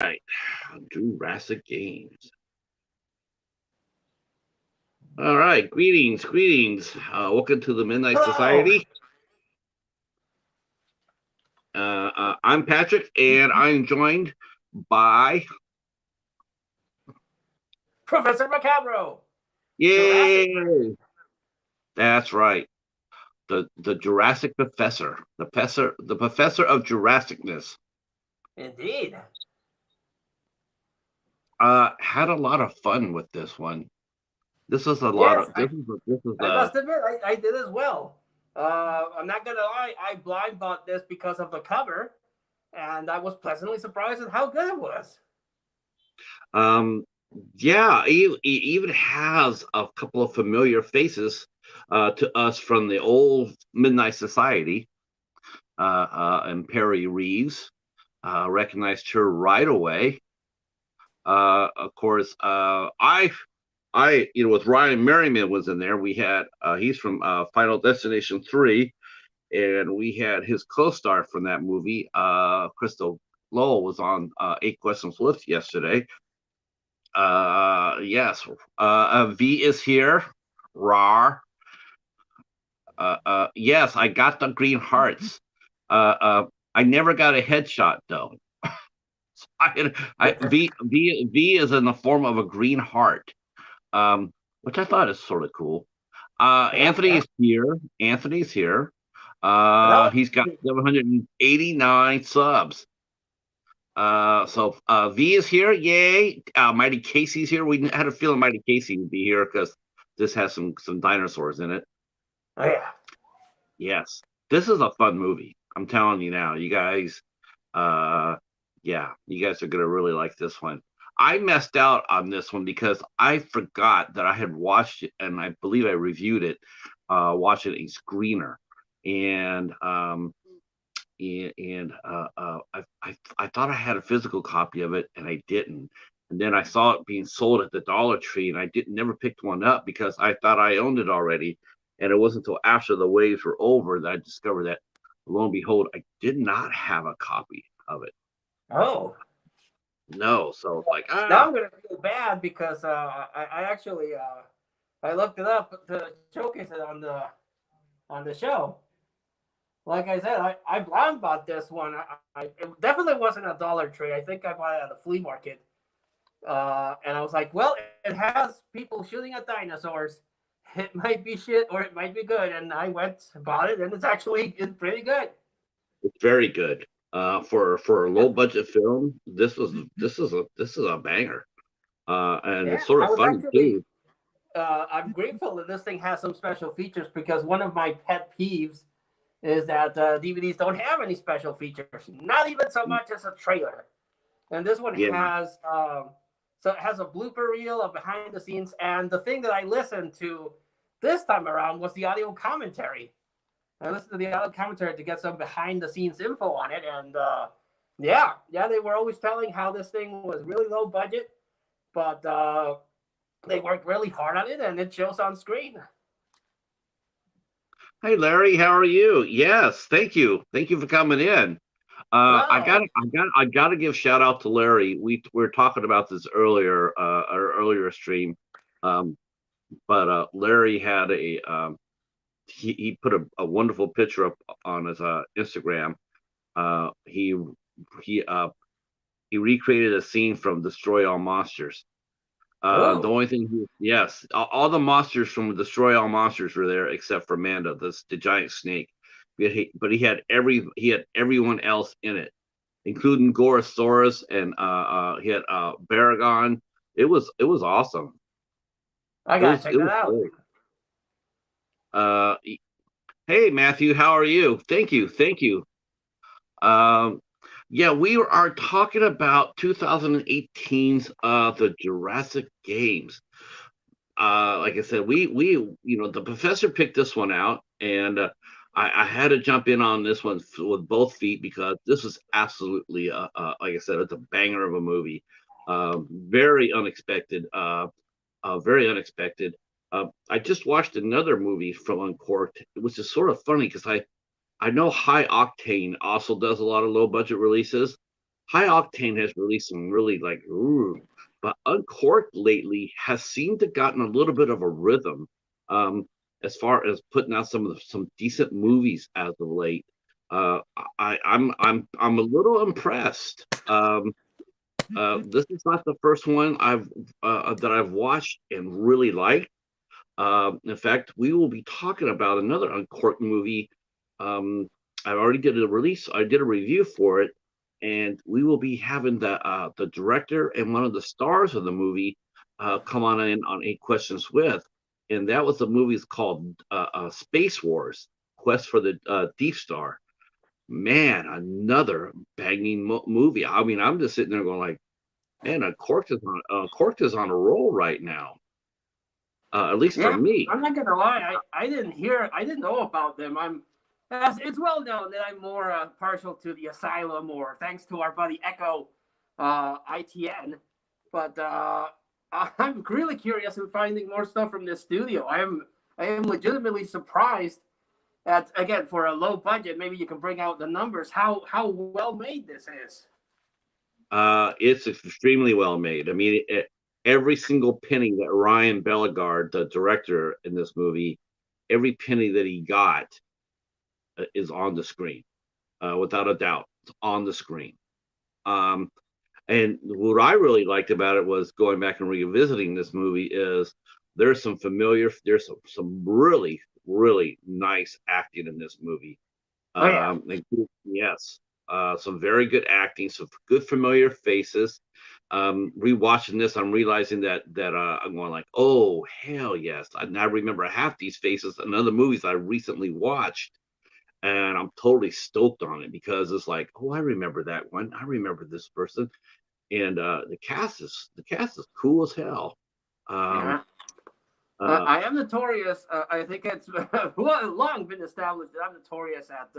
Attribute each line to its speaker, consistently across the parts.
Speaker 1: Right. Jurassic Games. All right. Greetings, greetings. Welcome to the Midnight
Speaker 2: Hello,
Speaker 1: Society. I'm Patrick, and I'm joined by
Speaker 2: Professor Macabro, Jurassic
Speaker 1: yay.
Speaker 2: person.
Speaker 1: That's right. The Jurassic Professor, the professor of Jurassicness.
Speaker 2: Indeed.
Speaker 1: Had a lot of fun with this one. This is a lot
Speaker 2: Yes,
Speaker 1: of this is
Speaker 2: I must admit, I did as well. I'm not gonna lie, I blind bought this because of the cover, and I was pleasantly surprised at how good it was.
Speaker 1: um yeah, it even has a couple of familiar faces to us from the old Midnight Society. And Perry Reeves recognized her right away. Of course, with Ryan Merriman was in there. We had he's from Final Destination 3, and we had his co-star from that movie, Crystal Lowell, was on 8 Questions with yesterday. Yes, V is here. Rar. Yes, I got the green hearts. I never got a headshot though. V is in the form of a green heart, which I thought is sort of cool.
Speaker 2: Yeah, yeah.
Speaker 1: Anthony's here. Anthony's here.
Speaker 2: Hello.
Speaker 1: He's got 789 subs. So V is here. Yay! Mighty Casey's here. We had a feeling Mighty Casey would be here because this has some dinosaurs in it.
Speaker 2: Oh yeah.
Speaker 1: Yes, this is a fun movie. I'm telling you now, you guys. Uh, yeah, you guys are gonna really like this one. I messed out on this one because I forgot that I had watched it, and I believe I reviewed it, watching a screener, and I thought I had a physical copy of it, and I didn't. And then I saw it being sold at the Dollar Tree, and I didn't never picked one up because I thought I owned it already. And it wasn't until after the waves were over that I discovered that, lo and behold, I did not have a copy of it.
Speaker 2: Oh,
Speaker 1: No, so it's like
Speaker 2: now I'm gonna feel bad because I actually I looked it up to showcase it on the show. Like I said, I blind bought this one. It definitely wasn't a Dollar Tree. I think I bought it at a flea market. And I was like, well, it has people shooting at dinosaurs. It might be shit or it might be good. And I went bought it, and it's pretty good.
Speaker 1: it's very good. For a
Speaker 2: Yeah,
Speaker 1: low budget film, this is a banger. And
Speaker 2: yeah.
Speaker 1: it's sort
Speaker 2: I
Speaker 1: of
Speaker 2: was
Speaker 1: funny
Speaker 2: actually
Speaker 1: too.
Speaker 2: I'm grateful that this thing has some special features because one of my pet peeves is that DVDs don't have any special features, not even so much as a trailer. And this one
Speaker 1: Yeah,
Speaker 2: has so it has a blooper reel of behind the scenes, and the thing that I listened to this time around was the audio commentary. I listened to the audio commentary to get some behind the scenes info on it, and yeah, they were always telling how this thing was really low budget, but they worked really hard on it, and it shows on screen.
Speaker 1: hey Larry, how are you? Yes, thank you for coming in. I got,
Speaker 2: Hello.
Speaker 1: I got to give shout out to Larry. We were talking about this earlier, our earlier stream, um, but Larry had he put a wonderful picture up on his Instagram. Uh, he he uh, he recreated a scene from Destroy All Monsters. The
Speaker 2: Oh,
Speaker 1: only thing, yes, all the monsters from Destroy All Monsters were there except for Manda, the giant snake. But he had everyone else in it, including Gorosaurus, and he had Baragon. It was awesome.
Speaker 2: I
Speaker 1: It
Speaker 2: gotta
Speaker 1: was
Speaker 2: check
Speaker 1: it
Speaker 2: that
Speaker 1: was
Speaker 2: out.
Speaker 1: great. Uh, hey Matthew, how are you? Thank you. Um, yeah, we are talking about 2018's the Jurassic Games. Like I said, we the professor picked this one out, and I had to jump in on this one with both feet because this is absolutely like I said, it's a banger of a movie. Very unexpected. Very unexpected. I just watched another movie from Uncork'd, which is sort of funny because I know High Octane also does a lot of low budget releases, High Octane has released some really like, ooh, but Uncork'd lately has seemed to gotten a little bit of a rhythm, um, as far as putting out some decent movies as of late. Uh, I'm a little impressed. This is not the first one that I've watched and really liked. In fact, we will be talking about another Uncorked movie. Um, I already did a release. I did a review for it, and we will be having the director and one of the stars of the movie come on in on Eight Questions with, and that was the movie's called Space Wars: Quest for the Deep Star. Man, another banging movie. I mean, I'm just sitting there going like, man, Uncorked is on a roll right now. At least for
Speaker 2: Yeah,
Speaker 1: me.
Speaker 2: I'm not gonna lie. I didn't know about them. It's well known that I'm more partial to the Asylum, or thanks to our buddy Echo, ITN. But I'm really curious in finding more stuff from this studio. I am legitimately surprised at, again, for a low budget. Maybe you can bring out the numbers. How well made this is.
Speaker 1: It's extremely well made. I mean, every single penny that Ryan Bellegard, the director in this movie, every penny that he got is on the screen, without a doubt. It's on the screen. Um, and what I really liked about it was going back and revisiting this movie is there's some really, really nice acting in this movie.
Speaker 2: Oh yeah.
Speaker 1: Yes, some very good acting, some good familiar faces. Rewatching this, I'm realizing that I'm going like, oh hell yes! I remember half these faces in other movies I recently watched, and I'm totally stoked on it because it's like, oh, I remember that one. I remember this person, and the cast is cool as hell. Um,
Speaker 2: Yeah.
Speaker 1: uh,
Speaker 2: I am notorious. I think it's long been established that I'm notorious at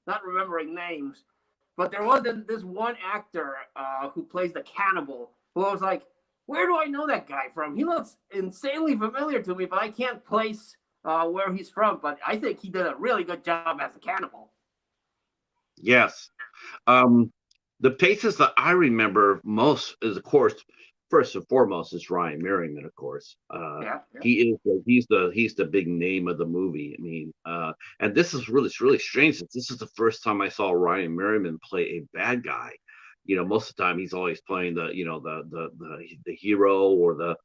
Speaker 2: not remembering names. But there was this one actor who plays the cannibal who I was like, where do I know that guy from? He looks insanely familiar to me, but I can't place where he's from. But I think he did a really good job as a cannibal.
Speaker 1: yes. Um, the faces that I remember most is, of course, first and foremost, is Ryan Merriman, of course.
Speaker 2: Yeah. Yeah.
Speaker 1: He's the big name of the movie. I mean, and this is really, it's really strange that this is the first time I saw Ryan Merriman play a bad guy. Most of the time he's always playing the hero or the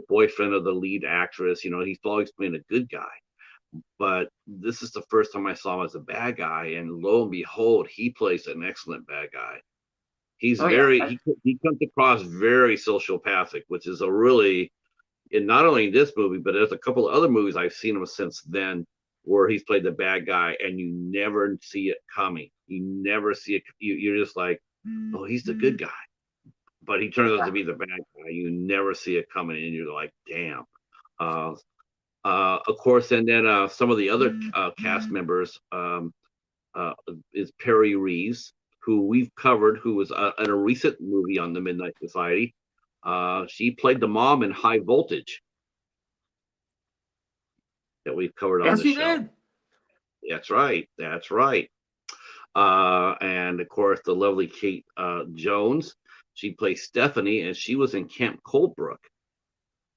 Speaker 1: boyfriend of the lead actress. He's always playing a good guy. But this is the first time I saw him as a bad guy, and lo and behold, he plays an excellent bad guy. He's
Speaker 2: Oh yeah.
Speaker 1: he comes across very sociopathic, which is a really, in not only in this movie, but there's a couple of other movies I've seen him since then where he's played the bad guy, and you never see it coming. You never see it. You're just like, oh, he's the good guy, but he turns out to
Speaker 2: Yeah.
Speaker 1: be the bad guy. You never see it coming, and you're like, damn. Uh, of course, and then some of the other cast members is Perry Reeves, who we've covered, who was in a recent movie on the Midnight Society. She played the mom in High Voltage that we've covered on
Speaker 2: Yes,
Speaker 1: the
Speaker 2: he
Speaker 1: show.
Speaker 2: did.
Speaker 1: That's right. That's right. And of course, the lovely Kate Jones. She plays Stephanie, and she was in Camp Coldbrook,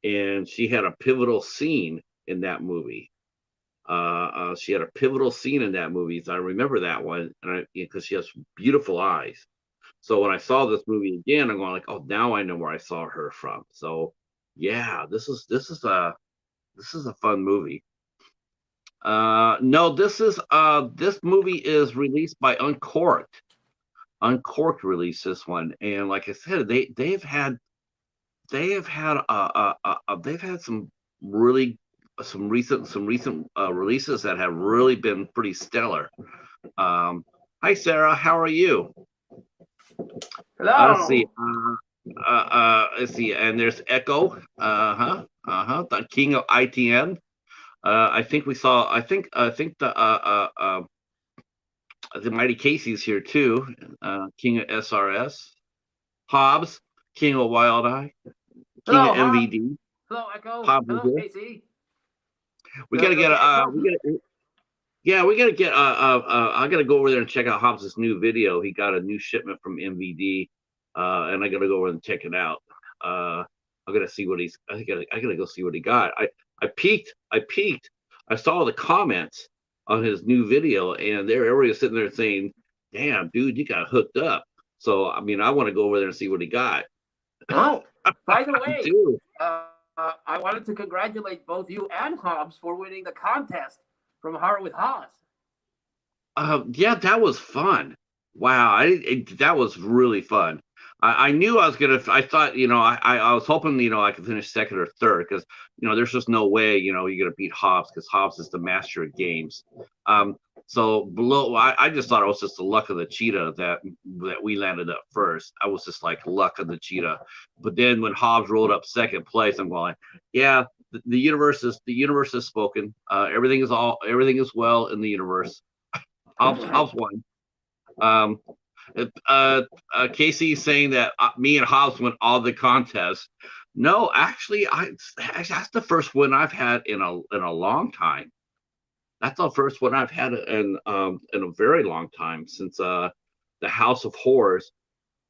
Speaker 1: and she had a pivotal scene in that movie. She had a pivotal scene in that movie. So I remember that one, and because she has beautiful eyes. So when I saw this movie again, I'm going like, oh, now I know where I saw her from. So yeah, this is a fun movie. No, this movie is released by Uncork'd. Uncork'd released this one, and like I said, they've had really some recent releases that have really been pretty stellar. Hi Sarah, how are you? Let's see.
Speaker 2: Hello.
Speaker 1: Let's see, and there's Echo. The king of ITN. I think we saw. I think the Mighty Casey's here too. King of SRS. Hobbs, king of Wild Eye, king of
Speaker 2: Hello, Hobbs.
Speaker 1: MVD.
Speaker 2: Hello, Echo.
Speaker 1: Hobbs is
Speaker 2: Hello,
Speaker 1: here.
Speaker 2: Casey.
Speaker 1: We gotta
Speaker 2: The
Speaker 1: get a.
Speaker 2: cat.
Speaker 1: Yeah, we gotta get. I gotta go over there and check out Hobbs's new video. He got a new shipment from MVD, and I gotta go over and check it out. I gotta see what he's. I gotta go see what he got. I peeked. I peeked. I saw the comments on his new video, and there everybody was sitting there saying, "Damn, dude, you got hooked up." So I mean, I want to go over there and see what he got.
Speaker 2: Oh, by the
Speaker 1: I
Speaker 2: way,
Speaker 1: do.
Speaker 2: I wanted to congratulate both you and Hobbs for winning the contest from Heart with Haas.
Speaker 1: Yeah, that was fun. Wow, that was really fun. I knew I was gonna. I thought, I was hoping, I could finish second or third because, there's just no way, you're gonna beat Hobbs because Hobbs is the master of games. Um, so below, I just thought it was just the luck of the cheetah that we landed up first. I was just like luck of the cheetah. But then when Hobbs rolled up second place, I'm going, yeah, the universe is spoken. Everything is well in the universe. Hobbs won. Um, Casey's saying that me and Hobbs won all the contests. No, actually, that's the first one I've had in a long time. That's the first one I've had in a very long time since the House of Horrors.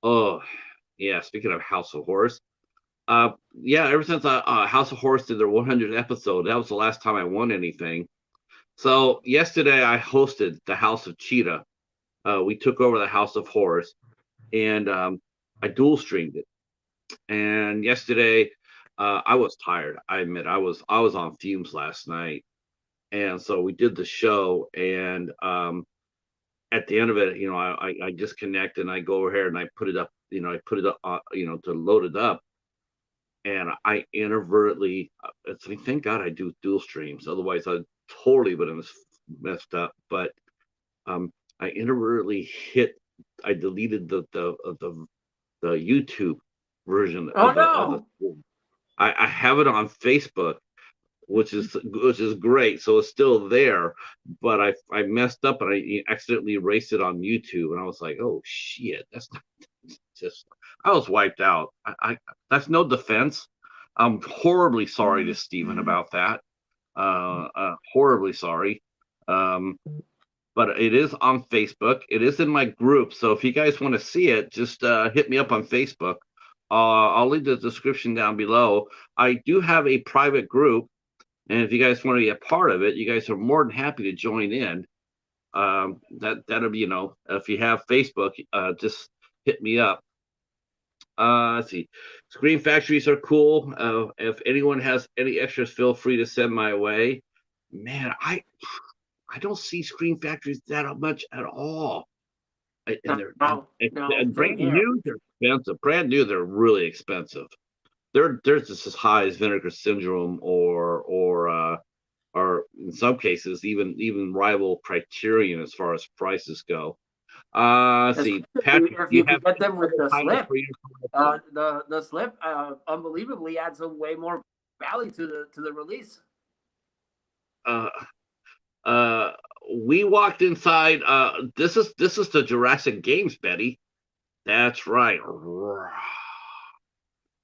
Speaker 1: Oh, yeah. Speaking of House of Horrors, yeah, ever since House of Horrors did their 100th episode, that was the last time I won anything. So yesterday I hosted the House of Cheetah. We took over the House of Horrors, and I dual streamed it. And yesterday, I was tired. I admit I was on fumes last night, and so we did the show. And at the end of it, I disconnect and I go over here and I put it up. I put it up, to load it up, and I inadvertently. Thank God I do dual streams. Otherwise, I totally would have messed up. But um, I inadvertently I deleted the YouTube version
Speaker 2: Oh
Speaker 1: of
Speaker 2: no!
Speaker 1: the. I have it on Facebook, which is great. So it's still there, but I messed up and I accidentally erased it on YouTube, and I was like, oh shit, that's not just. I was wiped out. That's no defense. I'm horribly sorry to Steven about that. Horribly sorry. Um, but it is on Facebook. It is in my group. So if you guys want to see it, just hit me up on Facebook. I'll leave the description down below. I do have a private group, and if you guys want to be a part of it, you guys are more than happy to join in. That'll be, if you have Facebook, just hit me up. Let's see. Screen factories are cool. If anyone has any extras, feel free to send my way. Man, I don't see screen factories that much at all. And they're
Speaker 2: No,
Speaker 1: and
Speaker 2: same
Speaker 1: brand
Speaker 2: here.
Speaker 1: new, they're expensive. Brand new, they're really expensive. They're just as high as Vinegar Syndrome or in some cases even rival Criterion as far as prices go. Let's see, Patrick,
Speaker 2: If
Speaker 1: do you
Speaker 2: you
Speaker 1: have
Speaker 2: could get
Speaker 1: any
Speaker 2: them with
Speaker 1: other
Speaker 2: the
Speaker 1: titles
Speaker 2: slip,
Speaker 1: for you?
Speaker 2: the slip unbelievably adds a way more value to the release.
Speaker 1: Uh, uh, we walked inside. This is the Jurassic Games, Betty. That's right.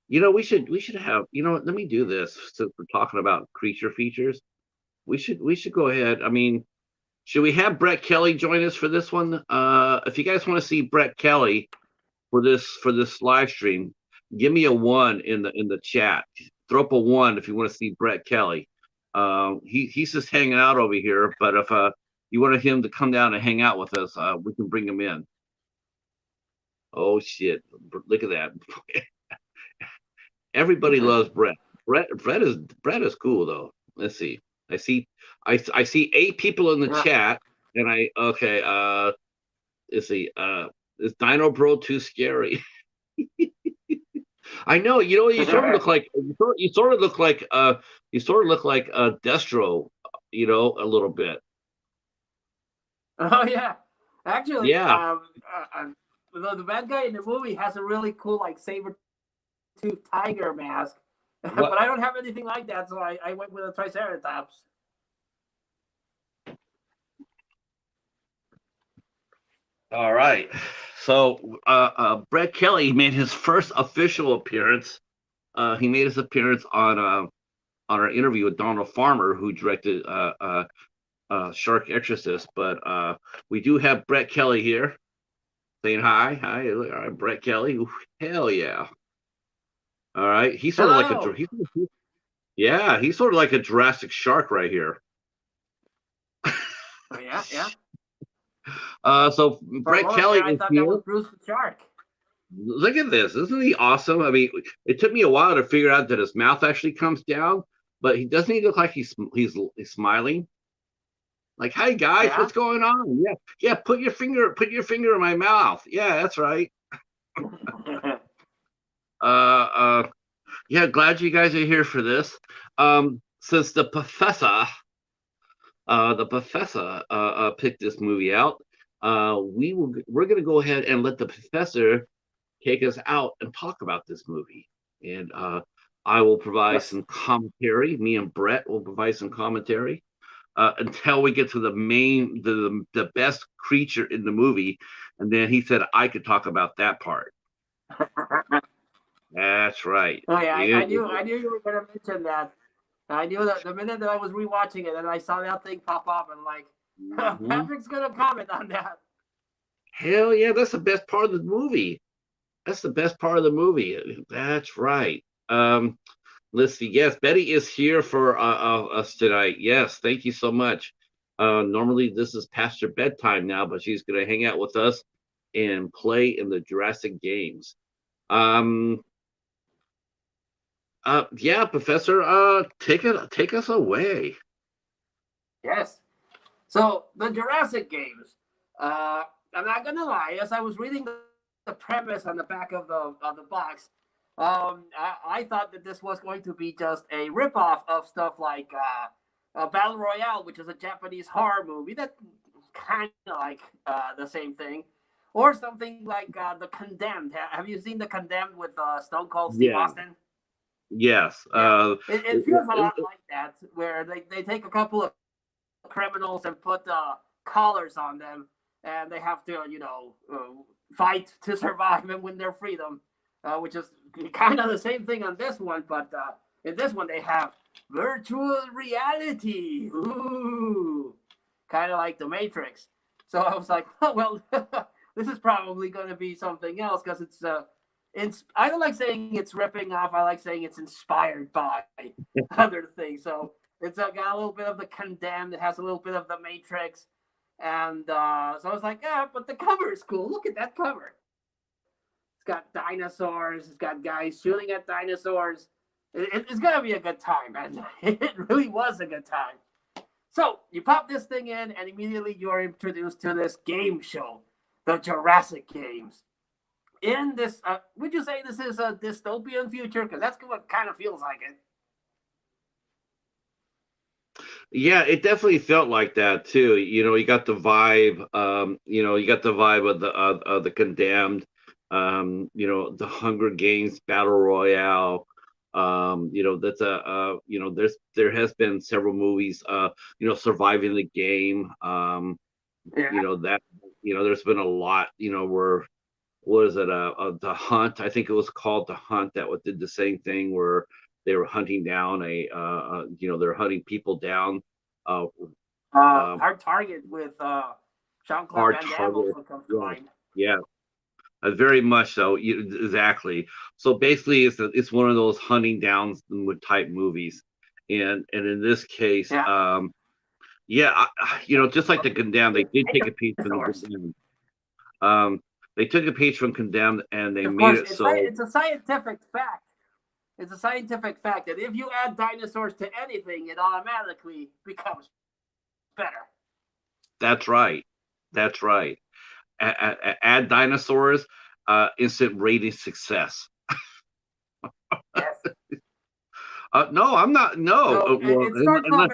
Speaker 1: We should have. Let me do this since we're talking about creature features. We should go ahead. I mean, should we have Brett Kelly join us for this one? If you guys want to see Brett Kelly for this live stream, give me a one in the chat. Throw up a one if you want to see Brett Kelly. He's just hanging out over here, but if you wanted him to come down and hang out with us, we can bring him in. Oh shit! Look at that. Everybody loves Brett. Brett is cool though. Let's see. I see 8 people in the chat, and let's see. Is Dino Bro too scary? I know. You sort of look like Destro. A little bit.
Speaker 2: Oh yeah, actually,
Speaker 1: Yeah.
Speaker 2: the bad guy in the movie has a really cool like saber tooth tiger mask,
Speaker 1: What?
Speaker 2: but I don't have anything like that, so I went with a triceratops.
Speaker 1: All right. So Brett Kelly made his first official appearance. He made his appearance on our interview with Donald Farmer, who directed shark exorcist, but we do have Brett Kelly here saying hi. Hi, all right, Brett Kelly. Ooh, hell yeah! All right, he's sort of like a
Speaker 2: Hello.
Speaker 1: yeah, he's sort of like a Jurassic shark right here.
Speaker 2: Oh, yeah, yeah.
Speaker 1: So
Speaker 2: For a
Speaker 1: Brett
Speaker 2: moment there,
Speaker 1: Kelly
Speaker 2: I
Speaker 1: is
Speaker 2: thought that
Speaker 1: here.
Speaker 2: was Bruce the Shark.
Speaker 1: Look at this. Isn't he awesome? I mean, it took me a while to figure out that his mouth actually comes down, but he doesn't he look like he's smiling? Like, hey guys,
Speaker 2: Yeah.
Speaker 1: what's going on? Yeah, yeah, put your finger in my mouth. Yeah, that's right. Uh uh yeah, glad you guys are here for this. Since the professor picked this movie out, we're gonna go ahead and let the professor take us out and talk about this movie. And I will provide
Speaker 2: Yes.
Speaker 1: some commentary. Me and Brett will provide some commentary until we get to the best creature in the movie. And then he said I could talk about that part. That's right.
Speaker 2: Oh yeah,
Speaker 1: Yeah.
Speaker 2: I knew you were gonna mention that. I knew that the minute that I was rewatching it and I saw that thing pop up, and like,
Speaker 1: Mhm.
Speaker 2: Patrick's gonna comment on that.
Speaker 1: Hell yeah, that's the best part of the movie. That's the best part of the movie. That's right. Let's see. Yes, Betty is here for us tonight. Yes, thank you so much. Normally this is past her bedtime now, but she's going to hang out with us and play in the Jurassic Games. Um, yeah, Professor, take us away.
Speaker 2: Yes. So the Jurassic Games. I'm not gonna lie. As I was reading the premise on the back of the box, I thought that this was going to be just a ripoff of stuff like Battle Royale, which is a Japanese horror movie that kind of like the same thing, or something like The Condemned. Have you seen The Condemned with Stone Cold Steve
Speaker 1: Yeah,
Speaker 2: Austin?
Speaker 1: yes.
Speaker 2: Yeah, it feels a lot like that, where they take a couple of criminals and put collars on them, and they have to, fight to survive and win their freedom, which is kind of the same thing on this one. But in this one, they have virtual reality. Ooh, kind of like the Matrix. So I was like, oh, well, this is probably going to be something else because it's. I don't like saying it's ripping off. I like saying it's inspired by other things. So it's got a little bit of the Condemned. It has a little bit of the Matrix, and so I was like, yeah, but the cover is cool. Look at that cover. It's got dinosaurs. It's got guys shooting at dinosaurs. It's gonna be a good time, and it really was a good time. So you pop this thing in, and immediately you're introduced to this game show, the Jurassic Games. In this, would you say this is a dystopian future? Because that's what kind of feels like it.
Speaker 1: Yeah, it definitely felt like that too. You got the vibe. You got the vibe of the Condemned. The Hunger Games Battle Royale. That's there has been several movies. Surviving the Game.
Speaker 2: Yeah.
Speaker 1: That there's been a lot. Where what is it? The Hunt. I think it was called The Hunt. That did the same thing where they were hunting down they're hunting people down. Uh,
Speaker 2: Hard Target with Jean Claude
Speaker 1: Hard
Speaker 2: Van Damme
Speaker 1: target.
Speaker 2: also comes to
Speaker 1: Yeah,
Speaker 2: mind.
Speaker 1: yeah, very much so. Exactly. So basically, it's one of those hunting down type movies, and in this case,
Speaker 2: Yeah.
Speaker 1: yeah, just like the Condemned, they did take a page from the
Speaker 2: Dinosaurs.
Speaker 1: Condemned. Um, they took a page from Condemned and they
Speaker 2: Of
Speaker 1: made
Speaker 2: course,
Speaker 1: it so.
Speaker 2: it's a scientific fact. It's a scientific fact that if you add dinosaurs to anything, it automatically becomes better.
Speaker 1: That's right. That's right. Add dinosaurs, instant rating success.
Speaker 2: Yes.
Speaker 1: No, I'm not. No,
Speaker 2: So
Speaker 1: well,
Speaker 2: it starts off.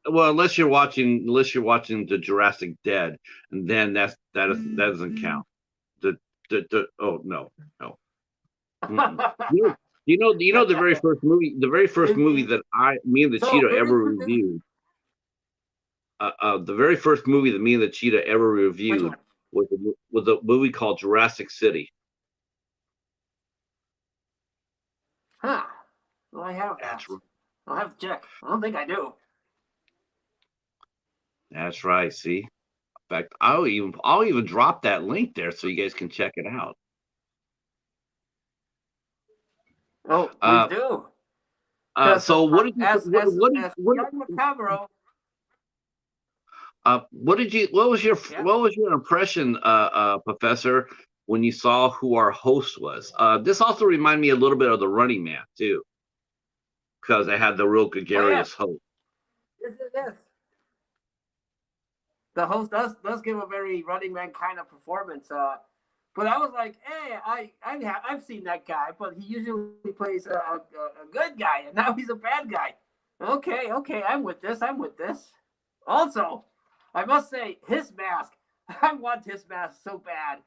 Speaker 1: unless you're watching the Jurassic Dead, and then that doesn't count. Oh no, no. Mm-mm. The very first movie that me and the
Speaker 2: so
Speaker 1: Cheetah
Speaker 2: we're
Speaker 1: ever
Speaker 2: introduced.
Speaker 1: reviewed. The very first movie that me and the Cheetah ever
Speaker 2: Which
Speaker 1: reviewed
Speaker 2: one?
Speaker 1: was a movie called Jurassic City.
Speaker 2: Huh. Well, I have
Speaker 1: That's
Speaker 2: that. I'll have to check. I don't think I do.
Speaker 1: That's right. See, in fact, I'll even drop that link there so you guys can check it out.
Speaker 2: Oh, please
Speaker 1: Uh,
Speaker 2: do. Because
Speaker 1: so what did you
Speaker 2: as young Macabro, yeah,
Speaker 1: what was your impression, Professor, when you saw who our host was? This also reminded me a little bit of the Running Man too, because I had the real
Speaker 2: oh yeah,
Speaker 1: gregarious host.
Speaker 2: this. The host does give a very Running Man kind of performance. But I was like, hey, I've seen that guy, but he usually plays a good guy, and now he's a bad guy. Okay, okay, I'm with this. I'm with this. Also, I must say, his mask. I want his mask so bad.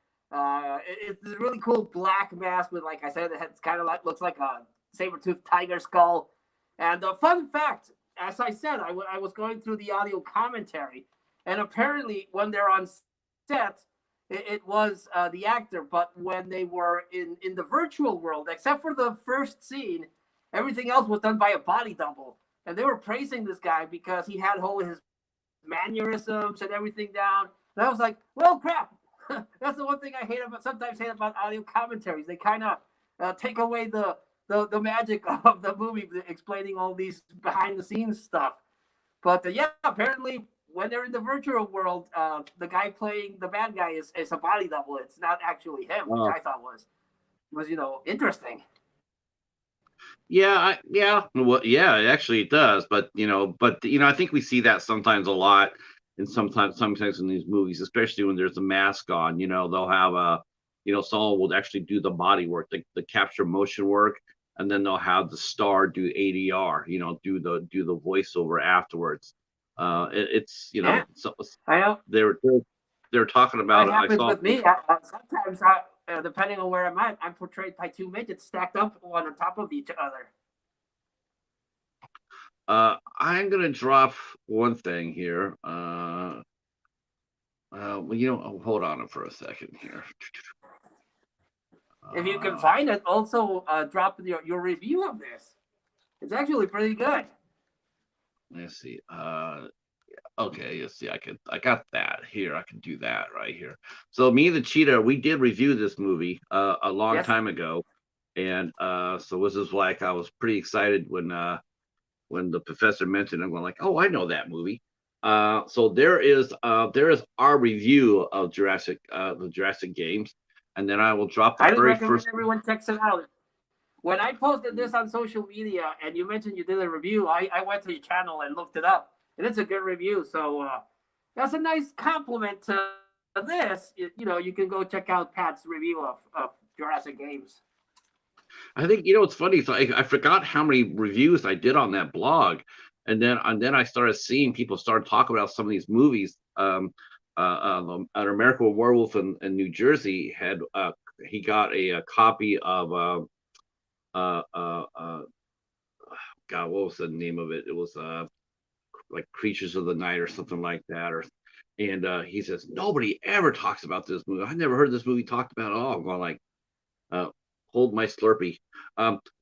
Speaker 2: It's a really cool black mask with, like I said, it's kind of like looks like a saber-toothed tiger skull. And a fun fact, as I said, I was going through the audio commentary, and apparently when they're on set, it was the actor, but when they were in the virtual world, except for the first scene, everything else was done by a body double. And they were praising this guy because he had all his mannerisms and everything down. And I was like, well, crap. That's the one thing I hate about sometimes hate about audio commentaries. They kind of take away the magic of the movie, explaining all these behind the scenes stuff. But yeah, apparently when they're in the virtual world, the guy playing the bad guy is a body double. It's not actually him, which
Speaker 1: Uh,
Speaker 2: I thought was interesting.
Speaker 1: well, yeah, actually it does, but I think we see that sometimes a lot, and sometimes in these movies, especially when there's a mask on. They'll have someone will actually do the body work, the capture motion work, and then they'll have the star do ADR, do the voiceover afterwards. It's
Speaker 2: Yeah,
Speaker 1: so
Speaker 2: I know.
Speaker 1: they're talking
Speaker 2: It
Speaker 1: about it. I
Speaker 2: happens
Speaker 1: saw.
Speaker 2: with me. Sometimes, depending on where I'm at, I'm portrayed by two midgets stacked up one on top of each other.
Speaker 1: I'm gonna drop one thing here. Well, hold on for a second here.
Speaker 2: If you can
Speaker 1: Uh,
Speaker 2: find it, also drop your review of this. It's actually pretty good.
Speaker 1: let's see. Okay, let's see. I got that here. I can do that right here. So me and the Cheetah, we did review this movie a long
Speaker 2: Yes,
Speaker 1: time ago, and so this is like I was pretty excited when the professor mentioned it. I'm going like, oh, I know that movie. So there is our review of the Jurassic Games, and then I will drop the
Speaker 2: highly
Speaker 1: very
Speaker 2: recommend
Speaker 1: first.
Speaker 2: everyone checks it out. When I posted this on social media and you mentioned you did a review, I went to your channel and looked it up, and it's a good review. So that's a nice compliment to this. You can go check out Pat's review of Jurassic Games.
Speaker 1: I think it's funny. So I forgot how many reviews I did on that blog, and then I started seeing people start talking about some of these movies. An American Werewolf in New Jersey had he got a copy of uh, uh, uh, God, what was the name of it? It was like Creatures of the Night or something like that. And he says nobody ever talks about this movie. I never heard this movie talked about at all. I'm going like, uh, hold my Slurpee.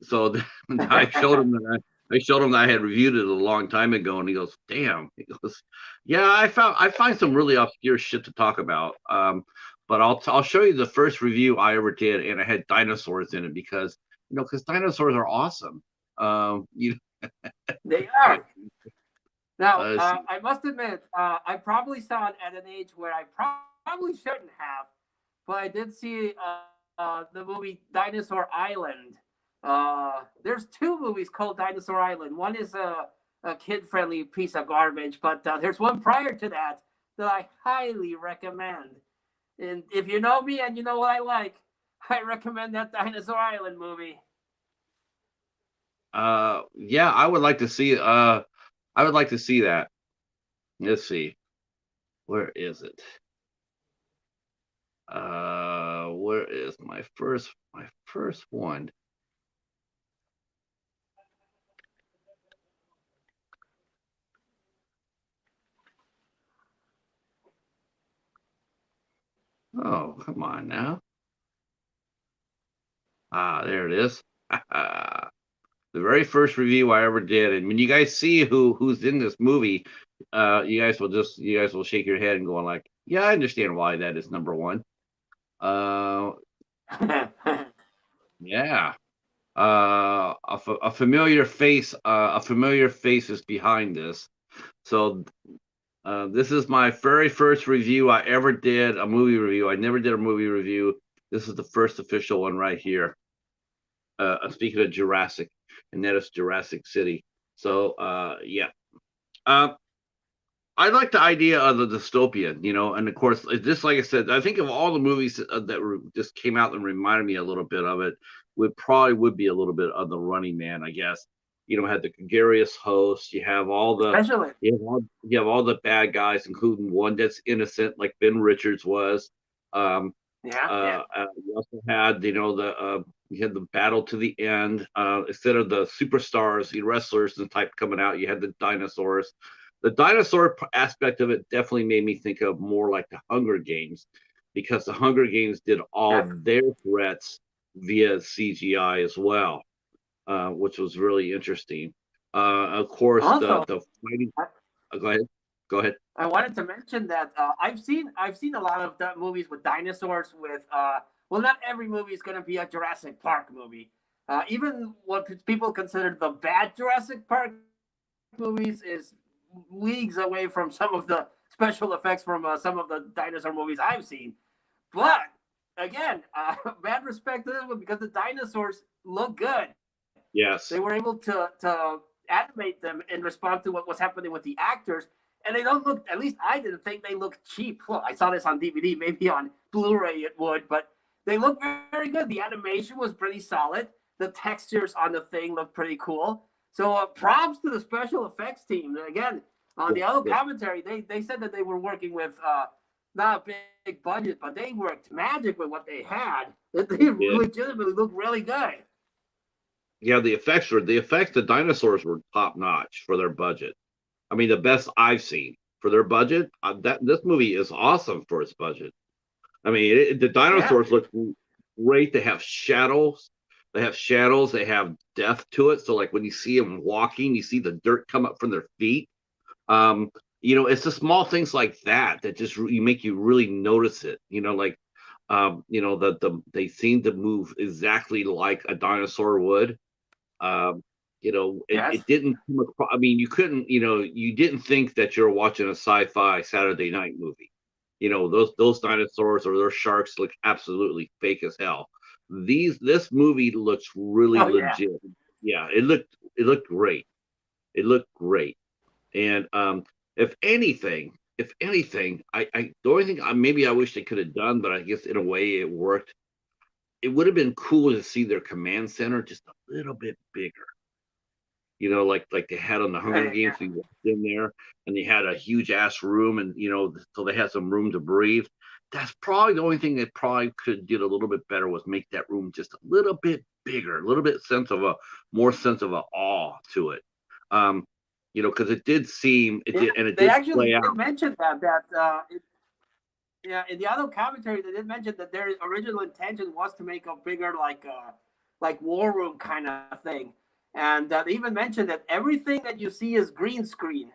Speaker 1: So I showed him that I showed him that I had reviewed it a long time ago, and he goes, "Damn!" He goes, "Yeah, I find some really obscure shit to talk about." But I'll show you the first review I ever did, and I had dinosaurs in it because dinosaurs are awesome. You
Speaker 2: They are. Now,
Speaker 1: see,
Speaker 2: I must admit, I probably saw it at an age where I probably shouldn't have, but I did see the movie Dinosaur Island. There's two movies called Dinosaur Island. One is a kid-friendly piece of garbage, but there's one prior to that that I highly recommend. And if you know me and you know what I like, I recommend that Dinosaur Island movie.
Speaker 1: yeah, I would like to see. I would like to see that. Let's see, where is it? Where is my first one? Oh, come on now. There it is. The very first review I ever did, and when you guys see who's in this movie, you guys will shake your head and going like, yeah, I understand why that is number one. Uh, yeah. A familiar face, is behind this. So this is my very first review I ever did, a movie review. I never did a movie review. This is the first official one right here. Speaking of Jurassic, and that is Jurassic City. So yeah. Uh, I like the idea of the dystopian, and of course, just like I said, I think of all the movies just came out and reminded me a little bit of it, would be a little bit of the Running Man, I guess. Had the gregarious host,
Speaker 2: Especially.
Speaker 1: you have all the bad guys, including one that's innocent, like Ben Richards was. Um,
Speaker 2: Yeah, yeah.
Speaker 1: you also had, you had the battle to the end. Instead of the superstars, the wrestlers and type coming out, you had the dinosaurs. The dinosaur aspect of it definitely made me think of more like the Hunger Games, because the Hunger Games did all
Speaker 2: Yes.
Speaker 1: their threats via CGI as well, which was really interesting. Of course,
Speaker 2: Also,
Speaker 1: the fighting.
Speaker 2: I,
Speaker 1: Go ahead. Go ahead.
Speaker 2: I wanted to mention that I've seen a lot of movies with dinosaurs. With well, not every movie is going to be a Jurassic Park movie. Even what people consider the bad Jurassic Park movies is leagues away from some of the special effects from some of the dinosaur movies I've seen. But again, bad respect to this one because the dinosaurs look good. They
Speaker 1: Yes.
Speaker 2: were able to animate them in response to what was happening with the actors, and they don't look. At least I didn't think they looked cheap. Well, I saw this on DVD, maybe on Blu-ray it would, but they look very good. The animation was pretty solid. The textures on the thing looked pretty cool. So props to the special effects team. Again, on the other
Speaker 1: Yeah.
Speaker 2: commentary, they said that they were working with not a big budget, but they worked magic with what they had. They
Speaker 1: Yeah.
Speaker 2: legitimately look really good.
Speaker 1: Yeah, the effects. The dinosaurs were top notch for their budget. I mean, the best I've seen for their budget. That this movie is awesome for its budget. I mean, the
Speaker 2: Yeah,
Speaker 1: dinosaurs look great. They have shadows. They have shadows. They have depth to it. So, like when you see them walking, you see the dirt come up from their feet. Um, it's the small things like that that just make you really notice it. Like, they seem to move exactly like a dinosaur would. Um,
Speaker 2: yes.
Speaker 1: it didn't come across. I mean, you didn't think that you're watching a sci-fi Saturday night movie. Those dinosaurs or those sharks look absolutely fake as hell. This movie looks really
Speaker 2: Oh yeah.
Speaker 1: legit. Yeah, it looked great. It looked great. And if anything, the only thing maybe I wish they could have done, but I guess in a way it worked. It would have been cool to see their command center just a little bit bigger. Like they had on the Hunger
Speaker 2: Yeah.
Speaker 1: Games. We walked in there, and they had a huge ass room, and so they had some room to breathe. That's probably the only thing they probably could did a little bit better was make that room just a little bit bigger, a little bit more sense of a awe to it. Um, because
Speaker 2: Yeah,
Speaker 1: it
Speaker 2: they
Speaker 1: did
Speaker 2: actually
Speaker 1: play
Speaker 2: did
Speaker 1: out.
Speaker 2: mention yeah, in the other commentary they did mention that their original intention was to make a bigger like war room kind of thing. And they even mentioned that everything that you see is green screen.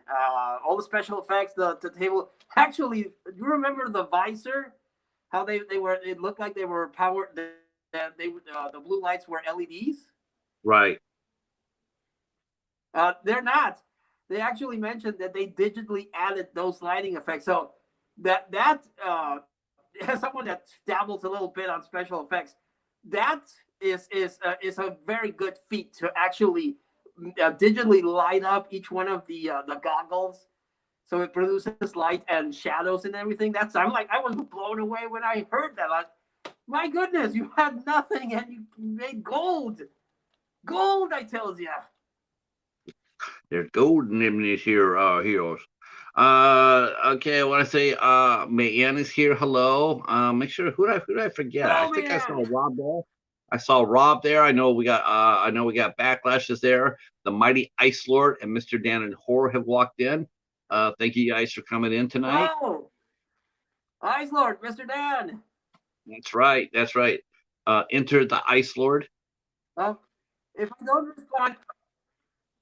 Speaker 2: All the special effects, the table. Actually, do you remember the visor? How they were? It looked like they were powered. The blue lights were LEDs.
Speaker 1: Right.
Speaker 2: They're not. They actually mentioned that they digitally added those lighting effects. So as someone that dabbles a little bit on special effects, that is a very good feat to actually digitally light up each one of the goggles, so it produces light and shadows and everything. I was blown away when I heard that. Like, my goodness, you had nothing and you made gold, gold. I tells you.
Speaker 1: There's golden in these here heroes. Okay, I want to say Mayan is here. Hello. Make sure who did I forget? I
Speaker 2: Oh
Speaker 1: think I saw
Speaker 2: man.
Speaker 1: Rob there. I saw Rob there. I know we got backlashes there. The mighty Ice Lord and Mr. Dan and Horror have walked in. Thank you guys for coming in tonight.
Speaker 2: Whoa. Ice Lord, Mr. Dan.
Speaker 1: That's right. That's right. Enter the Ice Lord.
Speaker 2: Um, if I don't respond,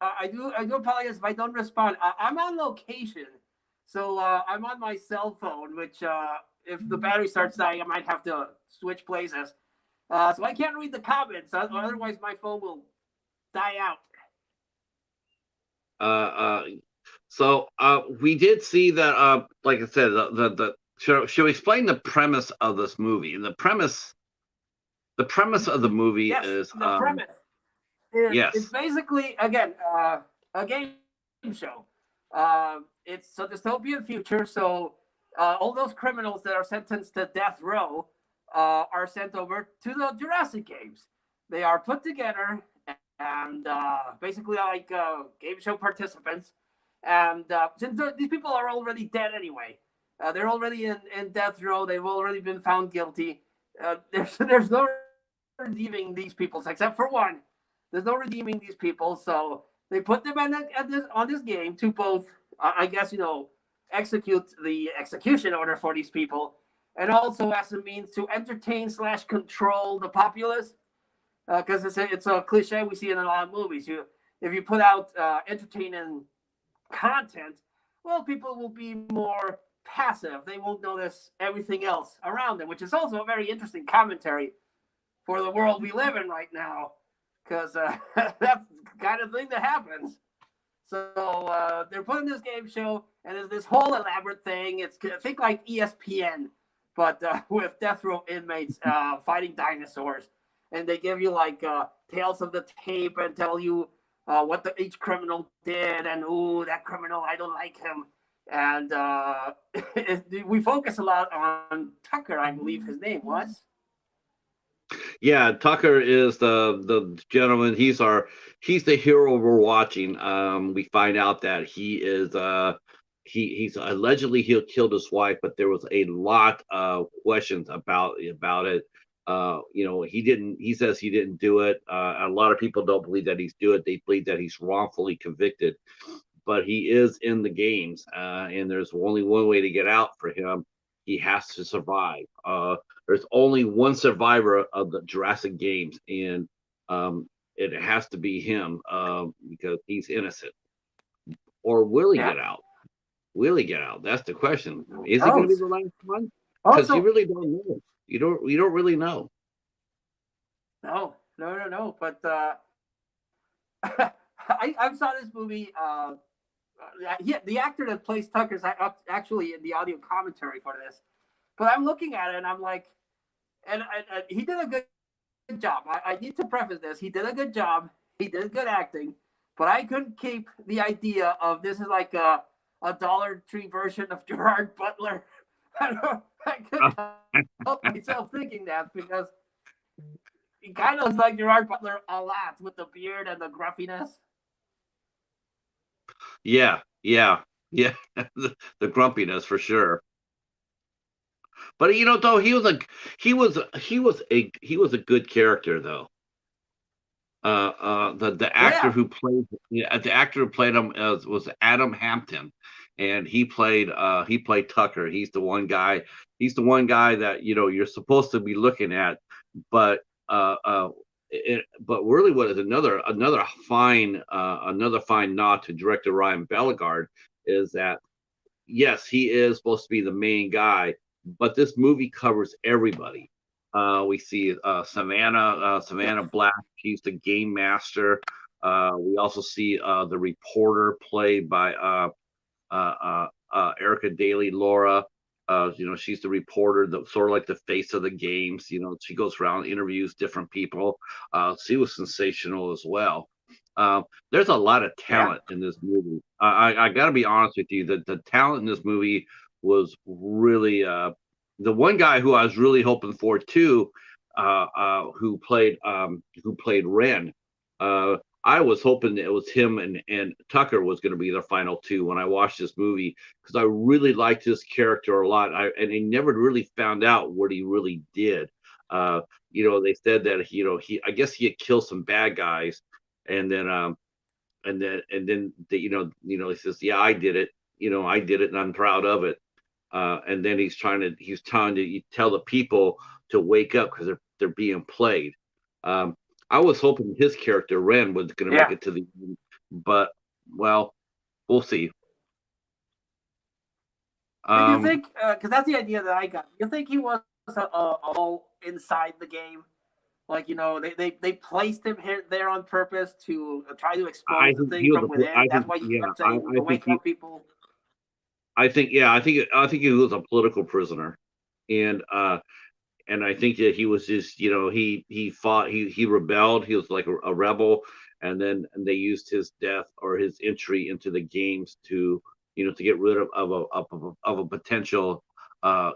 Speaker 2: I do apologize if I don't respond. I'm on location, so I'm on my cell phone, which if the battery starts dying, I might have to switch places. So I can't read the comments. Otherwise, my phone will die out.
Speaker 1: Uh, uh, we did see that. Like I said, the should we explain the premise of this movie? And the premise of the movie
Speaker 2: Yes,
Speaker 1: is,
Speaker 2: the premise is it's
Speaker 1: yes,
Speaker 2: basically again a game show. It's a dystopian future, so all those criminals that are sentenced to death row are sent over to the Jurassic Games. They are put together and basically like game show participants. And since these people are already dead anyway, they're already in death row. They've already been found guilty. There's no redeeming these people except for one. There's no redeeming these people, so they put them on this game to both, I guess, execute the execution order for these people, and also as a means to entertain slash control the populace. Because it's a cliche we see in a lot of movies. If you put out entertaining content, well, people will be more passive. They won't notice everything else around them, which is also a very interesting commentary for the world we live in right now, because that's the kind of thing that happens. So they're putting this game show, and it's this whole elaborate thing. It's think like ESPN, but with death row inmates fighting dinosaurs, and they give you like tales of the tape and tell you what each criminal did, and ooh, that criminal, I don't like him. And we focus a lot on Tucker, I believe his name was.
Speaker 1: yeah. Tucker is the gentleman. He's the hero we're watching. We find out that he is he's allegedly he killed his wife, but there was a lot of questions about it. He didn't. He says he didn't do it. A lot of people don't believe that he's do it. They believe that he's wrongfully convicted, but he is in the games, and there's only one way to get out for him. He has to survive. There's only one survivor of the Jurassic Games, and it has to be him because he's innocent. Or will he
Speaker 2: Yeah.
Speaker 1: get out? Will he get out? That's the question. Is he going to be
Speaker 2: Oh,
Speaker 1: the last one? Because you
Speaker 2: also,
Speaker 1: really don't know. You don't really know.
Speaker 2: no, no, no, no. But I saw this movie. Yeah, the actor that plays Tucker's actually in the audio commentary for this. But I'm looking at it and I'm like, and he did a good job. I need to preface this. He did a good job. He did good acting. But I couldn't keep the idea of this is like a Dollar Tree version of Gerard Butler. I couldn't help myself thinking that because he kind of looks like Gerard Butler a lot with the beard and the gruffiness.
Speaker 1: Yeah, yeah, yeah. The grumpiness for sure. But though he was a good character though. The actor
Speaker 2: Yeah,
Speaker 1: who played yeah, the actor who played him was Adam Hampton, and he played Tucker. He's the one guy that you're supposed to be looking at, but but really, what is another fine nod to director Ryan Bellegard is that yes, he is supposed to be the main guy, but this movie covers everybody. We see Savannah Black. She's the game master. We also see the reporter played by Erica Daly Laura. She's the reporter, sort of like the face of the games. She goes around, interviews different people. She was sensational as well. There's a lot of
Speaker 2: yeah,
Speaker 1: talent in this movie. I got to be honest with you that the talent in this movie was really the one guy who I was really hoping for too, who played Ren. I was hoping it was him and Tucker was going to be the final two when I watched this movie because I really liked his character a lot. And I never really found out what he really did. They said that he I guess he had killed some bad guys, and then he says, yeah, I did it. I did it, and I'm proud of it. And then he's trying to tell the people to wake up because they're being played. Um, I was hoping his character Ren was going to make
Speaker 2: yeah.
Speaker 1: it to the but well, we'll see.
Speaker 2: Did you
Speaker 1: Um,
Speaker 2: think? Because that's the idea that I got. You think he was all inside the game? Like they placed him here there on purpose to try to
Speaker 1: I
Speaker 2: expose the
Speaker 1: think
Speaker 2: thing
Speaker 1: he was
Speaker 2: from within.
Speaker 1: I
Speaker 2: That's
Speaker 1: think
Speaker 2: why he
Speaker 1: yeah,
Speaker 2: kept saying,
Speaker 1: I think
Speaker 2: "Wake
Speaker 1: he
Speaker 2: up, people."
Speaker 1: I think he was a political prisoner, and and I think that he was just, he fought, he rebelled, he was like a rebel, and they used his death or his entry into the games to, to get rid of a potential, a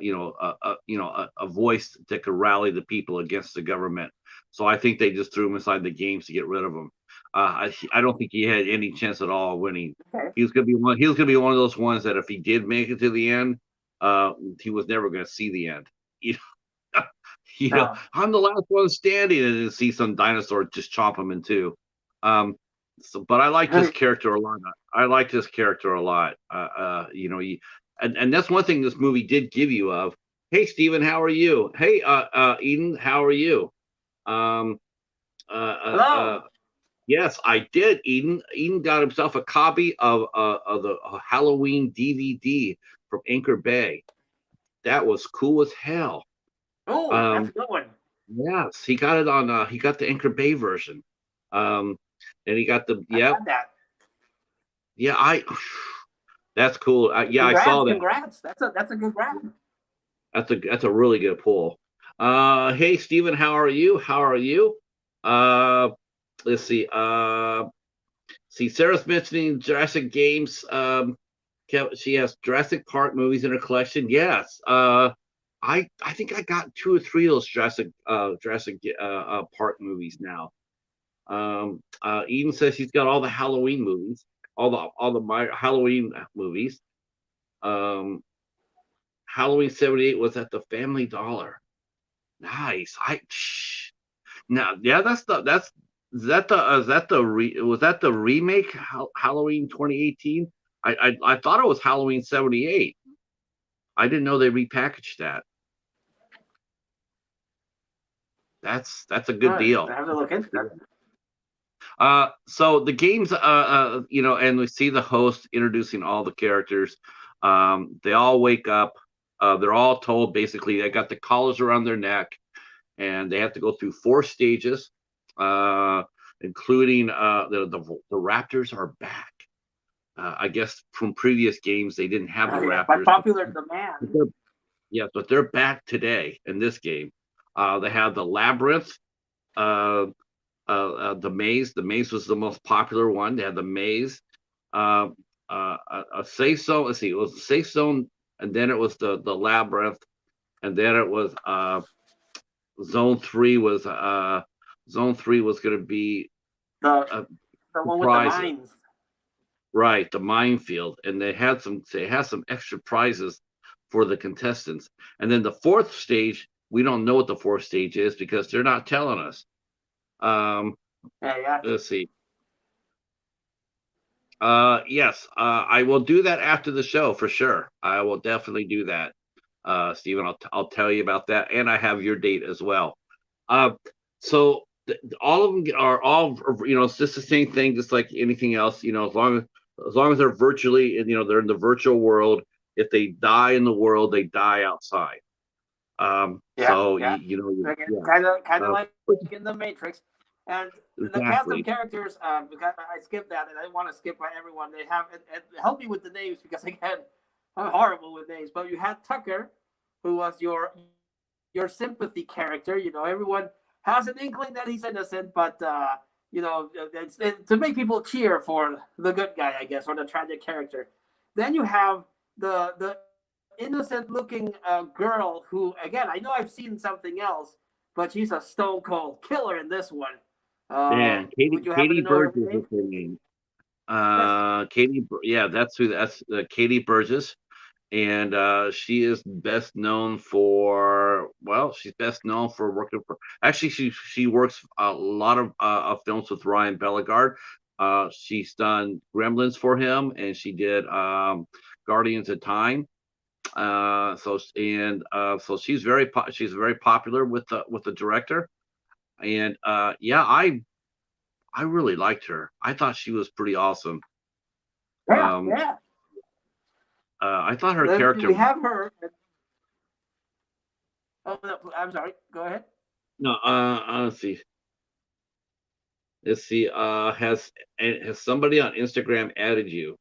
Speaker 1: voice that could rally the people against the government. So I think they just threw him inside the games to get rid of him. I don't think he had any chance at all of winning.
Speaker 2: Okay.
Speaker 1: He was gonna be one of those ones that if he did make it to the end, he was never gonna see the end.
Speaker 2: No.
Speaker 1: I'm the last one standing, and then see some dinosaur just chomp him in two. Um, but I liked his character a lot. I liked his character a lot. And that's one thing this movie did give you of. Hey, Steven, how are you? Hey, Eden, how are you? Um, uh, uh,
Speaker 2: Hello.
Speaker 1: uh, yes, I did. Eden got himself a copy of the Halloween DVD from Anchor Bay. That was cool as hell.
Speaker 2: Oh, that's
Speaker 1: Um,
Speaker 2: a good one.
Speaker 1: Yes, he got it on. He got the Anchor Bay version, um, and he got the.
Speaker 2: I
Speaker 1: Yep,
Speaker 2: got that.
Speaker 1: yeah. That's cool. Yeah, I
Speaker 2: Congrats,
Speaker 1: saw that.
Speaker 2: congrats. That's a good grab.
Speaker 1: That's a really good pull. Hey, Steven, how are you? How are you? Uh, let's see. See, Sarah's mentioning Jurassic Games. She has Jurassic Park movies in her collection. Yes. I think I got two or three of those Jurassic Park movies now. Eden says she's got all the Halloween movies, all the Halloween movies. Um, Halloween '78 was at the Family Dollar. Nice. Now, yeah, that's is that the was that the remake Halloween 2018? I thought it was Halloween '78. I didn't know they repackaged that. That's a good
Speaker 2: All right, I
Speaker 1: deal.
Speaker 2: have to look into that.
Speaker 1: So the games, and we see the host introducing all the characters. They all wake up. They're all told basically they got the collars around their neck, and they have to go through four stages, uh, including the Raptors are back. I guess from previous games they didn't have the
Speaker 2: Oh yeah, by
Speaker 1: Raptors,
Speaker 2: popular
Speaker 1: but
Speaker 2: demand.
Speaker 1: they're, yeah, but they're back today in this game. They have the Labyrinth. Uh, the maze. The maze was the most popular one. They had the maze, uh, a safe zone. Let's see, it was a safe zone, and then it was the labyrinth, and then it was zone three was going to be
Speaker 2: The
Speaker 1: uh,
Speaker 2: the one with the
Speaker 1: prizes,
Speaker 2: mines.
Speaker 1: right? The minefield, and they had some extra prizes for the contestants, and then the fourth stage. We don't know what the fourth stage is because they're not telling us. Um,
Speaker 2: Yeah, yeah.
Speaker 1: let's see. Yes, I will do that after the show for sure. I will definitely do that. Stephen, I'll tell you about that, and I have your date as well. Uh, so all of them are all, it's just the same thing, just like anything else. As long as they're virtually, and they're in the virtual world. If they die in the world, they die outside.
Speaker 2: Yeah,
Speaker 1: So
Speaker 2: yeah.
Speaker 1: yeah,
Speaker 2: Kind of like
Speaker 1: which-
Speaker 2: in the Matrix, and the cast of
Speaker 1: exactly.
Speaker 2: characters. Because I skipped that, and I didn't want to skip by everyone. They have and help me with the names because again, I'm horrible with names. But you had Tucker, who was your sympathy character. Everyone has an inkling that he's innocent, but it's to make people cheer for the good guy, I guess, or the tragic character. Then you have the innocent looking girl who, again, I know I've seen something else, but she's a stone cold killer in this one.
Speaker 1: And
Speaker 2: Would you happen
Speaker 1: Katie
Speaker 2: to know her
Speaker 1: Burgess is
Speaker 2: name?
Speaker 1: her name.
Speaker 2: Yes.
Speaker 1: Yeah, that's Katie Burgess, and she is best known for, she's best known for working for. Actually, she works a lot of films with Ryan Bellegard. She's done Gremlins for him, and she did Guardians of Time. So she's very popular with the director, and yeah, I really liked her. I thought she was pretty awesome.
Speaker 2: Yeah,
Speaker 1: Um,
Speaker 2: yeah.
Speaker 1: I thought her
Speaker 2: Then
Speaker 1: character.
Speaker 2: we have her. Oh, no, I'm sorry. Go ahead.
Speaker 1: No, let's see. Let's see. Has somebody on Instagram added you?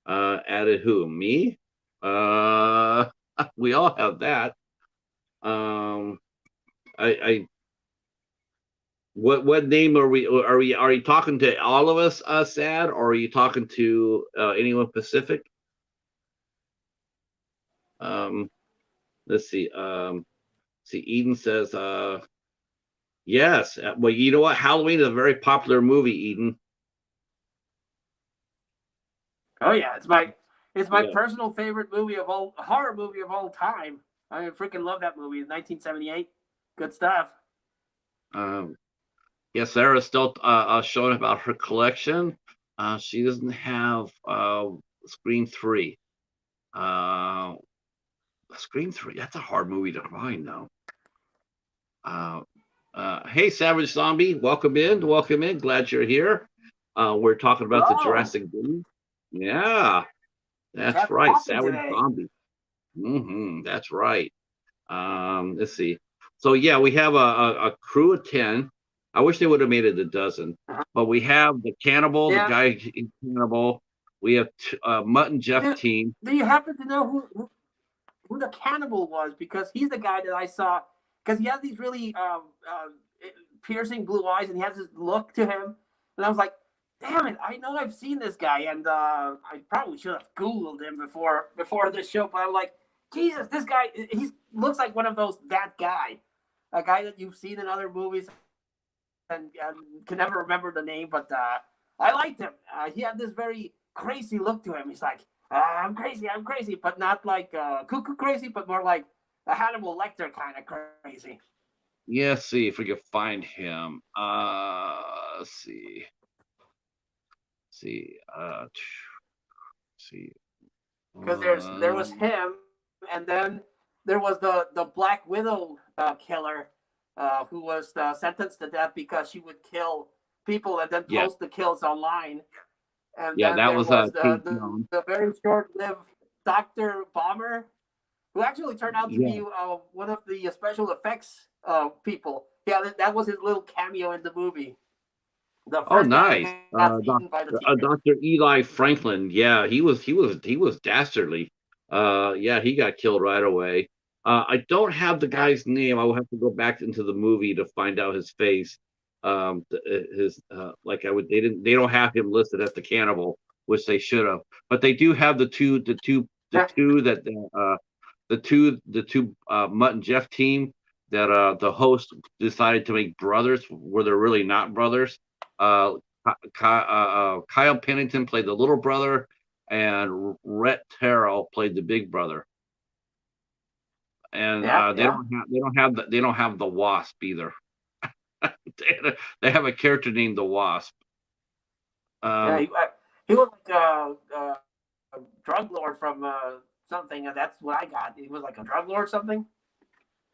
Speaker 1: Added who? Me? Uh, we all have that. Um, I what name are we? Are you talking to all of us, Sad, or are you talking to anyone specific? Um, let's see. See, Eden says, yes. Well, you know what? Halloween is a very popular movie, Eden.
Speaker 2: Oh yeah, it's my
Speaker 1: Yeah.
Speaker 2: personal favorite movie of all horror movie of all time. I freaking love that movie. 1978. Good stuff.
Speaker 1: Um, yeah, Sarah's still showing about her collection. She doesn't have Scream 3. Uh, Scream 3, that's a hard movie to find, though. Uh, hey, Savage Zombie, welcome in. Welcome in. Glad you're here. We're talking about the
Speaker 2: Hello.
Speaker 1: Jurassic Games. Yeah, that's
Speaker 2: What's
Speaker 1: right.
Speaker 2: popping
Speaker 1: Savage
Speaker 2: today?
Speaker 1: Zombie. That's right. Let's see. So yeah, we have a crew of 10. I wish they would have made it a dozen,
Speaker 2: Uh-huh.
Speaker 1: but we have the cannibal, the
Speaker 2: Yeah.
Speaker 1: guy in cannibal. We have Mutt and Jeff
Speaker 2: Do,
Speaker 1: team.
Speaker 2: do you happen to know who the cannibal was? Because he's the guy that I saw. Because he has these really piercing blue eyes, and he has this look to him. And I was like, damn it! I know I've seen this guy, and I probably should have Googled him before this show. But I'm like, Jesus, this guy, he looks like one of those that guy, a guy that you've seen in other movies and can never remember the name. But I liked him. He had this very crazy look to him. He's like, I'm crazy, but not like cuckoo crazy, but more like a Hannibal Lecter kind of crazy.
Speaker 1: Yeah, see if we can find him. Let's see. See. See.
Speaker 2: Because there was
Speaker 1: Um,
Speaker 2: him, and then there was the Black Widow killer, who was sentenced to death because she would kill people and then
Speaker 1: yeah,
Speaker 2: post the kills online. And
Speaker 1: yeah,
Speaker 2: then
Speaker 1: that
Speaker 2: there
Speaker 1: was
Speaker 2: was
Speaker 1: Kate
Speaker 2: the
Speaker 1: Jones.
Speaker 2: very short-lived Doctor Bomber, who actually turned out to
Speaker 1: Yeah.
Speaker 2: be one of the special effects people. Yeah, that was his little cameo in the movie. The
Speaker 1: Oh,
Speaker 2: first guy
Speaker 1: nice.
Speaker 2: that got eaten by the T-Rex.
Speaker 1: Dr. Eli Franklin. Yeah, he was dastardly. Yeah, he got killed right away. I don't have the
Speaker 2: Yeah,
Speaker 1: guy's name. I will have to go back into the movie to find out his face. His like I would they don't have him listed as the cannibal, which they should have. But they do have the
Speaker 2: yeah,
Speaker 1: two that the two Mutt and Jeff team that the host decided to make brothers where they're really not brothers. Uh, Kyle Pennington played the little brother, and Rhett Terrell played the big brother. And
Speaker 2: yeah,
Speaker 1: they
Speaker 2: yeah.
Speaker 1: don't have the Wasp either. They have a character named the Wasp.
Speaker 2: Yeah,
Speaker 1: Um,
Speaker 2: he was like a drug lord from something, and that's what I got. He was like a drug lord or something.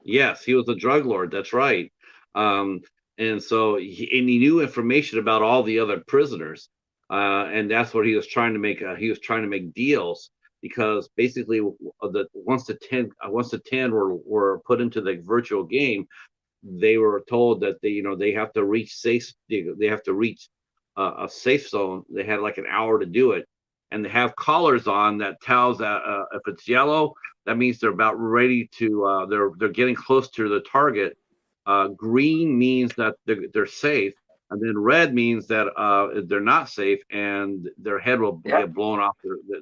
Speaker 1: Yes, he was a drug lord. That's right. Um, and so he knew information about all the other prisoners, and that's what he was trying to make. He was trying to make deals because basically, once the 10 were put into the virtual game, they were told that they have to reach safe. They have to reach a safe zone. They had like an hour to do it, and they have collars on that tells that if it's yellow, that means they're about ready to. They're getting close to the target. Green means that they're safe, and then red means that they're not safe, and their head will
Speaker 2: Yeah,
Speaker 1: get blown off.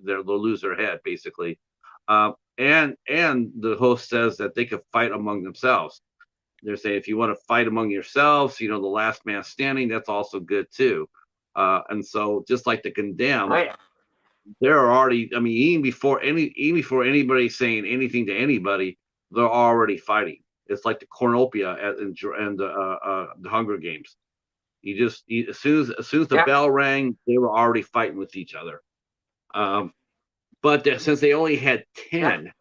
Speaker 1: They'll lose their head basically. And the host says that they could fight among themselves. They're saying if you want to fight among yourselves, the last man standing, that's also good too. And so just like the
Speaker 2: oh
Speaker 1: condemned,
Speaker 2: yeah,
Speaker 1: they're already, I mean, even before anybody saying anything to anybody, they're already fighting. It's like the cornucopia and the Hunger Games. As soon as the
Speaker 2: yeah,
Speaker 1: bell rang, they were already fighting with each other. Um, but since they only had
Speaker 2: yeah.
Speaker 1: 10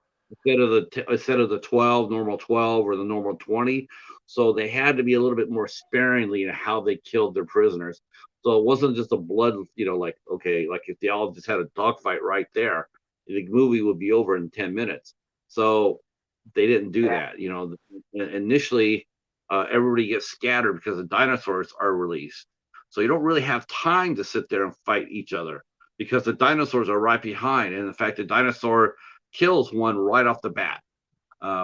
Speaker 1: instead of the 12 normal 12 or the normal 20, so they had to be a little bit more sparingly in how they killed their prisoners. So it wasn't just a blood, like, okay, like if they all just had a dogfight right there, the movie would be over in 10 minutes. So they didn't do
Speaker 2: Yeah.
Speaker 1: that. Initially, everybody gets scattered because the dinosaurs are released. So you don't really have time to sit there and fight each other because the dinosaurs are right behind. And in fact, the dinosaur kills one right off the bat.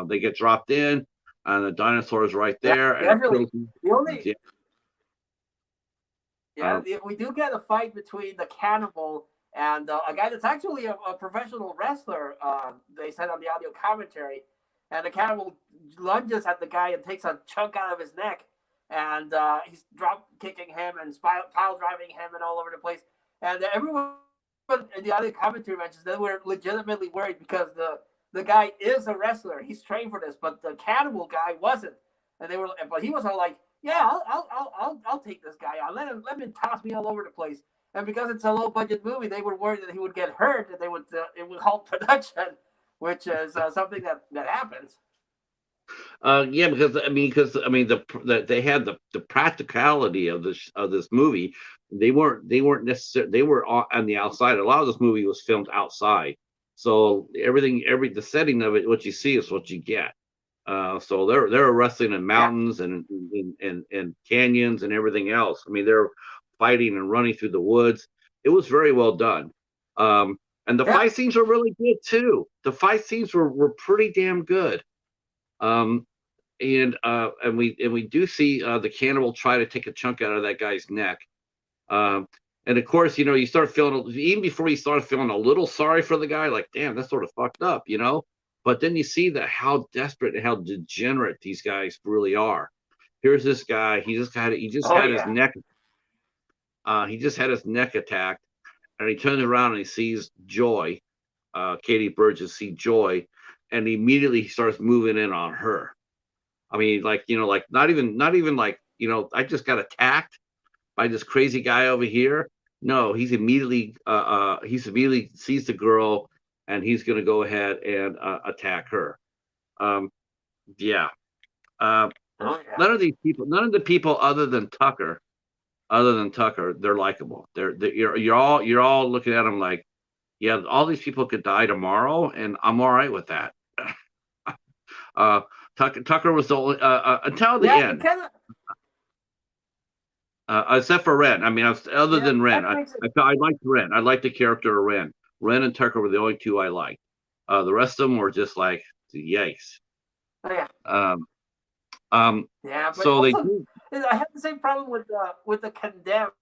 Speaker 1: They get dropped in, and the dinosaur is right
Speaker 2: Yeah.
Speaker 1: there, and it
Speaker 2: Actually,
Speaker 1: kills them.
Speaker 2: the only
Speaker 1: Yeah.
Speaker 2: yeah,
Speaker 1: Um,
Speaker 2: we do get a fight between the cannibal and a guy that's actually a professional wrestler. They said on the audio commentary, and the cannibal lunges at the guy and takes a chunk out of his neck, and he's drop kicking him and pile driving him and all over the place. And everyone in the audio commentary mentions that we're legitimately worried because the guy is a wrestler. He's trained for this, but the cannibal guy wasn't. And but he was all like, "Yeah, I'll take this guy on. Let him toss me all over the place." And because it's a low budget movie, they were worried that he would get hurt and it would halt production, which is something that happens.
Speaker 1: yeah, because they had the practicality of this movie. They weren't necessarily, they were on the outside. A lot of this movie was filmed outside, so the setting of it, what you see is what you get. So they're wrestling in
Speaker 2: Yeah,
Speaker 1: mountains and canyons and everything else. I mean, they're fighting and running through the woods. It was very well done. And the
Speaker 2: yeah.
Speaker 1: fight scenes were really good too. The fight scenes were pretty damn good. Um, and we do see the cannibal try to take a chunk out of that guy's neck. Um, and of course, you start feeling, even before you start feeling a little sorry for the guy, like, damn, that's sort of fucked up. But then you see that how desperate and how degenerate these guys really are. Here's this guy. He just
Speaker 2: Oh
Speaker 1: had his
Speaker 2: yeah.
Speaker 1: neck. He just had his neck attacked, and he turns around and he sees Joy. Katie Burgess see Joy, and immediately he starts moving in on her. I mean, like, like not even like, I just got attacked by this crazy guy over here. No, he's immediately sees the girl, and he's going to go ahead and attack her. Um, yeah. Uh,
Speaker 2: Oh yeah.
Speaker 1: none of the people other than Tucker, they're likable. You're all looking at them like, yeah, all these people could die tomorrow, and I'm all right with that. uh, Tucker was the only until the
Speaker 2: Yeah, it
Speaker 1: end.
Speaker 2: kind of
Speaker 1: Except for Ren. I mean, other
Speaker 2: yeah,
Speaker 1: than Ren,
Speaker 2: kind of makes it.
Speaker 1: I liked Ren. I liked the character of Ren. Ren and Tucker were the only two I liked. The rest of them were just like, yikes.
Speaker 2: Oh yeah.
Speaker 1: Um, um,
Speaker 2: Yeah, but
Speaker 1: so they
Speaker 2: also
Speaker 1: do.
Speaker 2: I have the same problem with the Condemned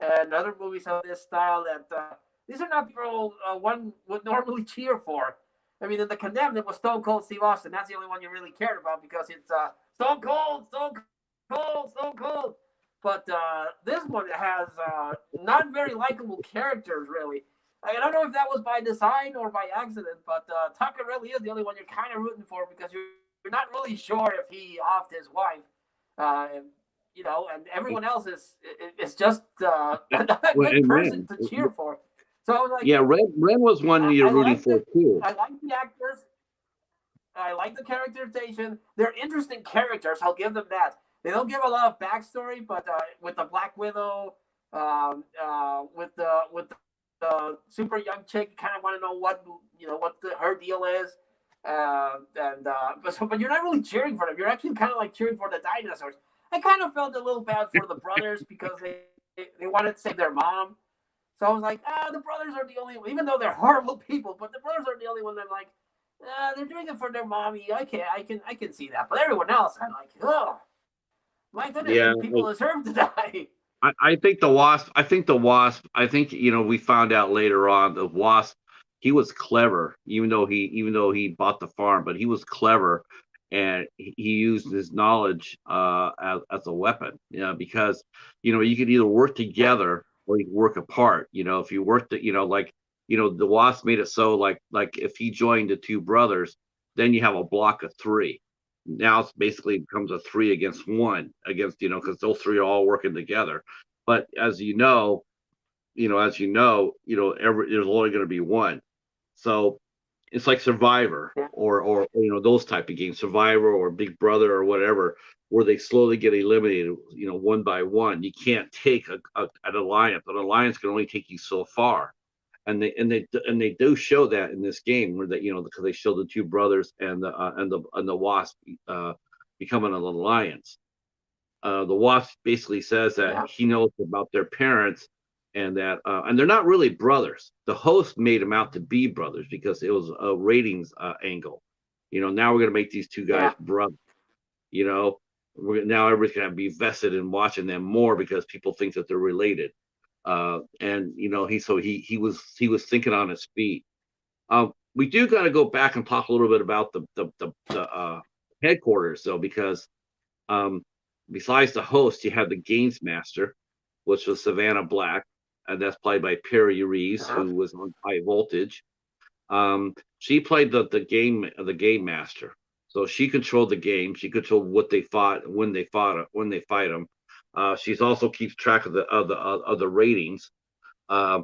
Speaker 2: and other movies of this style. That these are not people one would normally cheer for. I mean, in the Condemned, it was Stone Cold Steve Austin. That's the only one you really cared about because it's Stone Cold, Stone Cold, Stone Cold. But this one has not very likable characters, really. I don't know if that was by design or by accident, but Tucker really is the only one you're kind of rooting for because you're not really sure if he offed his wife, uh, and everyone else is just not a good
Speaker 1: And
Speaker 2: person
Speaker 1: Ren,
Speaker 2: to cheer for. So I was like,
Speaker 1: yeah, Ren was one you're
Speaker 2: I
Speaker 1: rooting
Speaker 2: like
Speaker 1: for too.
Speaker 2: I like the actors, I like the characterization. They're interesting characters. I'll give them that. They don't give a lot of backstory, but with the Black Widow, with the super young chick, you kind of want to know what her deal is. But you're not really cheering for them. You're actually kind of like cheering for the dinosaurs. I kind of felt a little bad for the brothers because they wanted to save their mom. So I was like, the brothers are the only, even though they're horrible people, but the brothers are the only one that I'm like, they're doing it for their mommy. I can see that. But everyone else, I'm like, oh my goodness,
Speaker 1: Yeah,
Speaker 2: these people deserve to die.
Speaker 1: I think the Wasp. I think the Wasp. I think we found out later on the Wasp. He was clever, even though he bought the farm, but he was clever, and he used his knowledge as a weapon. Because you could either work
Speaker 2: Yeah,
Speaker 1: together or you could work apart. If you worked, like the Wasp made it so like if he joined the two brothers, then you have a block of three. Now it's basically becomes a three against one against because those three are all working together. But as you know, there's only going to be one. So it's like Survivor
Speaker 2: Yeah.
Speaker 1: or those type of games, Survivor or Big Brother or whatever, where they slowly get eliminated, one by one. You can't take an alliance. An alliance can only take you so far, and they do show that in this game where because they show the two brothers and the wasp becoming an alliance. The wasp basically says that
Speaker 2: Yeah.
Speaker 1: he knows about their parents and they're not really brothers. The host made them out to be brothers because it was a ratings angle. Now we're gonna make these two guys
Speaker 2: Yeah.
Speaker 1: brothers. You know, now everybody's gonna be vested in watching them more because people think that they're related. And he was thinking on his feet. We do got to go back and talk a little bit about the headquarters though, because um, besides the host, you have the games master, which was Savannah Black, and that's played by Perry Reeves,
Speaker 2: Uh-huh.
Speaker 1: who was on High Voltage. She played the game master, so she controlled the game. She controlled what they fought, when they fight them. She's also keeps track of the ratings. Uh,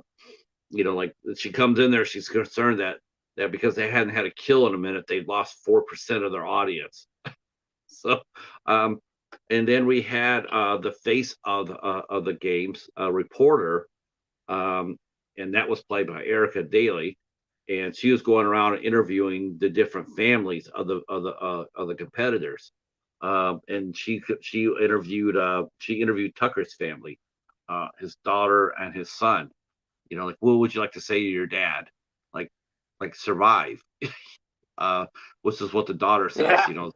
Speaker 1: like she comes in there, she's concerned that because they hadn't had a kill in a minute, they lost 4% of their audience. So, um, and then we had the face of the games reporter, um, and that was played by Erica Daly, and she was going around interviewing the different families of the competitors, and she interviewed Tucker's family, his daughter and his son. Like, what would you like to say to your dad? Like, survive. Uh, which is what the daughter says.
Speaker 2: Yeah.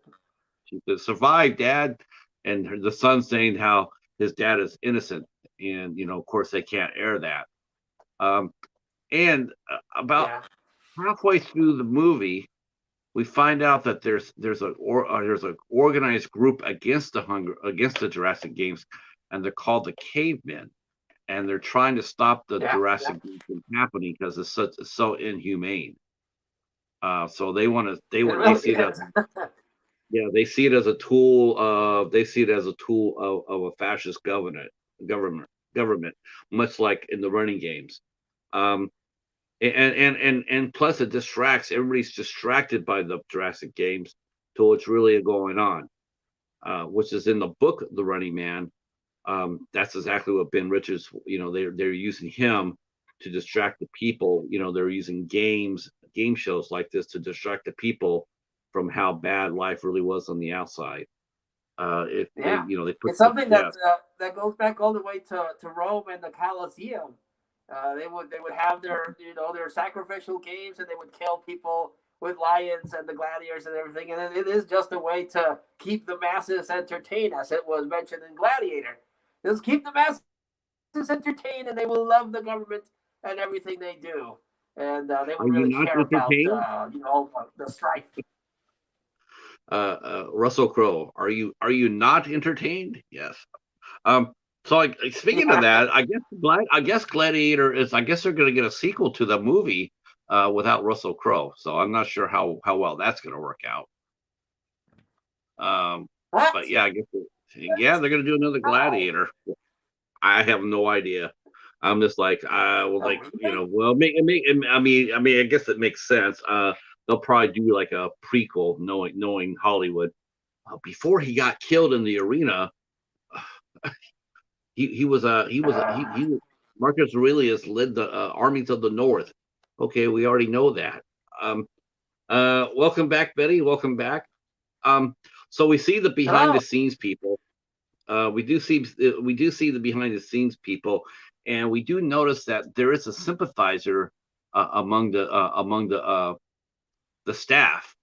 Speaker 1: She says, survive, Dad. And the son saying how his dad is innocent. And, of course, they can't air that. Um, and about
Speaker 2: Yeah.
Speaker 1: halfway through the movie, we find out that there's a organized group against the Jurassic Games, and they're called the Cavemen, and they're trying to stop the
Speaker 2: Yeah. Yeah.
Speaker 1: Jurassic Games from happening because it's so inhumane. So they
Speaker 2: It
Speaker 1: see
Speaker 2: really
Speaker 1: it as
Speaker 2: is.
Speaker 1: yeah, they see it as a tool of a fascist government, much like in the running games. Um, and plus it distracts. Everybody's distracted by the Jurassic Games to what's really going on, which is in the book, The Running Man. That's exactly what Ben Richards. They're using him to distract the people. They're using game shows like this to distract the people from how bad life really was on the outside. If they,
Speaker 2: Yeah.
Speaker 1: they put
Speaker 2: It's something
Speaker 1: yeah,
Speaker 2: that goes back all the way to Rome and the Colosseum. They would have their sacrificial games, and they would kill people with lions and the gladiators and everything. And it is just a way to keep the masses entertained, as it was mentioned in Gladiator. Just keep the masses entertained, and they will love the government and everything they do, and they
Speaker 1: are
Speaker 2: will
Speaker 1: you
Speaker 2: really
Speaker 1: not
Speaker 2: care about
Speaker 1: entertained?
Speaker 2: the strife.
Speaker 1: Russell Crowe, are you not entertained? Yes. Um, so speaking of
Speaker 2: Yeah.
Speaker 1: that, I guess Gladiator is. I guess they're going to get a sequel to the movie without Russell Crowe. So I'm not sure how well that's going to work out. Um, but
Speaker 2: What?
Speaker 1: yeah, yeah, they're going to do another
Speaker 2: How?
Speaker 1: Gladiator. I have no idea. I'm just like, well,
Speaker 2: Oh,
Speaker 1: like,
Speaker 2: really?
Speaker 1: I guess it makes sense. They'll probably do like a prequel, knowing Hollywood. Before he got killed in the arena, he Marcus Aurelius led the armies of the North. Okay, we already know that. Um, welcome back, Betty. Welcome back. Um, so we see the behind
Speaker 2: Hello.
Speaker 1: the scenes people. We do see the behind the scenes people, and we do notice that there is a sympathizer among the staff.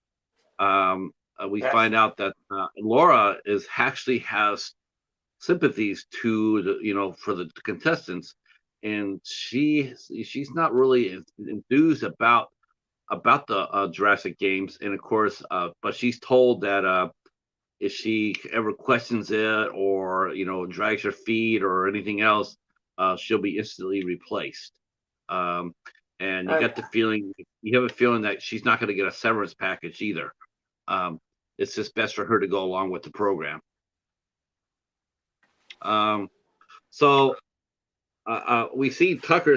Speaker 1: We
Speaker 2: Yes.
Speaker 1: find out that Laura is actually has sympathies to for the contestants, and she's not really enthused about the Jurassic Games, and of course, but she's told that if she ever questions it or drags her feet or anything else, she'll be instantly replaced. Um, and
Speaker 2: Oh yeah.
Speaker 1: you have a feeling that she's not going to get a severance package either. Um, it's just best for her to go along with the program. Um, so we see Tucker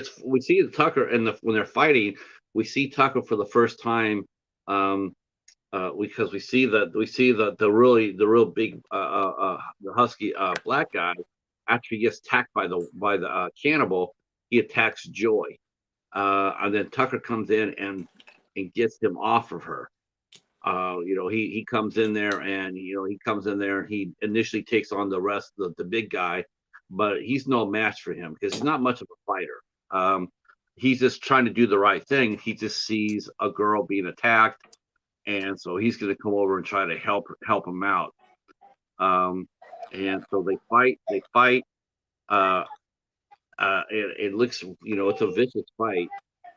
Speaker 1: in when they're fighting. we see Tucker for the first time, um, because we see the real big the husky black guy. After he gets attacked by the cannibal, he attacks Joy, and then Tucker comes in and gets him off of her. He comes in there, and he initially takes on the big guy, but he's no match for him because he's not much of a fighter. He's just trying to do the right thing. He just sees a girl being attacked, and so he's going to come over and try to help him out. And so they fight. They fight. Uh, it looks, it's a vicious fight.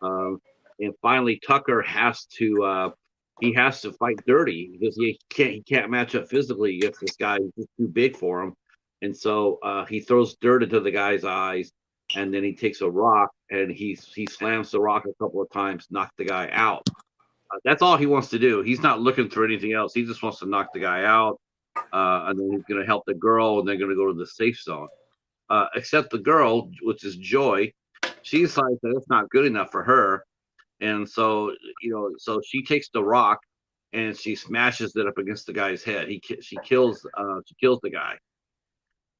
Speaker 1: Um, and finally, Tucker has to fight dirty because he can't match up physically against this guy who's just too big for him. And so he throws dirt into the guy's eyes, and then he takes a rock and he slams the rock a couple of times, knock the guy out. That's all he wants to do. He's not looking for anything else. He just wants to knock the guy out, and then he's going to help the girl, and they're going to go to the safe zone. Except the girl, which is Joy, she decides that it's not good enough for her, and so she takes the rock and she smashes it up against the guy's head. She kills the guy,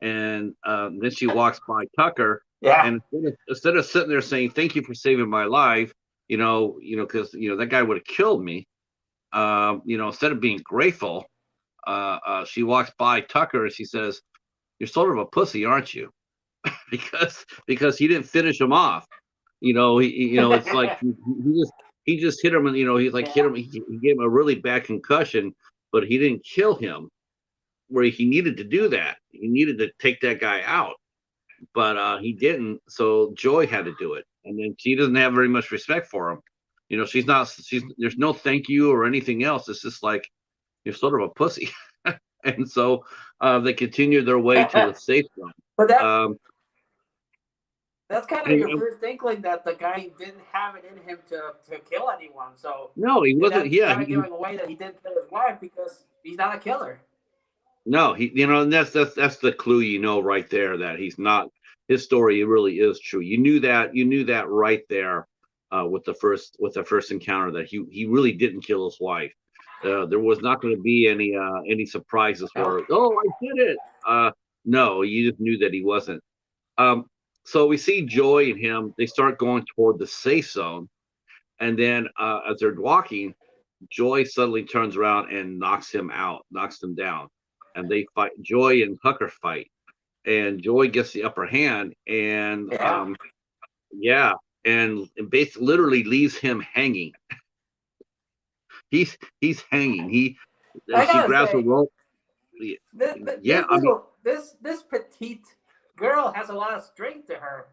Speaker 1: and then she walks by Tucker,
Speaker 2: Yeah.
Speaker 1: and instead of sitting there saying thank you for saving my life, because that guy would have killed me. Instead of being grateful, she walks by Tucker and she says, "You're sort of a pussy, aren't you?" because he didn't finish him off. It's like he just hit him, and he's like hit
Speaker 2: Yeah.
Speaker 1: him. He gave him a really bad concussion, but he didn't kill him where he needed to do that. He needed to take that guy out, but he didn't. So Joy had to do it, and then she doesn't have very much respect for him. She's not. There's no thank you or anything else. It's just like you're sort of a pussy, and so they continue their way to the safe zone.
Speaker 2: But
Speaker 1: Um,
Speaker 2: that's kind of
Speaker 1: and,
Speaker 2: your first inkling that the guy didn't have it in him to kill anyone. So
Speaker 1: no, he wasn't.
Speaker 2: that's
Speaker 1: Yeah,
Speaker 2: kind of giving away that he didn't kill his wife because he's not a killer.
Speaker 1: no, and that's the clue, right there, that he's not. His story really is true. You knew that right there, with the first encounter, that he really didn't kill his wife. There was not going to be any surprises
Speaker 2: No.
Speaker 1: where, oh, I did it. No, you just knew that he wasn't. Um, so we see Joy and him. They start going toward the safe zone, and then as they're walking, Joy suddenly turns around and knocks him out, knocks him down, and they fight. Joy and Tucker fight, and Joy gets the upper hand, and
Speaker 2: Yeah.
Speaker 1: yeah, and basically literally leaves him hanging. He's hanging.
Speaker 2: I
Speaker 1: She
Speaker 2: gotta
Speaker 1: grabs a
Speaker 2: say,
Speaker 1: rope.
Speaker 2: this
Speaker 1: Yeah, I mean,
Speaker 2: little this petite girl has a lot of strength to her.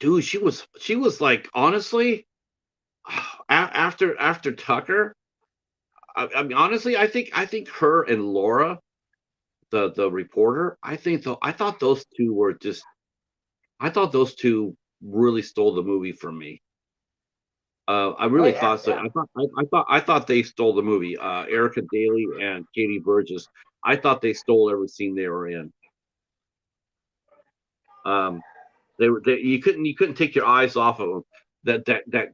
Speaker 1: dude, she was like, honestly, after Tucker. I mean, honestly, I think her and Laura, the reporter, I thought those two were just. I thought those two really stole the movie from me. I
Speaker 2: Oh
Speaker 1: really
Speaker 2: yeah,
Speaker 1: thought so.
Speaker 2: yeah.
Speaker 1: I thought they stole the movie. Erica Daly and Katie Burgess. I thought they stole every scene they were in. Um, you couldn't take your eyes off of them. That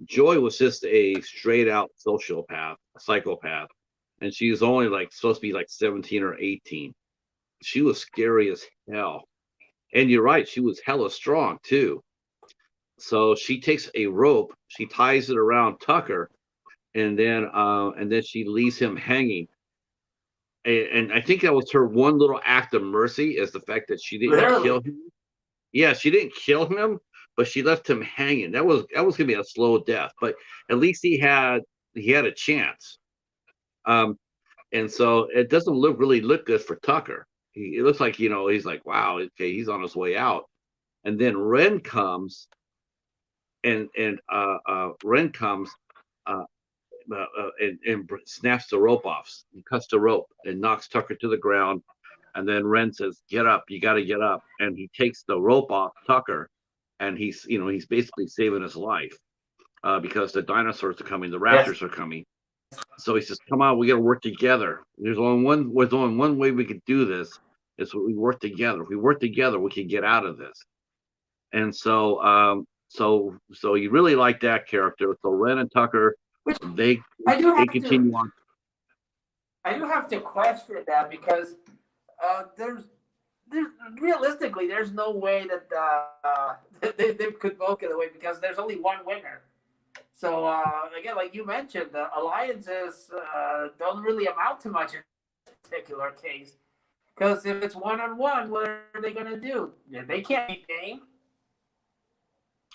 Speaker 1: Joy was just a straight out sociopath, a psychopath, and she was only like supposed to be like 17 or 18. She was scary as hell, and you're right, she was hella strong too. So she takes a rope, she ties it around Tucker, and then she leaves him hanging. And I think that was her one little act of mercy, is the fact that she didn't kill
Speaker 2: Literally.
Speaker 1: him. Yeah, she didn't kill him, but she left him hanging. That was gonna be a slow death, but at least he had a chance. Um, and so it doesn't look good for Tucker. It looks like, he's like, wow, okay, he's on his way out. And then Ren comes, and Ren comes, uh, and snaps the rope off, and cuts the rope and knocks Tucker to the ground. And then Ren says, "Get up! You got to get up!" And he takes the rope off Tucker, and he's basically saving his life, because the dinosaurs are coming, the
Speaker 2: Yes.
Speaker 1: raptors are coming. So he says, "Come on, we got to work together. There's only one way we could do this. Is we work together. If we work together, we can get out of this." And so So you really like that character. So Ren and Tucker,
Speaker 2: Which
Speaker 1: they
Speaker 2: I do
Speaker 1: they
Speaker 2: have to
Speaker 1: continue on.
Speaker 2: I do have to question that because there's realistically there's no way that they could vote it away because there's only one winner. So again, like you mentioned, the alliances don't really amount to much in this particular case. Because if it's one on one, what are they gonna do? Yeah, they can't beat game.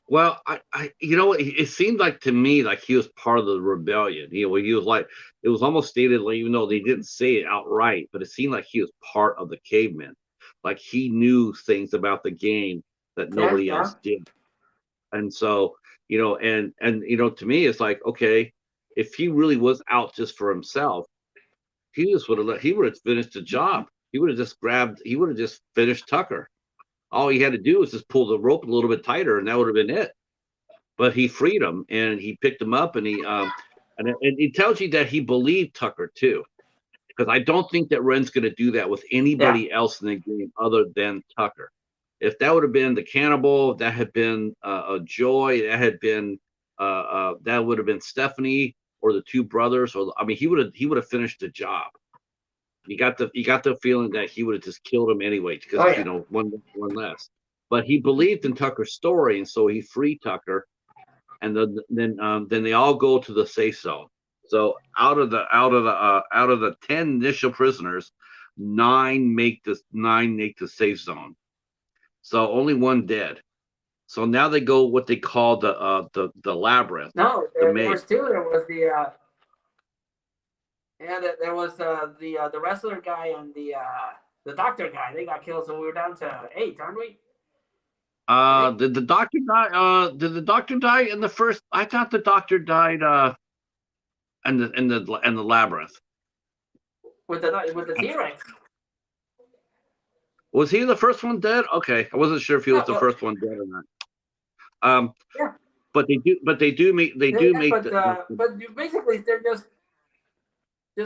Speaker 1: Well, it seemed like to me like he was part of the rebellion. He was like it was almost stated like even though they didn't say it outright, but it seemed like he was part of the cavemen. Like he knew things about the game that
Speaker 2: Yeah,
Speaker 1: nobody
Speaker 2: yeah,
Speaker 1: else did. And so, and to me, it's like, okay, if he really was out just for himself, he would have finished the job. He would have just finished Tucker. All he had to do was just pull the rope a little bit tighter, and that would have been it. But he freed him, and he picked him up, and he tells you that he believed Tucker too, because I don't think that Ren's going to do that with
Speaker 2: yeah.
Speaker 1: anybody else in the game other than Tucker. If that would have been the cannibal, that had been a Joy, that would have been Stephanie or the two brothers, or I mean, he would have finished the job. You got the feeling that he would have just killed him anyway,
Speaker 2: Oh
Speaker 1: because
Speaker 2: yeah.
Speaker 1: one less. But he believed in Tucker's story, and so he freed Tucker, and then they all go to the safe zone. So out of the 10 initial prisoners, nine make the safe zone. So only one dead. So now they go what they call the labyrinth,
Speaker 2: No,
Speaker 1: the
Speaker 2: there
Speaker 1: maze.
Speaker 2: was two. There was the and there was the wrestler guy and the doctor guy. They got killed, so we were down to 8, aren't we? I think
Speaker 1: Did the doctor die? Did the doctor die in the first? I thought the doctor died in the labyrinth.
Speaker 2: with the T Rex.
Speaker 1: Was he the first one dead? Okay, I wasn't sure if he was
Speaker 2: Yeah,
Speaker 1: the
Speaker 2: well,
Speaker 1: first one dead or not. Um,
Speaker 2: yeah,
Speaker 1: but they do
Speaker 2: yeah,
Speaker 1: make
Speaker 2: but basically they're just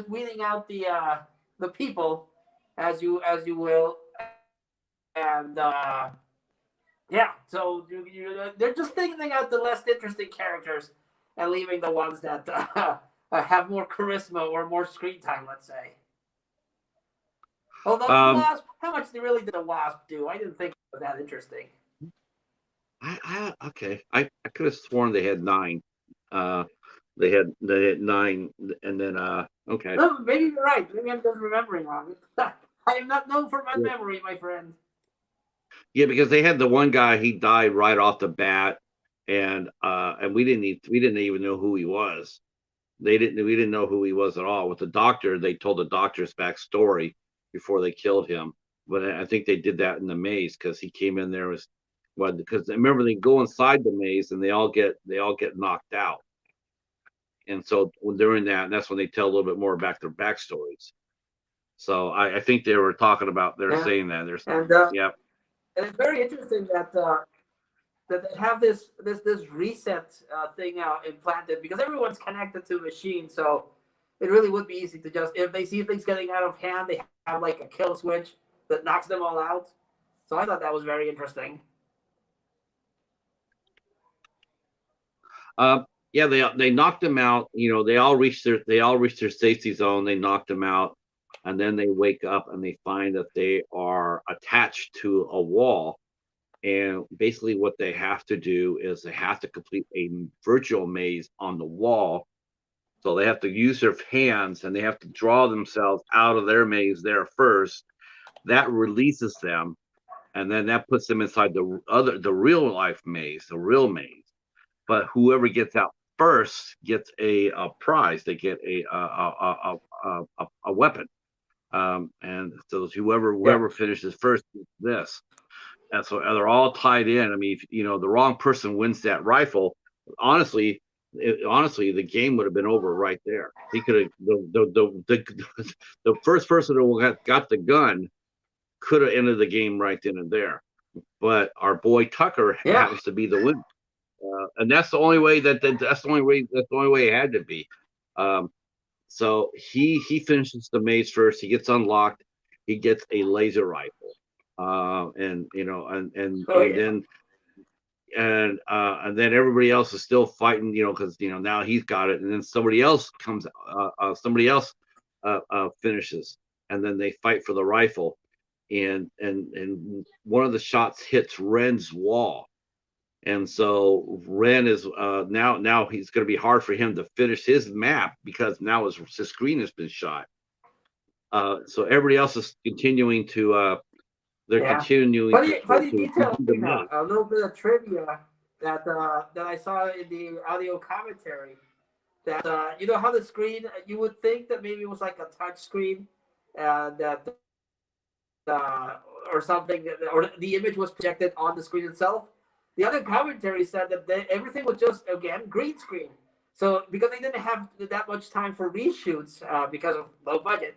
Speaker 2: weeding out the people as you will, and yeah, so they're just thinking out the less interesting characters and leaving the ones that have more charisma or more screen time, let's say. Although the
Speaker 1: um,
Speaker 2: Wasp, how much really did the Wasp do? I didn't think it was that interesting.
Speaker 1: okay. I could have sworn they had nine. Uh, they had nine, and then okay.
Speaker 2: No, maybe you're right. Maybe I'm just remembering wrong. I am not known for my
Speaker 1: Yeah,
Speaker 2: memory, my friend.
Speaker 1: yeah, because they had the one guy, he died right off the bat, and we didn't even know who he was. We didn't know who he was at all. With the doctor, they told the doctor's backstory before they killed him. But I think they did that in the maze because he came in there was well, because remember they go inside the maze and they all get knocked out. And so when they're in that, that's when they tell a little bit more about their backstories. So I think they were talking about they're
Speaker 2: Yeah,
Speaker 1: saying that there's
Speaker 2: and
Speaker 1: yeah.
Speaker 2: it's very interesting that they have this reset thing implanted because everyone's connected to a machine, so it really would be easy to just if they see things getting out of hand, they have like a kill switch that knocks them all out. So I thought that was very interesting.
Speaker 1: Uh, yeah, they knocked them out. They all reached their safety zone. They knocked them out, and then they wake up and they find that they are attached to a wall. And basically, what they have to do is they have to complete a virtual maze on the wall. So they have to use their hands and they have to draw themselves out of their maze there first. That releases them, and then that puts them inside the real life maze, the real maze. But whoever gets out first gets a prize. They get a weapon, and so whoever
Speaker 2: Yeah,
Speaker 1: whoever finishes first gets this. And so they're all tied in. I mean, if the wrong person wins that rifle, honestly, honestly, the game would have been over right there. He could have the first person who got the gun could have ended the game right then and there. But our boy Tucker
Speaker 2: yeah,
Speaker 1: happens to be the winner. And that's the only way it had to be. Um, so he finishes the maze first. He gets unlocked. He gets a laser rifle, and
Speaker 2: oh
Speaker 1: and
Speaker 2: yeah,
Speaker 1: then and then everybody else is still fighting, because now he's got it, and then somebody else comes, somebody else finishes, and then they fight for the rifle, and one of the shots hits Ren's wall, and so Ren is now he's going to be hard for him to finish his map because now his screen has been shot. So everybody else is continuing to they're
Speaker 2: Yeah.
Speaker 1: continuing
Speaker 2: Funny
Speaker 1: to
Speaker 2: detail
Speaker 1: do the
Speaker 2: thing.
Speaker 1: map.
Speaker 2: A little bit of trivia that I saw in the audio commentary. That you know how the screen, you would think that maybe it was like a touch screen, that or something, or the image was projected on the screen itself. The other commentary said that everything was just again green screen. So because they didn't have that much time for reshoots because of low budget,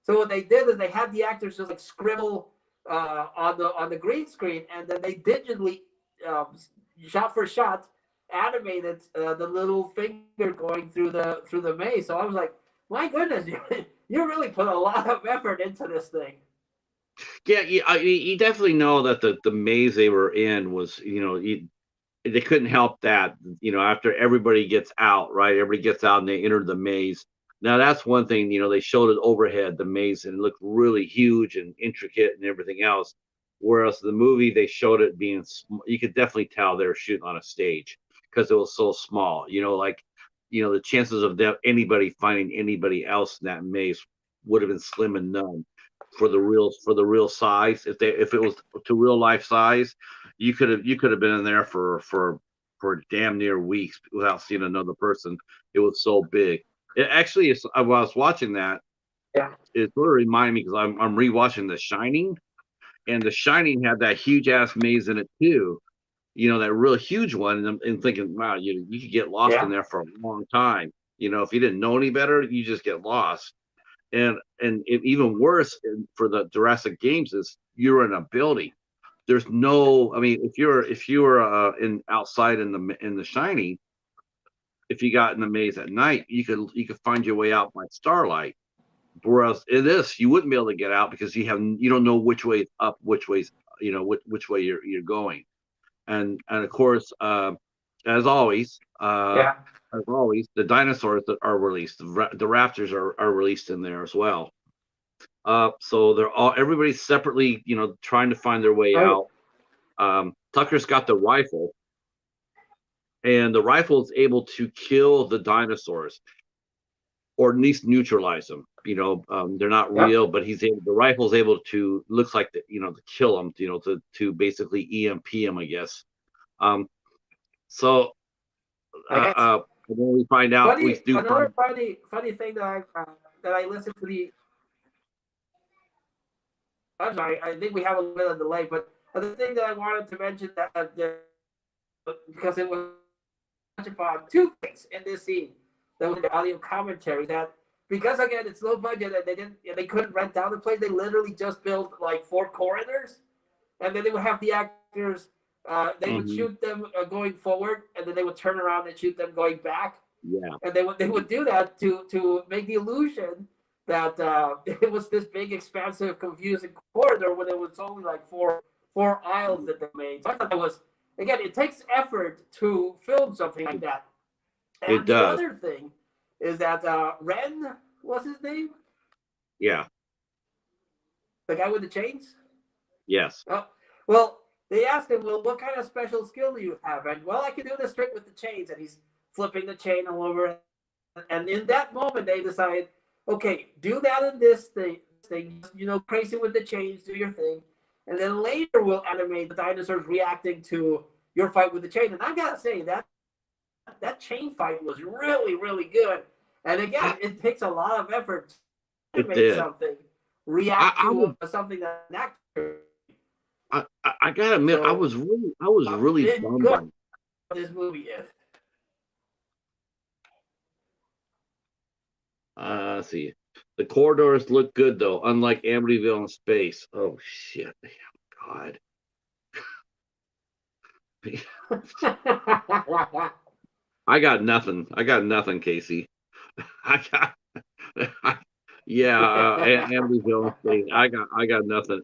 Speaker 2: so what they did is they had the actors just like scribble on the green screen, and then they digitally, shot for shot, animated the little finger going through the maze. So I was like, my goodness, you really put a lot of effort into this thing.
Speaker 1: Yeah, you definitely know that the maze they were in was, they couldn't help that. After everybody gets out, right? Everybody gets out and they enter the maze. Now that's one thing. They showed it overhead, the maze, and it looked really huge and intricate and everything else. Whereas the movie, they showed it being, you could definitely tell they were shooting on a stage because it was so small. Like, the chances of anybody finding anybody else in that maze would have been slim and none for the real size. If it was to real life size, you could have been in there for damn near weeks without seeing another person. It was so big. It actually is. While I was watching that,
Speaker 2: Yeah.
Speaker 1: it sort of reminded me because I'm rewatching The Shining, and The Shining had that huge ass maze in it too. That real huge one, and thinking, wow, you could get lost in
Speaker 2: Yeah.
Speaker 1: there for a long time. If you didn't know any better, you just get lost. And even worse for the Jurassic Games is you're in a building. There's no, I mean, if you were in outside in the Shining, if you got in the maze at night, you could find your way out by starlight. Whereas in this, you wouldn't be able to get out because you don't know which way up, which ways, which way you're going. And of course,
Speaker 2: Yeah.
Speaker 1: as always, the dinosaurs that are released, the raptors are released in there as well. So everybody's separately, trying to find their way
Speaker 2: Right.
Speaker 1: out. Tucker's got the rifle, and the rifle is able to kill the dinosaurs, or at least neutralize them. They're not
Speaker 2: Yep.
Speaker 1: real, but the rifle's able to, looks like, to kill them, to basically EMP them, I guess. So
Speaker 2: I guess.
Speaker 1: when we find out, we
Speaker 2: Funny,
Speaker 1: do
Speaker 2: another
Speaker 1: find.
Speaker 2: funny thing that I listened to the. I'm sorry, I think we have a little bit of delay, but the thing that I wanted to mention because it was touch upon two things in this scene that was the audio commentary, that because again it's low budget and they couldn't rent down the place, they literally just built like four corridors, and then they would have the actors, they would
Speaker 1: Mhm.
Speaker 2: shoot them going forward, and then they would turn around and shoot them going back,
Speaker 1: Yeah,
Speaker 2: and they would do that to make the illusion that it was this big, expansive, confusing corridor when it was only like four aisles that they made. So I thought that was, again, it takes effort to film something like that.
Speaker 1: it
Speaker 2: And the
Speaker 1: does.
Speaker 2: other thing is that Ren was his name,
Speaker 1: Yeah.
Speaker 2: the guy with the chains.
Speaker 1: Yes.
Speaker 2: Oh, well, they asked him, well, what kind of special skill do you have? And well, I can do this trick with the chains, and he's flipping the chain all over. And in that moment, they decide, okay, do that in this thing, crazy with the chains, do your thing, and then later we'll animate the dinosaurs reacting to your fight with the chain. And I gotta say that chain fight was really, really good. And
Speaker 1: I,
Speaker 2: again, it takes a lot of effort to
Speaker 1: it
Speaker 2: animate
Speaker 1: did.
Speaker 2: something
Speaker 1: I,
Speaker 2: react
Speaker 1: I
Speaker 2: to
Speaker 1: would.
Speaker 2: something that an actor.
Speaker 1: I gotta admit, I
Speaker 2: So
Speaker 1: was really bummed
Speaker 2: good
Speaker 1: by it.
Speaker 2: this movie is.
Speaker 1: Let's see. The corridors look good though, unlike Amityville in space. Oh shit! God. I got nothing. I got nothing, Casey. I got. Yeah, Amityville in space. I got nothing.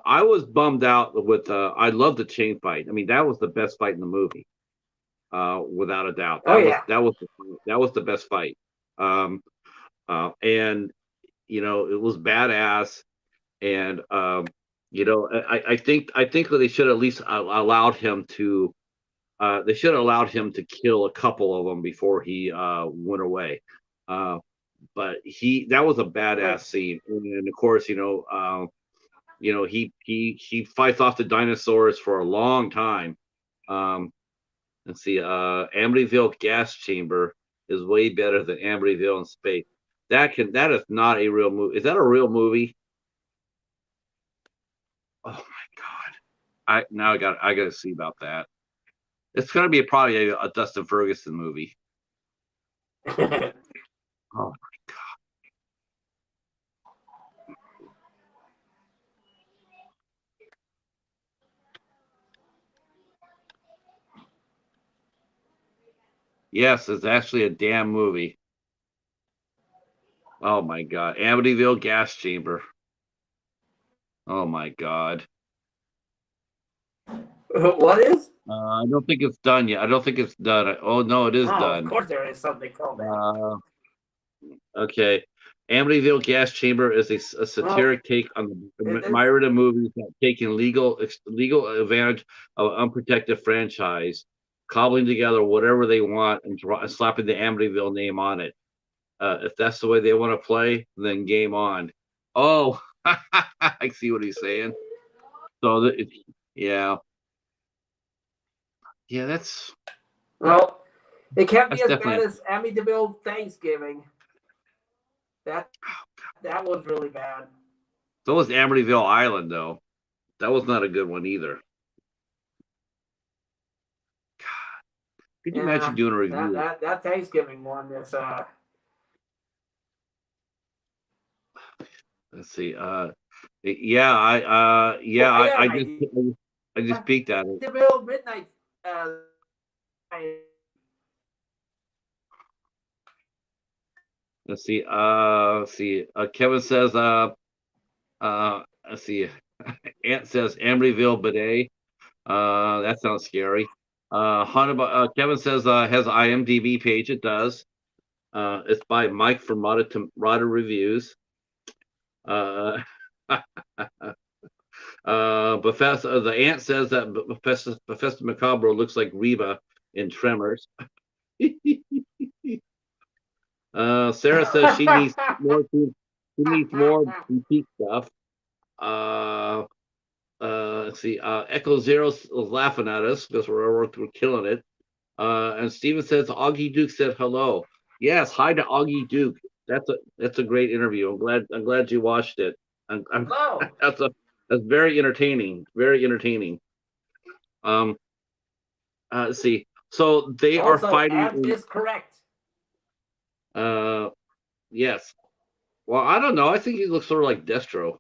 Speaker 1: I was bummed out with. I love the chain fight. I mean, that was the best fight in the movie, without a doubt.
Speaker 2: Oh yeah.
Speaker 1: That was the best fight. Um, and it was badass. And I think that they should at least allowed him to. They should have allowed him to kill a couple of them before he went away. Uh, but that was a badass
Speaker 2: Right.
Speaker 1: scene, and of course, he fights off the dinosaurs for a long time. Um, let's see, Amityville gas chamber is way better than Amityville in space. That is not a real movie. Is that a real movie? Oh my god! I got to see about that. It's gonna be probably a Dustin Ferguson movie. Oh my god! Yes, it's actually a damn movie. Oh my god! Amityville gas chamber. Oh my god!
Speaker 2: What is?
Speaker 1: I don't think it's done yet. I don't think it's done. Oh no, it is
Speaker 2: Oh, of
Speaker 1: done.
Speaker 2: course there is something called that.
Speaker 1: Uh, okay. Amityville Gas Chamber is a
Speaker 2: Well,
Speaker 1: satiric take on the
Speaker 2: it's
Speaker 1: myriad of movies that taking legal advantage of an unprotected franchise, cobbling together whatever they want and slapping the Amityville name on it. If that's the way they want to play, then game on. Oh, I see what he's saying. So, yeah, yeah,
Speaker 2: well, it can't be
Speaker 1: that's
Speaker 2: as bad
Speaker 1: definitely.
Speaker 2: as Amityville Thanksgiving. That that was really bad.
Speaker 1: So was Amityville Island, though. That was not a good one either. Could you imagine
Speaker 2: Yeah,
Speaker 1: doing a
Speaker 2: that
Speaker 1: review?
Speaker 2: that that Thanksgiving one is
Speaker 1: Let's see. Yeah,
Speaker 2: Oh, I got an idea.
Speaker 1: I just peeked at it.
Speaker 2: Amityville Midnight. Uh,
Speaker 1: Let's see. Kevin says, let's see. Ant says Amityville bidet. That sounds scary. Kevin says, has IMDb page. It does. It's by Mike from Rotter Reviews. Uh, Professor, the ant says that Professor Macabro looks like Reba in Tremors. Sarah says she needs more boutique stuff. Uh, let's see. Echo Zero's laughing at us because we're killing it. And Steven says Augie Duke said hello. Yes, hi to Augie Duke. That's a great interview. I'm glad you watched it. I'm
Speaker 2: Hello.
Speaker 1: that's very entertaining. Very entertaining. Um, let's see. So they are
Speaker 2: Also,
Speaker 1: fighting
Speaker 2: Ant
Speaker 1: in.
Speaker 2: is correct.
Speaker 1: Yes. Well, I don't know. I think he looks sort of like Destro.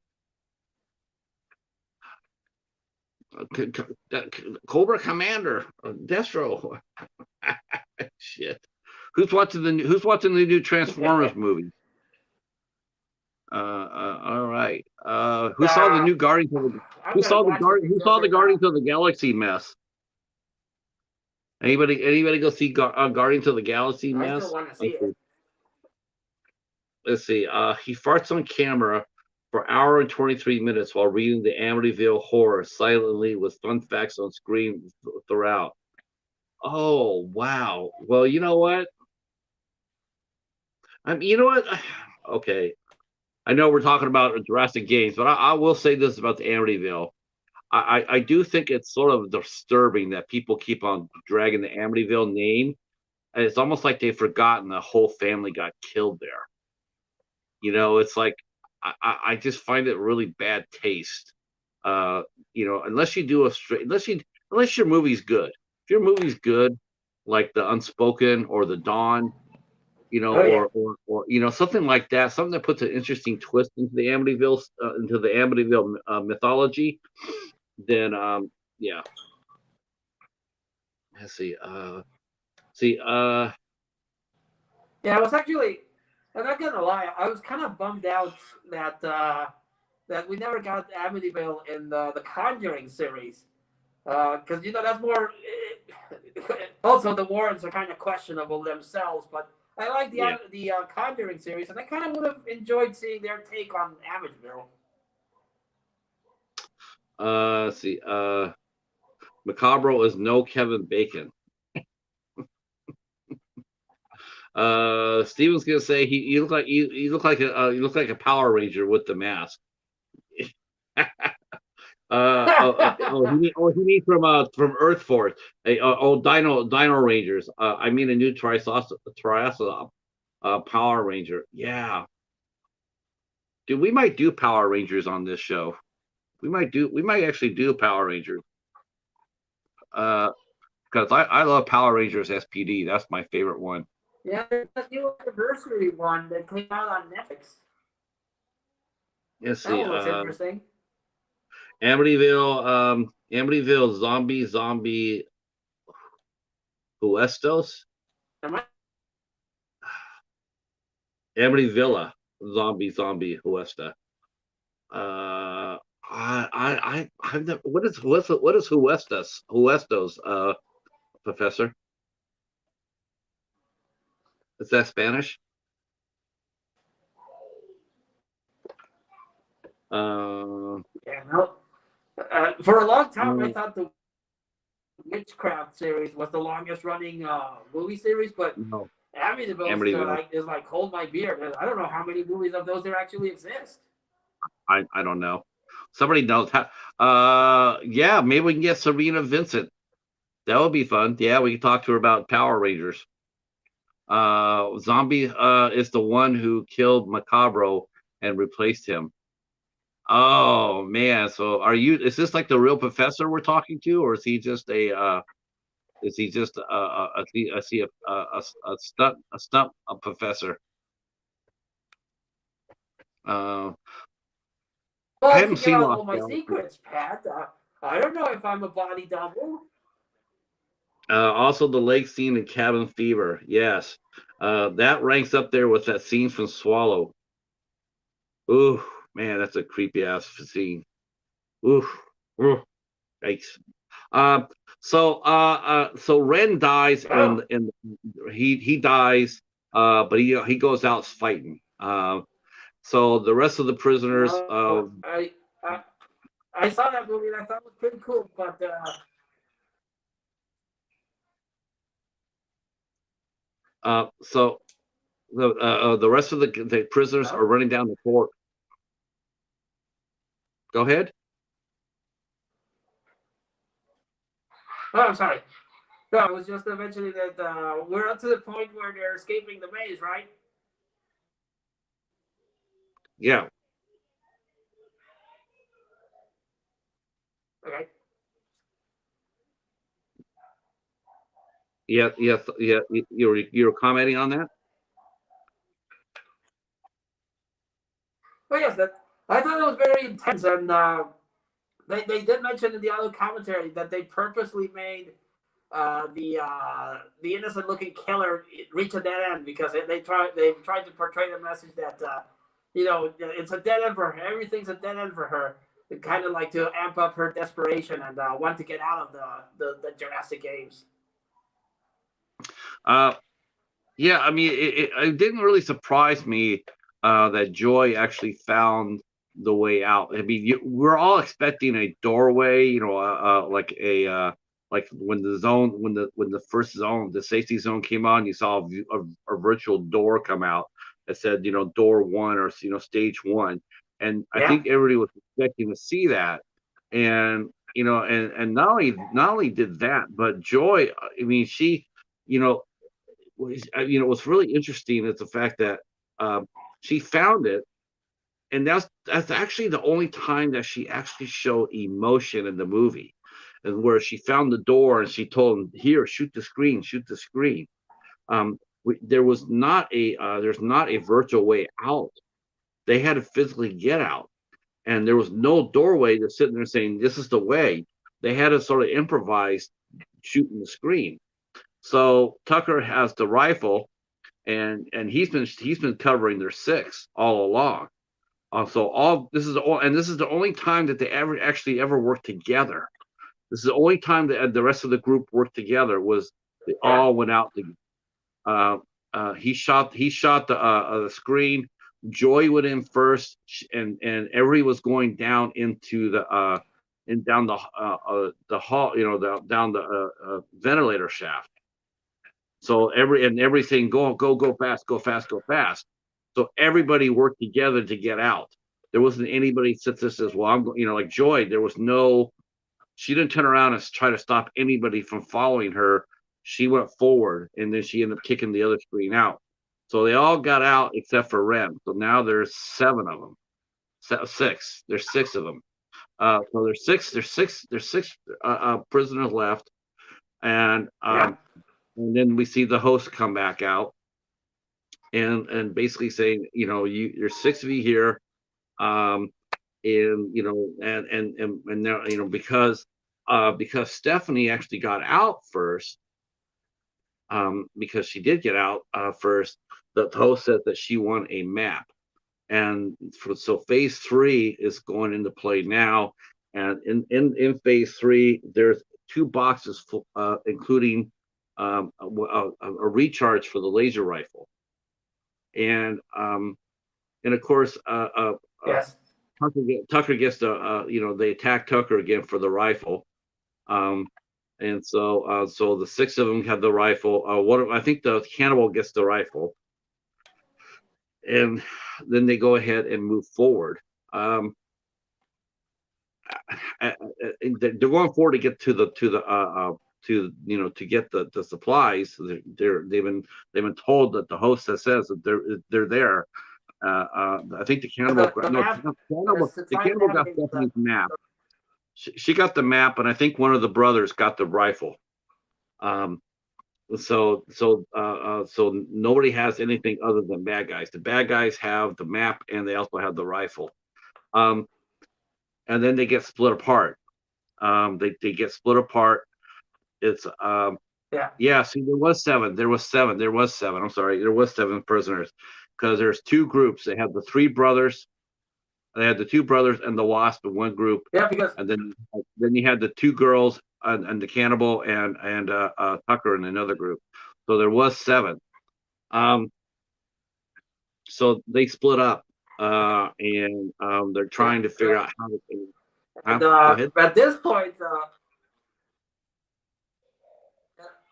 Speaker 1: Cobra Commander, Destro. Shit. Who's watching the new Transformers movie? All right. Who saw the new Guardians of the
Speaker 2: I'm gonna watch it
Speaker 1: Who
Speaker 2: because
Speaker 1: saw the Guardians of the Galaxy mess? Anybody go see Guardians of the Galaxy
Speaker 2: I still
Speaker 1: mess?
Speaker 2: want to see it.
Speaker 1: Let's see. He farts on camera for an hour and 23 minutes while reading the Amityville horror silently with fun facts on screen throughout. Oh wow. Well, you know what? You know what? Okay. I know we're talking about Jurassic Games, but I will say this about the Amityville. I do think it's sort of disturbing that people keep on dragging the Amityville name. And it's almost like they've forgotten the whole family got killed there. It's like I just find it really bad taste. Uh, unless you do a straight, unless your movie's good. If your movie's good, like The Unspoken or The Dawn,
Speaker 2: Oh yeah.
Speaker 1: or something like that, something that puts an interesting twist into the Amityville mythology, then yeah. Let's see. See.
Speaker 2: Yeah, I was actually. I'm not gonna lie. I was kind of bummed out that that we never got Amityville in the Conjuring series. Because that's more. Also, the Warrens are kind of questionable themselves, but I like
Speaker 1: Yeah.
Speaker 2: the Conjuring series, and I kind of would have enjoyed seeing their take on Amityville.
Speaker 1: Let's see. Macabro is no Kevin Bacon. Steven's gonna say you look like you look like a Power Ranger with the mask. He needs from Earth Force. Dino Rangers. I mean a new Triceratops Power Ranger. Yeah, dude, we might do Power Rangers on this show. We might actually do Power Rangers. Because I love Power Rangers SPD. That's my favorite one.
Speaker 2: Yeah, there's a new anniversary one that came out on Netflix.
Speaker 1: Let's
Speaker 2: That
Speaker 1: see.
Speaker 2: one looks interesting.
Speaker 1: Amityville zombie Huestos.
Speaker 2: Am I?
Speaker 1: Amityville zombie Huesta. I've never, what is Huestos, Professor? Is that Spanish?
Speaker 2: Yeah, no. For a long time, I
Speaker 1: No,
Speaker 2: thought the Witchcraft series was the longest running movie series, but
Speaker 1: no,
Speaker 2: Amityville
Speaker 1: Amityville.
Speaker 2: is like hold my beer. I don't know how many movies of those there actually exist.
Speaker 1: I don't know. Somebody knows how. Yeah, maybe we can get Serena Vincent. That would be fun. Yeah, we can talk to her about Power Rangers. Zombie is the one who killed Macabro and replaced him. Oh man, so is this like the real professor we're talking to, or is he just a stunt a professor? Uh, I
Speaker 2: Well, to
Speaker 1: haven't
Speaker 2: give
Speaker 1: seen
Speaker 2: out
Speaker 1: Lost
Speaker 2: all my
Speaker 1: Galaxy.
Speaker 2: secrets, Pat, I don't know if I'm a body double.
Speaker 1: Also, the lake scene in Cabin Fever. Yes, that ranks up there with that scene from Swallow. Ooh, man, that's a creepy ass scene. Ooh, ooh, yikes. Uh, so Ren dies,
Speaker 2: Oh,
Speaker 1: and he dies, but he goes out fighting. So the rest of the prisoners,
Speaker 2: no, I I saw that movie and I thought it was pretty cool, but
Speaker 1: so the rest of the prisoners are
Speaker 2: oh,
Speaker 1: running down the court. Go ahead.
Speaker 2: I'm sorry. No, I was just mentioning that we're up to the point where they're escaping the maze, right?
Speaker 1: Yeah,
Speaker 2: Okay.
Speaker 1: yeah. You're commenting on that.
Speaker 2: But yes, that I thought it was very intense, and they did mention in the other commentary that they purposely made the innocent looking killer reach a dead end because they've tried to portray the message that it's a dead end for her. Everything's a dead end for her. Kind of like to amp up her desperation and want to get out of the Jurassic Games.
Speaker 1: Uh, yeah. I mean, it didn't really surprise me that Joy actually found the way out. I mean, we're all expecting a doorway, like when the first zone, the safety zone came on, you saw a virtual door come out that said, door one, or stage one, and I
Speaker 2: Yeah,
Speaker 1: think everybody was expecting to see that, and and not only did that, but Joy, I mean, she, you know, what's really interesting is the fact that um, she found it, and that's actually the only time that she actually showed emotion in the movie, and where she found the door and she told him, "Here, shoot the screen." There was not there's not a virtual way out. They had to physically get out, and there was no doorway to sitting there saying, "This is the way." They had to sort of improvise shooting the screen. So Tucker has the rifle, and he's been covering their six all along. So all this is all, and this is the only time that they ever worked together. This is the only time that the rest of the group worked together was they
Speaker 2: Yeah.
Speaker 1: all went out. Uh, he shot the screen. Joy went in first, and Every was going down into down the hall, down the ventilator shaft. So everything go fast, go fast, go fast. So everybody worked together to get out. There wasn't anybody that says, "Well, like Joy." There was no. She didn't turn around and try to stop anybody from following her. She went forward, and then she ended up kicking the other screen out. So they all got out except for Rem. So now there's seven of them. Six. There's six of them. So there's six. There's six prisoners left, and
Speaker 2: Yeah.
Speaker 1: and then we see the host come back out and basically saying, there's six of you here, um, and now because Stephanie actually got out first, because she did get out first. The host said that she won a map, and so phase three is going into play now, and in phase three there's two boxes including a recharge for the laser rifle, and of course
Speaker 2: Yes.
Speaker 1: Tucker gets they attack Tucker again for the rifle. Um, and so the six of them have the rifle. I think the cannibal gets the rifle, and then they go ahead and move forward. Um, they're going forward to get to get the supplies. They've been told that the host says that they're there. I think the cannibal
Speaker 2: The
Speaker 1: no
Speaker 2: map is
Speaker 1: cannibal
Speaker 2: to
Speaker 1: the
Speaker 2: try and
Speaker 1: cannibal got
Speaker 2: navigate
Speaker 1: Stephanie's map. She got the map, and I think one of the brothers got the rifle. Um, so nobody has anything other than bad guys. The bad guys have the map, and they also have the rifle. Um, and then they get split apart. They get split apart. It's
Speaker 2: yeah.
Speaker 1: Yeah. See, there was seven. There was seven. There was seven. I'm sorry. There was seven prisoners because there's two groups. They had the three brothers. They had the two brothers and the wasp in one group,
Speaker 2: Yeah, because
Speaker 1: and then you had the two girls and the cannibal and Tucker in another group. So there was seven. Um, so they split up, and they're
Speaker 2: yeah,
Speaker 1: trying to figure out how to.
Speaker 2: and
Speaker 1: Go ahead.
Speaker 2: at this point,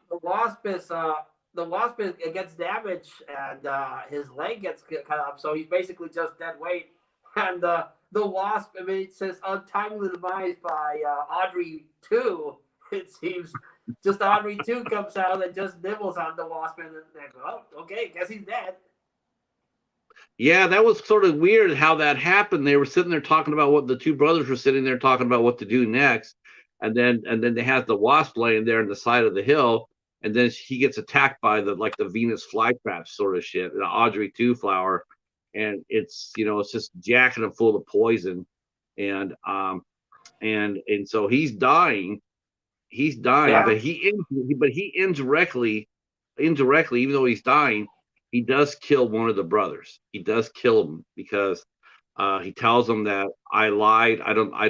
Speaker 2: the wasp is, it gets damaged and his leg gets cut up, so he's basically just dead weight. And the wasp, I mean, it says untimely demise by Audrey 2. It seems just Audrey 2 comes out and just nibbles on the wasp, and they go, oh, okay, guess he's dead.
Speaker 1: Yeah, that was sort of weird how that happened. They were sitting there talking about what the two brothers were sitting there talking about what to do next, and then they had the wasp laying there on the side of the hill, and then he gets attacked by the Venus flytrap sort of shit, the Audrey two flower, and it's just jacking him full of poison, and so he's dying. He's dying,
Speaker 2: Yeah,
Speaker 1: but he indirectly, even though he's dying, he does kill one of the brothers. He does kill him because he tells them that I lied. I didn't, I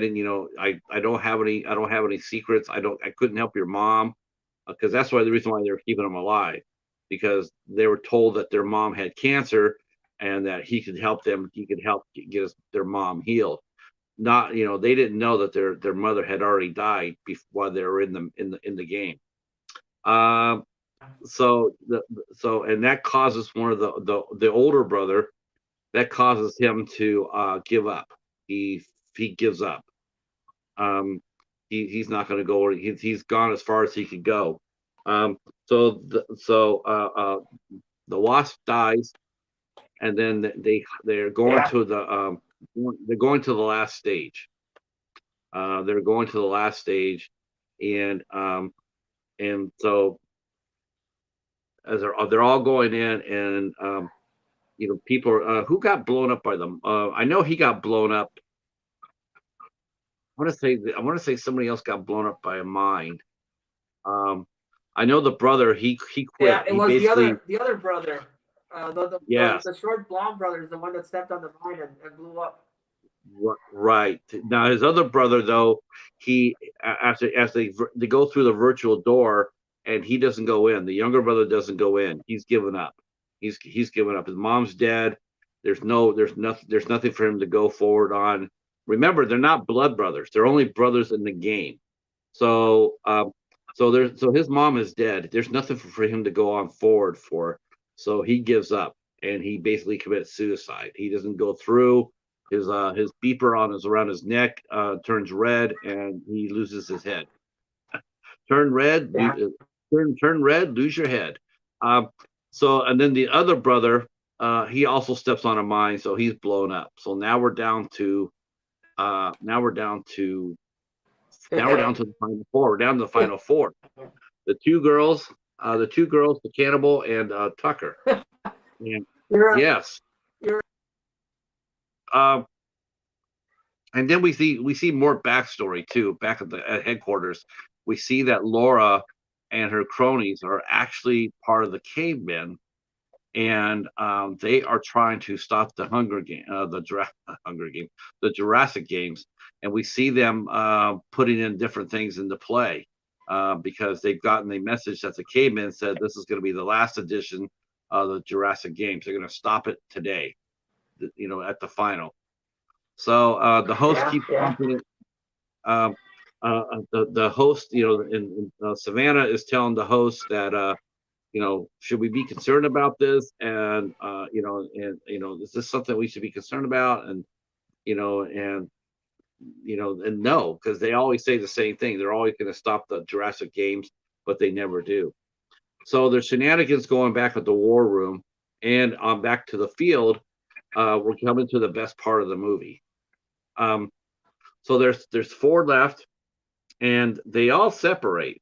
Speaker 1: don't have any secrets. I couldn't help your mom, because that's why the reason why they were keeping him alive, because they were told that their mom had cancer and that he could help them. He could help get their mom healed. Not, they didn't know that their mother had already died while they were in the game. Um, and that causes one of the older brother, that causes him to give up. He gives up. He's not going to go. He's gone as far as he could go. Um, the wasp dies, and then they're going
Speaker 2: yeah,
Speaker 1: to they're going to the last stage. They're going to the last stage, and so as they're all going in, and people who got blown up by them. I know he got blown up. I want to say somebody else got blown up by a mine. Um, I know the brother he
Speaker 2: yeah.
Speaker 1: quit.
Speaker 2: It
Speaker 1: He
Speaker 2: was
Speaker 1: basically
Speaker 2: the other brother.
Speaker 1: Yes.
Speaker 2: The short blonde brother is the one that stepped on the mine and blew up.
Speaker 1: Right. Now his other brother though, he as they go through the virtual door and he doesn't go in. The younger brother doesn't go in. He's given up. He's given up. His mom's dead. There's nothing for him to go forward on. Remember, they're not blood brothers. They're only brothers in the game. So so his mom is dead. There's nothing for him to go on forward for. So he gives up and he basically commits suicide. He doesn't go through. His beeper on his around his neck turns red and he loses his head. Turn red,
Speaker 2: Yeah.
Speaker 1: turn red, lose your head. Um, so and then the other brother, he also steps on a mine, so he's blown up. So now we're down to the final four. We're down to the final four. The two girls, the cannibal and Tucker. And
Speaker 2: You're,
Speaker 1: yes.
Speaker 2: you're,
Speaker 1: Um, and then we see more backstory too. Back at headquarters, we see that Laura and her cronies are actually part of the cavemen, and they are trying to stop the the Jurassic Games, and we see them putting in different things into play because they've gotten a message that the cavemen said this is going to be the last edition of the Jurassic Games. They're going to stop it today, at the final. So the host
Speaker 2: yeah,
Speaker 1: keeps
Speaker 2: yeah.
Speaker 1: pumping it. The host, Savannah is telling the host that should we be concerned about this? And is this something we should be concerned about? And and no, because they always say the same thing. They're always going to stop the Jurassic Games, but they never do. So there's shenanigans going back at the war room, and on back to the field. We're coming to the best part of the movie. Um, so there's four left, and they all separate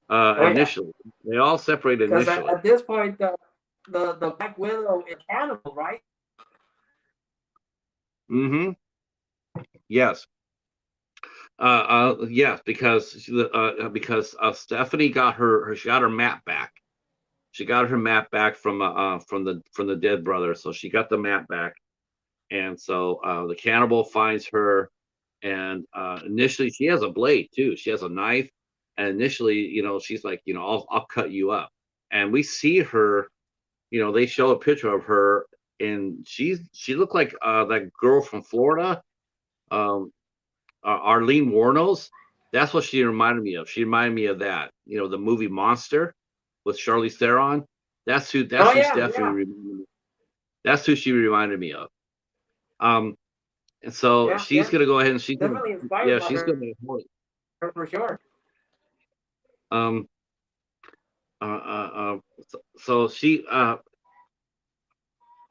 Speaker 2: Oh yeah.
Speaker 1: initially. They all separate
Speaker 2: Because
Speaker 1: initially.
Speaker 2: at this point, the Black Widow is cannibal, right?
Speaker 1: Mm-hmm. Yes. Yes, because Stephanie got she got her map back. She got her map back from the dead brother, so she got the map back, and so the cannibal finds her, and initially she has a blade too. She has a knife, and initially, she's like, I'll cut you up, and we see her. They show a picture of her, and she looked like that girl from Florida. Um, Arlene Warnos. That's what she reminded me of. She reminded me of that. The movie Monster with Charlize Theron. That's who. That's
Speaker 2: Oh
Speaker 1: who
Speaker 2: yeah,
Speaker 1: Stephanie.
Speaker 2: yeah,
Speaker 1: That's who she reminded me of. Um, and so
Speaker 2: yeah,
Speaker 1: she's
Speaker 2: yeah.
Speaker 1: gonna go ahead and she's gonna.
Speaker 2: Definitely inspired
Speaker 1: Yeah,
Speaker 2: by
Speaker 1: she's
Speaker 2: her,
Speaker 1: gonna.
Speaker 2: for sure.
Speaker 1: Um. So she.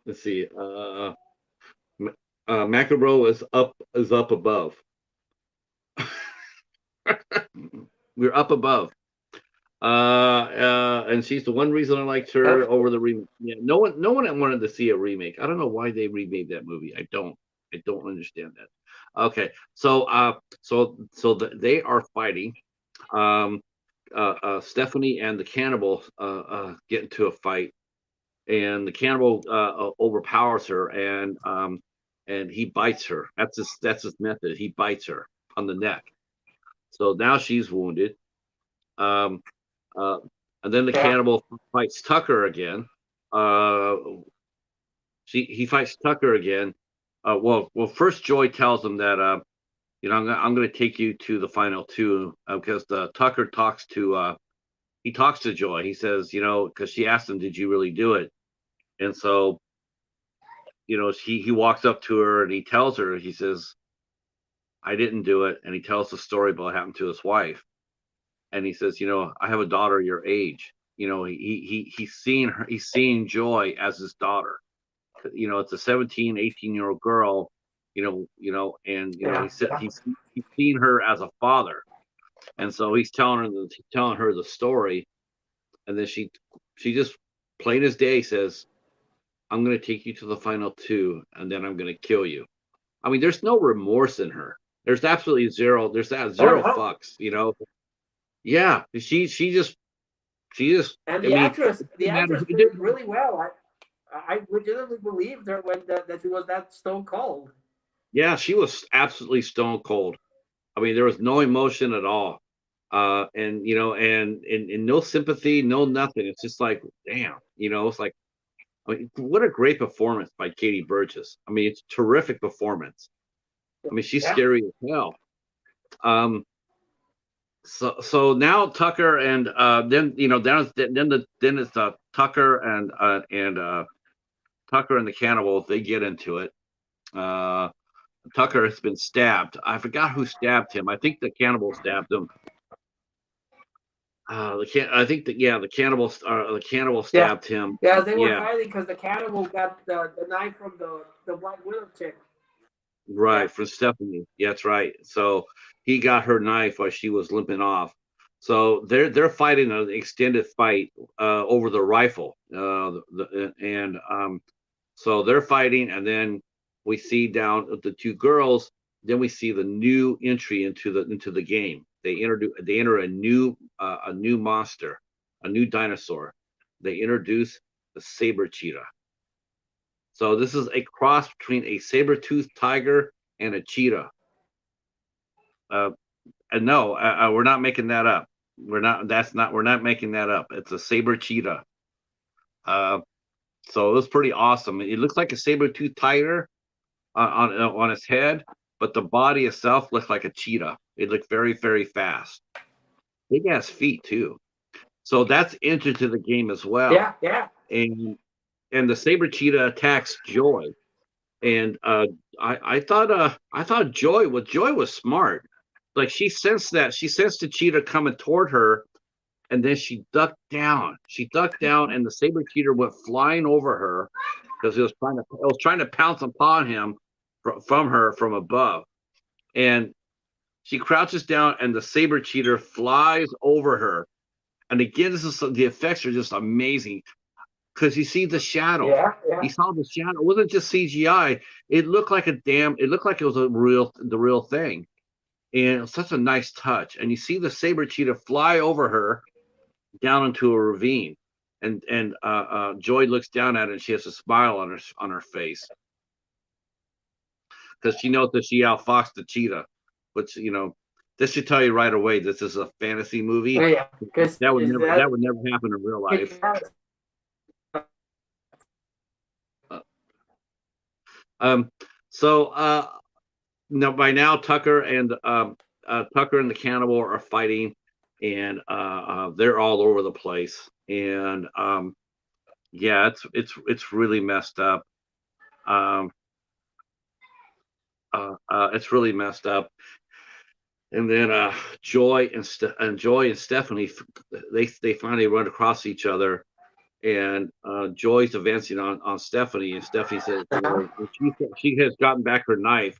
Speaker 1: Let's see. Macabro is up above. We're up above. And she's the one reason I liked her over the remake. Yeah, no one wanted to see a remake. I don't know why they remade that movie. I don't understand that. Okay, so they are fighting. Um, Stephanie and the cannibal get into a fight, and the cannibal overpowers her, and he bites her. That's his method. He bites her on the neck. So now she's wounded. Um, uh, and then the
Speaker 2: Yeah,
Speaker 1: cannibal fights Tucker again. Uh, he fights Tucker again. Well, first Joy tells him that I'm going to take you to the final two because the Tucker talks to Joy. He says, because she asked him, "Did you really do it?" And so, he walks up to her and he tells her, he says, "I didn't do it," and he tells the story about what happened to his wife. And he says, I have a daughter your age. He's seeing Joy as his daughter. It's a 17, 18-year-old girl, and
Speaker 2: yeah,
Speaker 1: he said he's seen her as a father. And so he's telling her the story, and then she just plain as day says, "I'm going to take you to the final two, and then I'm going to kill you." I mean, there's no remorse in her. There's absolutely zero. There's that
Speaker 2: oh
Speaker 1: zero
Speaker 2: no.
Speaker 1: fucks. Yeah, she just.
Speaker 2: And
Speaker 1: I mean,
Speaker 2: the
Speaker 1: it
Speaker 2: actress
Speaker 1: didn't
Speaker 2: did really well. I legitimately believed her when that she was that stone cold.
Speaker 1: Yeah, she was absolutely stone cold. I mean, there was no emotion at all. And and no sympathy, no nothing. It's just like, damn, it's like, I mean, what a great performance by Katie Burgess. I mean, it's terrific performance. I mean, she's
Speaker 2: Yeah,
Speaker 1: scary as hell. Um, so now Tucker and then then it's Tucker and Tucker and the cannibals. They get into it. Uh, Tucker has been stabbed. I forgot who stabbed him. I think the cannibal stabbed him. I think that the cannibal
Speaker 2: yeah,
Speaker 1: stabbed him.
Speaker 2: yeah. They were
Speaker 1: Yeah,
Speaker 2: fighting because the cannibal got the knife from the Black Widow chick. Yeah,
Speaker 1: right, for Stephanie. Yeah, that's right. So he got her knife while she was limping off. So they're fighting an extended fight over the rifle. And So they're fighting, and then we see down the two girls. Then we see the new entry into the game. They enter a new monster, a new dinosaur. They introduce the saber cheetah. So this is a cross between a saber-toothed tiger and a cheetah. Uh, and no, we're not making that up. We're not. That's not. We're not making that up. It's a saber cheetah. Uh, so it was pretty awesome. It looks like a saber-toothed tiger on its head, but the body itself looked like a cheetah. It looked very, very fast. Big ass feet too. So that's entered to the game as well.
Speaker 2: yeah, yeah.
Speaker 1: And the saber cheetah attacks Joy. And I thought Joy was smart. Like she sensed the cheetah coming toward her, and then she ducked down. She ducked down, and the saber cheetah went flying over her because it was trying to pounce upon him from her from above. And she crouches down, and the saber cheetah flies over her. And again, the effects are just amazing because you see the shadow.
Speaker 2: Yeah, yeah.
Speaker 1: You saw the shadow. It wasn't just CGI. It looked like It looked like it was the real thing, and it was such a nice touch. And you see the saber cheetah fly over her down into a ravine, and Joy looks down at it, and she has a smile on her face because she knows that she outfoxed the cheetah. Which this should tell you right away this is a fantasy
Speaker 2: Oh,
Speaker 1: movie.
Speaker 2: yeah. Because is
Speaker 1: That
Speaker 2: that
Speaker 1: would never happen in real life. Uh, Um, so now by now Tucker and the cannibal are fighting, and they're all over the place, and yeah, it's really messed up. Um, it's really messed up. And then Joy and Stephanie, they finally run across each other, and Joy's advancing on Stephanie, and Stephanie says, she has gotten back her knife,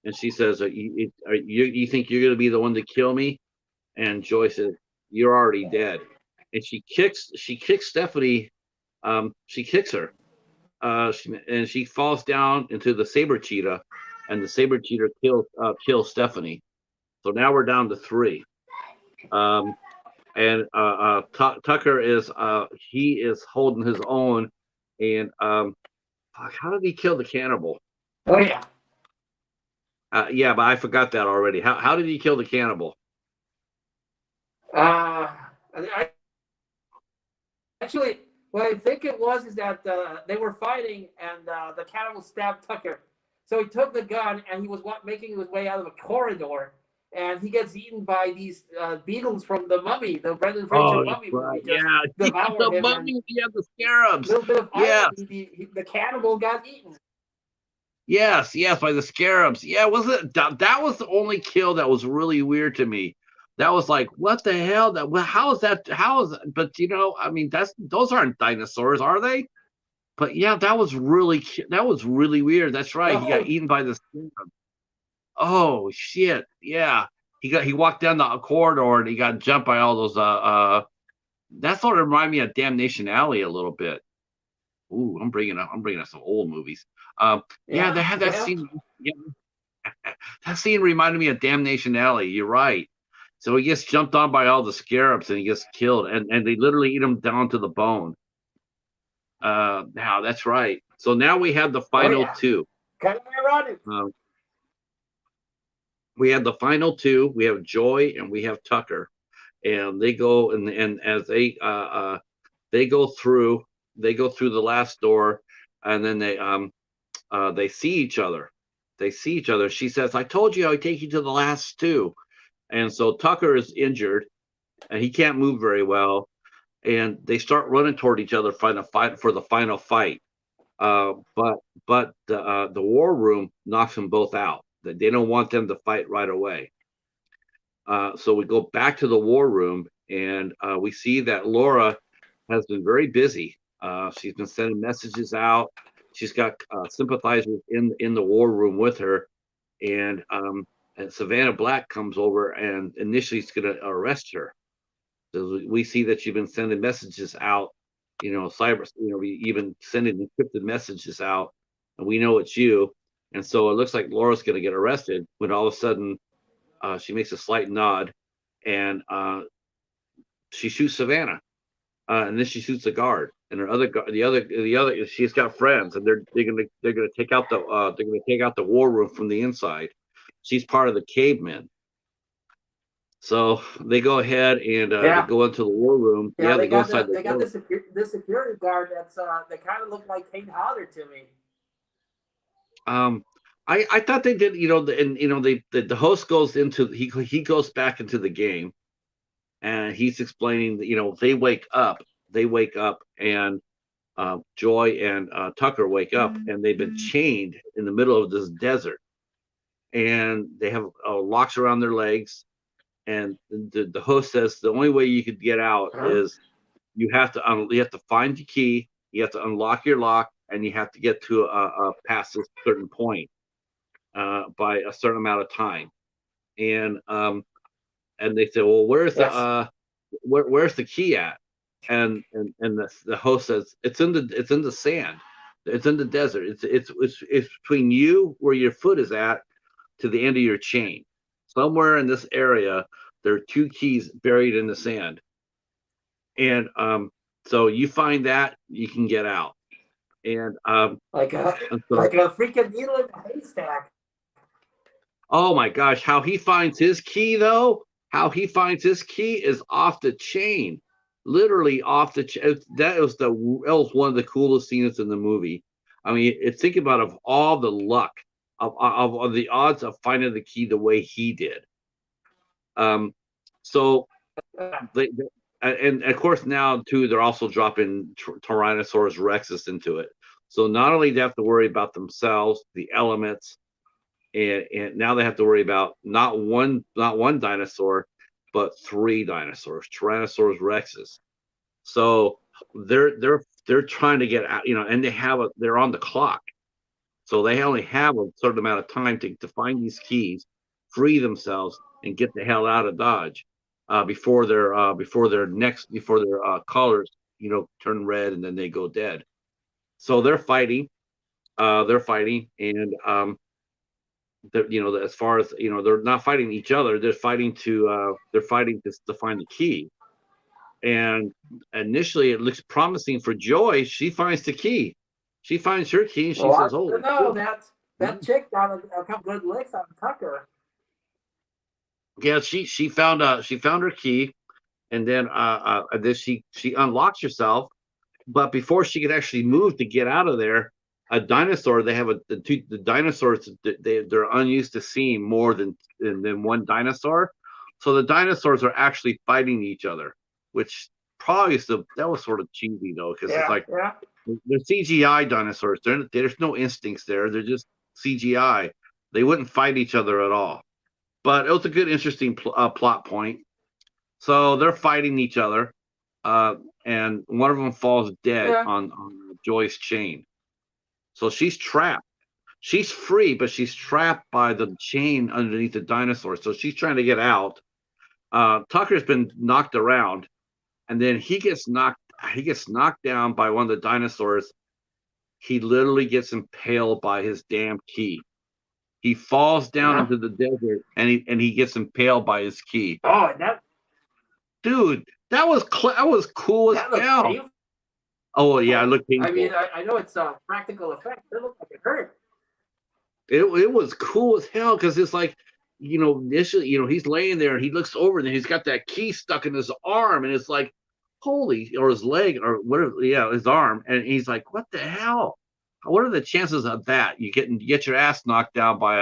Speaker 1: and she says, you think you're going to be the one to kill me? And Joy says, you're already dead. And she kicks Stephanie, she kicks her, and she falls down into the saber cheetah, and the saber cheetah kills Stephanie. So now we're down to three. Um, and Tucker he is holding his own, and how did he kill the cannibal?
Speaker 2: Oh yeah.
Speaker 1: Yeah, but I forgot that already. How did he kill the cannibal?
Speaker 2: I actually, what I think it was is that they were fighting, and the cannibal stabbed Tucker. So he took the gun, and he was making his way out of a corridor, and he gets eaten by these beetles from the Mummy, the Brendan Fraser
Speaker 1: Oh, that's
Speaker 2: Mummy
Speaker 1: right.
Speaker 2: movie, just
Speaker 1: Yeah,
Speaker 2: devour
Speaker 1: the
Speaker 2: him, and
Speaker 1: mummy. Yeah, the scarabs.
Speaker 2: a little bit of
Speaker 1: Yeah,
Speaker 2: irony, the cannibal got eaten.
Speaker 1: yes, by the scarabs. Yeah, was it that was the only kill that was really weird to me. That was like, what the hell? How is that? How is? But I mean, those aren't dinosaurs, are they? But yeah, that was really weird. That's right. He got
Speaker 2: No,
Speaker 1: eaten by the scarab. Oh shit! Yeah, he walked down the corridor and he got jumped by all those. That sort of reminded me of Damnation Alley a little bit. Ooh, I'm bringing up some old movies. Yeah, they
Speaker 2: yeah,
Speaker 1: had that
Speaker 2: yeah.
Speaker 1: scene. Yeah, that scene reminded me of Damnation Alley. You're right. So he gets jumped on by all the scarabs and he gets killed, and they literally eat him down to the bone. Now that's right. So now we have the
Speaker 2: Oh
Speaker 1: final
Speaker 2: yeah,
Speaker 1: two.
Speaker 2: kind of ironic.
Speaker 1: Um, we have the final two. We have Joy and we have Tucker, and they go and as they go through the last door, and then they see each other. They see each other. She says, "I told you I would take you to the last two." And so Tucker is injured and he can't move very well. And they start running toward each other, trying to fight for the final fight. But the war room knocks them both out. They don't want them to fight right away. So we go back to the war room, and we see that Laura has been very busy. She's been sending messages out. She's got sympathizers in the war room with her, and Savannah Black comes over and initially is going to arrest her. So we see that you've been sending messages out, even sending encrypted messages out, and we know it's you. And so it looks like Laura's going to get arrested when all of a sudden she makes a slight nod, and she shoots Savannah, and then she shoots the guard. And her other the other she's got friends, and they're gonna take out the war room from the inside. She's part of the cavemen. So they go ahead and they
Speaker 2: Yeah,
Speaker 1: go into the war room.
Speaker 2: yeah.
Speaker 1: Yeah, they go inside the
Speaker 2: They got
Speaker 1: war.
Speaker 2: the security guard that's they kind of look like Kane Hodder to me.
Speaker 1: Um, I thought they did. And the host goes into he goes back into the game, and he's explaining that they wake up, and Joy and Tucker wake up, and they've been chained in the middle of this desert, and they have locks around their legs. And the host says the only way you could get out
Speaker 2: Huh?
Speaker 1: is you have to find the key, you have to unlock your lock, and you have to get to past a certain point by a certain amount of time. And they say, well,
Speaker 2: Yes.
Speaker 1: where's the key at? And the host says it's in the sand, it's in the desert, it's between you where your foot is at to the end of your chain. Somewhere in this area, there are two keys buried in the sand. And so you find that, you can get out. And so,
Speaker 2: Like a freaking needle in a haystack.
Speaker 1: oh my gosh, how he finds his key though? How he finds his key is off the chain, literally off the chain. That was one of the coolest scenes in the movie. I mean, think about of all the luck of the odds of finding the key the way he did. Um, so they and of course now too they're also dropping Tyrannosaurus Rexus into it. So not only do they have to worry about themselves, the elements, and now they have to worry about not one dinosaur, but three dinosaurs, Tyrannosaurus Rexus. So they're trying to get out, and they're on the clock, so they only have a certain amount of time to find these keys, free themselves, and get the hell out of Dodge before their collars turn red and then they go dead. So they're fighting. And as far as they're not fighting each other. They're fighting to find the key. And initially, it looks promising for Joy. She finds the key. She finds her key, and she
Speaker 2: Well, I
Speaker 1: says,
Speaker 2: don't
Speaker 1: "Holy
Speaker 2: know.
Speaker 1: shit!"
Speaker 2: That chick got a couple good licks on Tucker.
Speaker 1: Yeah, she found her key, and then she unlocks herself. But before she could actually move to get out of there, a dinosaur. They have the dinosaurs. They're unused to seeing more than one dinosaur, so the dinosaurs are actually fighting each other, which probably that was sort of cheesy though, because it's
Speaker 2: Yeah,
Speaker 1: like
Speaker 2: yeah.
Speaker 1: they're CGI dinosaurs. There's no instincts there. They're just CGI. They wouldn't fight each other at all. But it was a good, interesting plot point. So they're fighting each other, uh, and one of them falls dead
Speaker 2: Yeah.
Speaker 1: on Joy's chain. So she's trapped. She's free, but she's trapped by the chain underneath the dinosaur. So she's trying to get out. Tucker's been knocked around, and then he gets knocked. He gets knocked down by one of the dinosaurs. He literally gets impaled by his damn key. He falls down
Speaker 2: Uh-huh.
Speaker 1: into the desert, and he gets impaled by his key.
Speaker 2: Oh, and
Speaker 1: Dude, that was cool as
Speaker 2: that looks
Speaker 1: hell.
Speaker 2: painful.
Speaker 1: Oh yeah, it looked
Speaker 2: I mean,
Speaker 1: painful.
Speaker 2: I know it's a practical effect. It looked like it hurt.
Speaker 1: It was cool as hell because it's like, initially, he's laying there and he looks over and he's got that key stuck in his arm and it's like, holy, or his leg or whatever, yeah, his arm, and he's like, what the hell? What are the chances of that? You get your ass knocked down by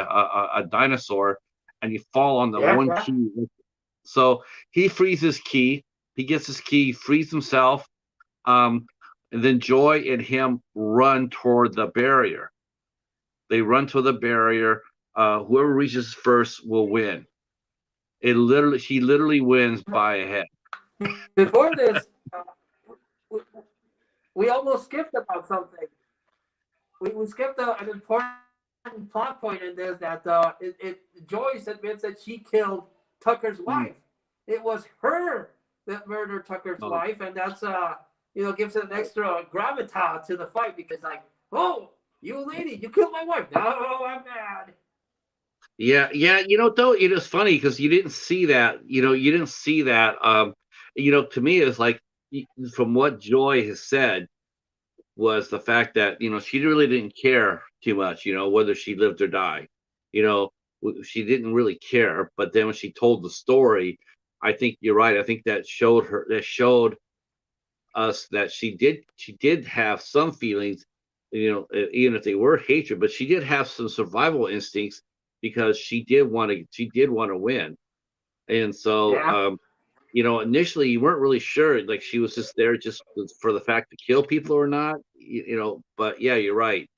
Speaker 1: a dinosaur, and you fall on the
Speaker 2: Yeah,
Speaker 1: one
Speaker 2: yeah.
Speaker 1: key. So he frees his key. He gets his key, frees himself, um, and then Joy and him run toward the barrier. They run to the barrier. Whoever reaches first will win. She literally wins by a head.
Speaker 2: Before this, we, we almost skipped about something. We skipped an important plot point in this that Joyce admits that she killed Tucker's
Speaker 1: Mm.
Speaker 2: wife. It was her that murdered Tucker's
Speaker 1: Oh,
Speaker 2: wife, and that's gives it an extra gravitas to the fight because like, oh, you lady, you killed my wife. No, I'm mad.
Speaker 1: yeah, yeah. Though it is funny because you didn't see that. You didn't see that. To me, it's like from what Joy has said was the fact that she really didn't care too much. Whether she lived or died. You know, she didn't really care. But then when she told the story, I think you're right. I think that showed her. That showed us that she did have some feelings, even if they were hatred, but she did have some survival instincts because she did want to win. And so
Speaker 2: Yeah.
Speaker 1: initially you weren't really sure, like she was just there just for the fact to kill people or not, but yeah, you're right.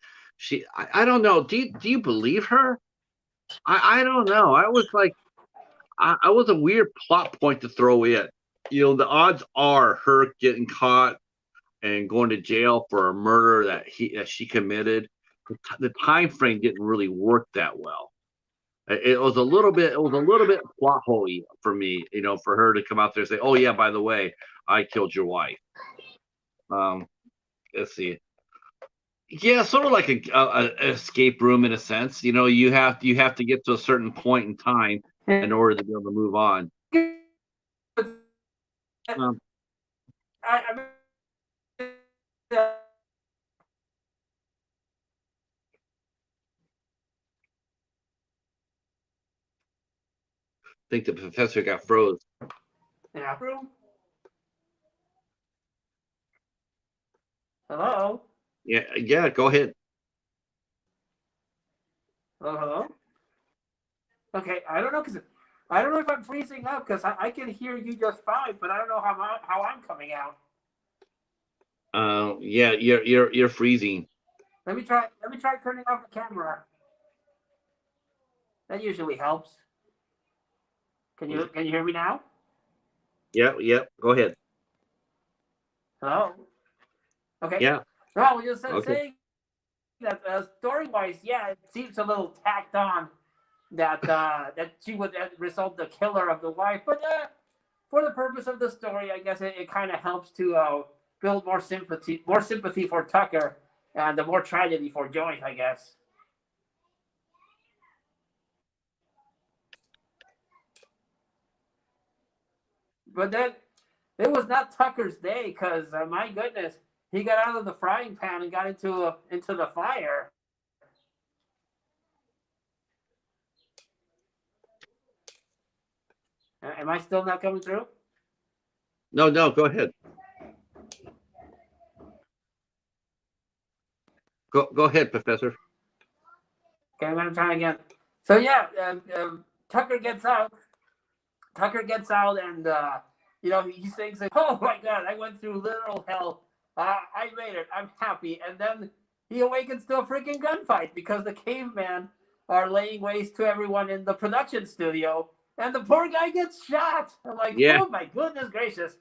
Speaker 1: I don't know, do you believe her? I don't know. I was like, I was a weird plot point to throw in. The odds are her getting caught and going to jail for a murder that she committed. The time frame didn't really work that well. It was a little bit plot holey for me, for her to come out there and say, "Oh yeah, by the way, I killed your wife." Um, let's see. Yeah, sort of like a escape room in a sense. You have to get to a certain point in time in order to be able to move on. Um,
Speaker 2: I
Speaker 1: I think the professor got froze.
Speaker 2: yeah. Hello.
Speaker 1: Yeah, yeah. Go ahead.
Speaker 2: Hello. Hello. Okay, I don't know because I don't know if I'm freezing up because I can hear you just fine, but I don't know how I'm coming out.
Speaker 1: Yeah, you're freezing.
Speaker 2: Let me try. Let me try turning off the camera. That usually helps. Can you hear me now?
Speaker 1: Yeah, yeah. Go ahead.
Speaker 2: Hello. Okay.
Speaker 1: Yeah.
Speaker 2: No, I was just
Speaker 1: Okay.
Speaker 2: saying that story wise, yeah, it seems a little tacked on that she would result the killer of the wife, but for the purpose of the story, I guess it kind of helps to build more sympathy for Tucker, and the more tragedy for Joyce, I guess. But then it was not Tucker's day because my goodness, he got out of the frying pan and got into the fire. Am I still not coming through?
Speaker 1: No, no. Go ahead. Go ahead, Professor.
Speaker 2: Okay, I'm gonna try again. So yeah, Tucker gets out. Tucker gets out, and he thinks, like, "Oh my God, I went through literal hell. I made it. I'm happy." And then he awakens to a freaking gunfight because the cavemen are laying waste to everyone in the production studio, and the poor guy gets shot. I'm like,
Speaker 1: Yeah,
Speaker 2: "Oh my goodness gracious,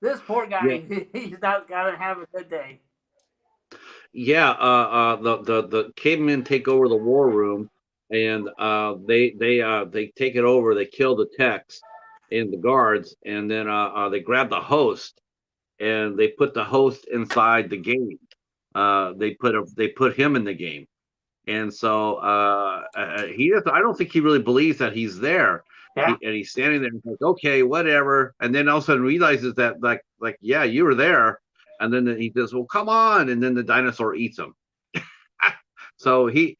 Speaker 2: this poor
Speaker 1: yeah,
Speaker 2: guy, he's not gonna have a good day."
Speaker 1: yeah. The cavemen take over the war room, and they take it over. They kill the techs and the guards, and then they grab the host and they put the host inside the game. They put him in the game, and so I don't think he really believes that he's there.
Speaker 2: Yeah,
Speaker 1: He's standing there and he's like, okay, whatever, and then all of a sudden realizes that, like, yeah, you were there. and then he says, "Well, come on," and then the dinosaur eats him. So he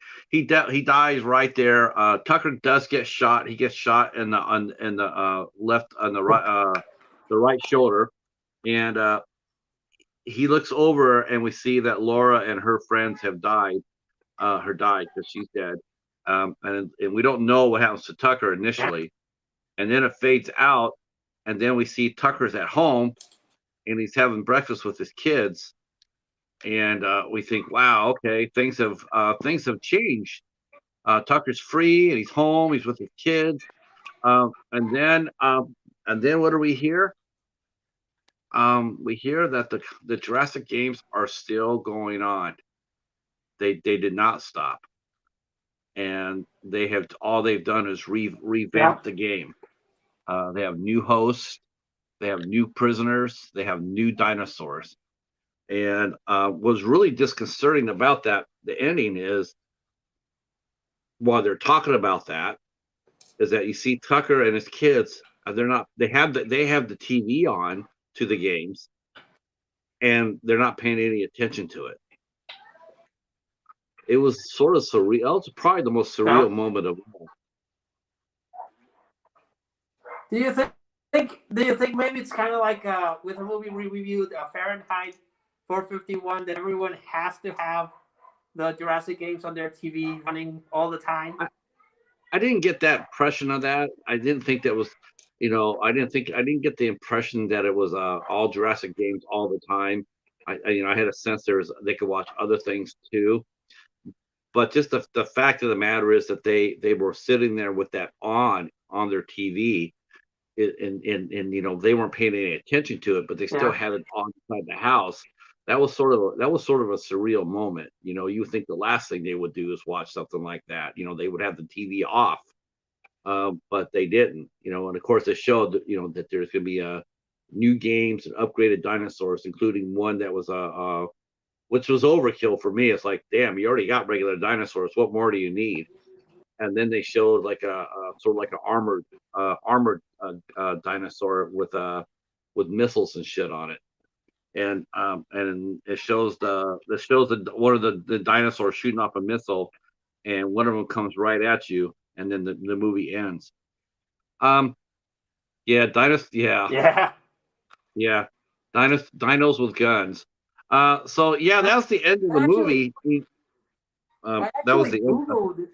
Speaker 1: dies right there. Tucker does get shot. He gets shot in the left on the right shoulder, and he looks over and we see that Laura and her friends have died. Died because she's dead. And we don't know what happens to Tucker initially, and then it fades out, and then we see Tucker's at home and he's having breakfast with his kids, and we think, wow, okay, things have changed. Tucker's free and he's home. He's with his kids, and then what do we hear? We hear that the Jurassic Games are still going on. They did not stop, and all they've done is revamp the game. They have new hosts, they have new prisoners, they have new dinosaurs. And what's really disconcerting about that, the ending is, while they're talking about that, is that you see Tucker and his kids. They're not. They have the TV on to the games, and they're not paying any attention to it. It was sort of surreal. It's probably the most surreal moment of all.
Speaker 2: Do you think maybe it's kind of like with a movie we reviewed, Fahrenheit 451, that everyone has to have the Jurassic Games on their TV running all the time?
Speaker 1: I didn't get that impression of that. I didn't think that was, I didn't get the impression that it was all Jurassic Games all the time. I had a sense they could watch other things too. But just the fact of the matter is that they were sitting there with that on their TV, and they weren't paying any attention to it, but they still had it on inside the house. That was sort of a surreal moment. You think the last thing they would do is watch something like that. They would have the TV off, but they didn't. And of course, it showed that there's going to be new games and upgraded dinosaurs, including one that was which was overkill for me. It's like, damn, you already got regular dinosaurs. What more do you need? And then they showed like a sort of like an armored dinosaur with missiles and shit on it. And it shows one of the dinosaurs shooting off a missile, and one of them comes right at you, and then the movie ends. Yeah, dinos with guns. So yeah, that's the end of the movie. That was the end.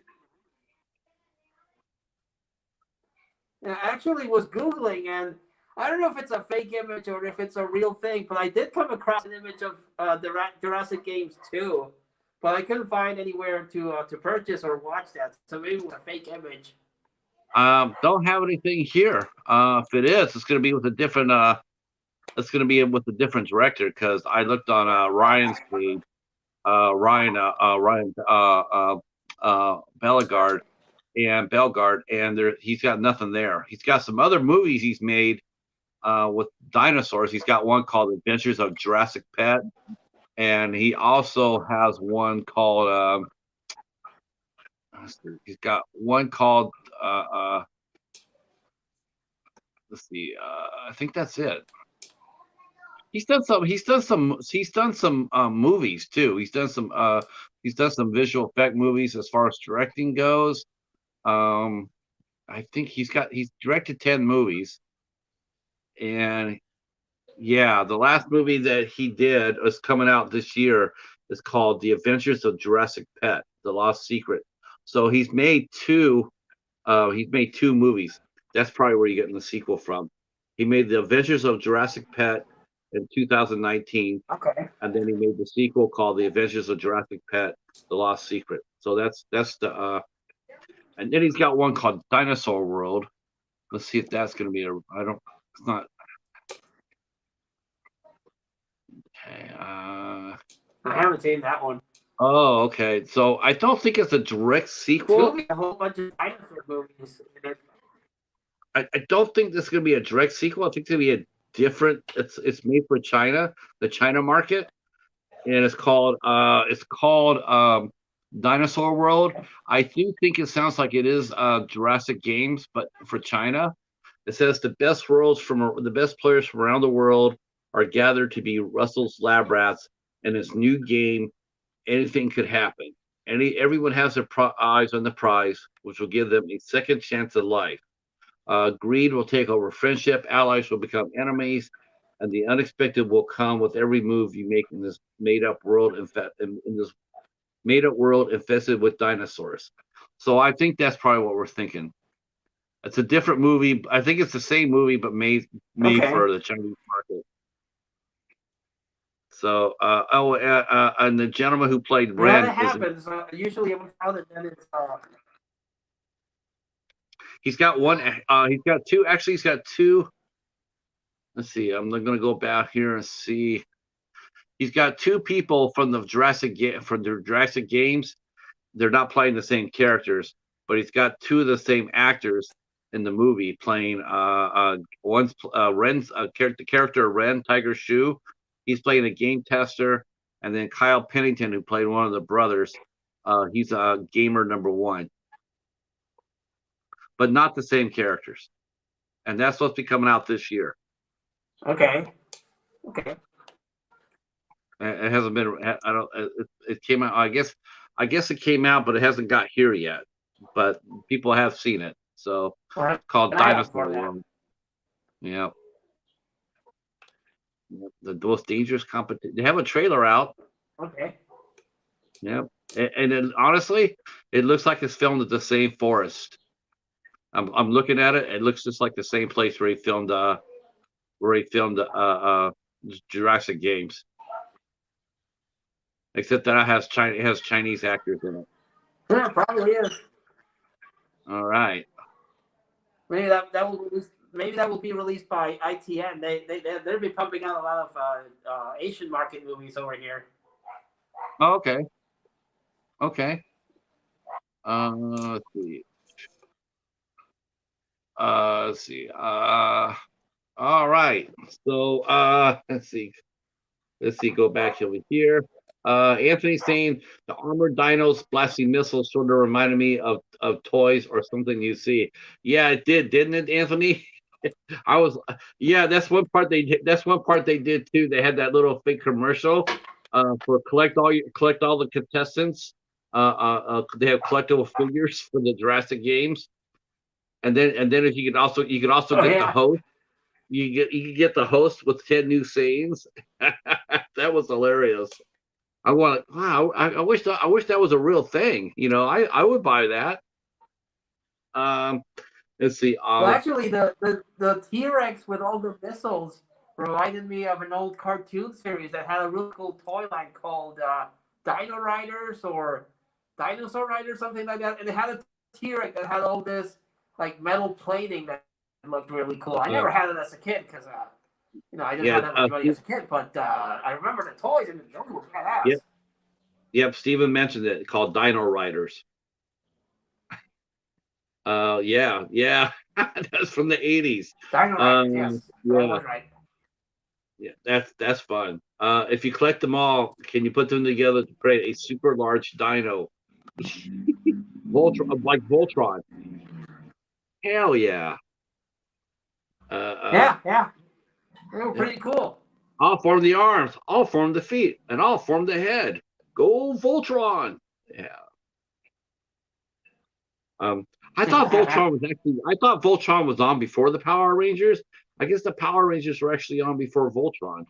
Speaker 2: I actually was Googling, and I don't know if it's a fake image or if it's a real thing, but I did come across an image of the Jurassic Games 2, but I couldn't find anywhere to purchase or watch that. So maybe it was a fake image.
Speaker 1: Don't have anything here. If it is, it's going to be with a different. It's going to be with a different director, because I looked on Ryan's page, Ryan Bellegarde, and he's got nothing there. He's got some other movies he's made with dinosaurs. He's got one called Adventures of Jurassic Pet, and he also has one called. He's got one called. Let's see. I think that's it. He's done some movies too. He's done some visual effect movies as far as directing goes. I think he's directed 10 movies, and yeah, the last movie that he did is coming out this year. Is called The Adventures of Jurassic Pet: The Lost Secret. So he's made two movies. That's probably where you're getting the sequel from. He made The Adventures of Jurassic Pet in 2019.
Speaker 2: Okay.
Speaker 1: And then he made the sequel called The Adventures of Jurassic Pet: The Lost Secret. So that's the and then he's got one called Dinosaur World. Let's see if that's going to be it's not. Okay,
Speaker 2: I haven't seen that one.
Speaker 1: Oh, okay. So I don't think it's a direct sequel.
Speaker 2: It's going to be a whole bunch of dinosaur movies.
Speaker 1: I don't think this is going to be a direct sequel. I think it's going to be a different. It's made for China, the China market, and it's called Dinosaur World. I do think it sounds like it is Jurassic Games, but for China. It says the best players from around the world are gathered to be Russell's lab rats in this new game. Anything could happen. Everyone has their eyes on the prize, which will give them a second chance at life. Greed will take over friendship, allies will become enemies, and the unexpected will come with every move you make in this made-up world. In this made-up world infested with dinosaurs. So I think that's probably what we're thinking. It's a different movie. I think it's the same movie, but made
Speaker 2: Okay.
Speaker 1: for the Chinese market. So, and the gentleman who played
Speaker 2: Yeah,
Speaker 1: Ren
Speaker 2: that
Speaker 1: is
Speaker 2: happens. Usually, if we found it, then it's
Speaker 1: he's got one. He's got two. Actually, he's got two. Let's see. I'm going to go back here and see. He's got two people from the Jurassic Games. They're not playing the same characters, but he's got two of the same actors in the movie playing. One's Ren's the character Ren Tiger Shoe. He's playing a game tester, and then Kyle Pennington, who played one of the brothers. He's a gamer number one, but not the same characters. And that's supposed to be coming out this year.
Speaker 2: okay. Okay.
Speaker 1: It hasn't been. I don't. It came out. I guess it came out, but it hasn't got here yet. But people have seen it. So
Speaker 2: Well,
Speaker 1: it's called
Speaker 2: an eye out
Speaker 1: Dinosaur
Speaker 2: for that.
Speaker 1: World. Yeah. The most dangerous competition. They have a trailer out.
Speaker 2: Okay.
Speaker 1: Yeah. And then, honestly, it looks like it's filmed at the same forest. I'm looking at it. It looks just like the same place where he filmed Jurassic Games. Except that it has Chinese actors in it.
Speaker 2: Yeah, probably is.
Speaker 1: All right.
Speaker 2: Maybe that will maybe that will be released by ITN. They'll be pumping out a lot of Asian market movies over here.
Speaker 1: Oh, okay. Okay. Let's see. Let's see. All right. So, let's see. Let's see. Go back over here. Anthony saying the armored dinos blasting missiles sort of reminded me of toys or something you see. Yeah, it did, didn't it, Anthony? Yeah, that's one part they did. That's one part they did too. They had that little fake commercial for collect all the contestants. They have collectible figures for the Jurassic Games, and then if you could also
Speaker 2: Oh
Speaker 1: get the
Speaker 2: yeah.
Speaker 1: host. You get the host with 10 new sayings. That was hilarious. Wow. I wish that was a real thing. I would buy that. Um, let's see.
Speaker 2: Well, actually, the T-Rex with all the missiles reminded me of an old cartoon series that had a really cool toy line called Dino Riders or Dinosaur Riders, something like that. And it had a T-Rex that had all this like metal plating that looked really cool. I never had it as a kid because I didn't
Speaker 1: Yeah.
Speaker 2: have that much money as a kid, but I remember the toys and those were badass.
Speaker 1: Yep. Yep. Steven mentioned it called Dino Riders. Yeah. Yeah. That's from the 80s.
Speaker 2: Dino Riders, yes.
Speaker 1: Yeah.
Speaker 2: That was right.
Speaker 1: Yeah, that's fun. If you collect them all, can you put them together to create a super large dino? Like Voltron. Hell yeah.
Speaker 2: Yeah. They were pretty cool.
Speaker 1: I'll form the arms, I'll form the feet, and I'll form the head. Go Voltron. Yeah. I thought Voltron was on before the Power Rangers. I guess the Power Rangers were actually on before Voltron.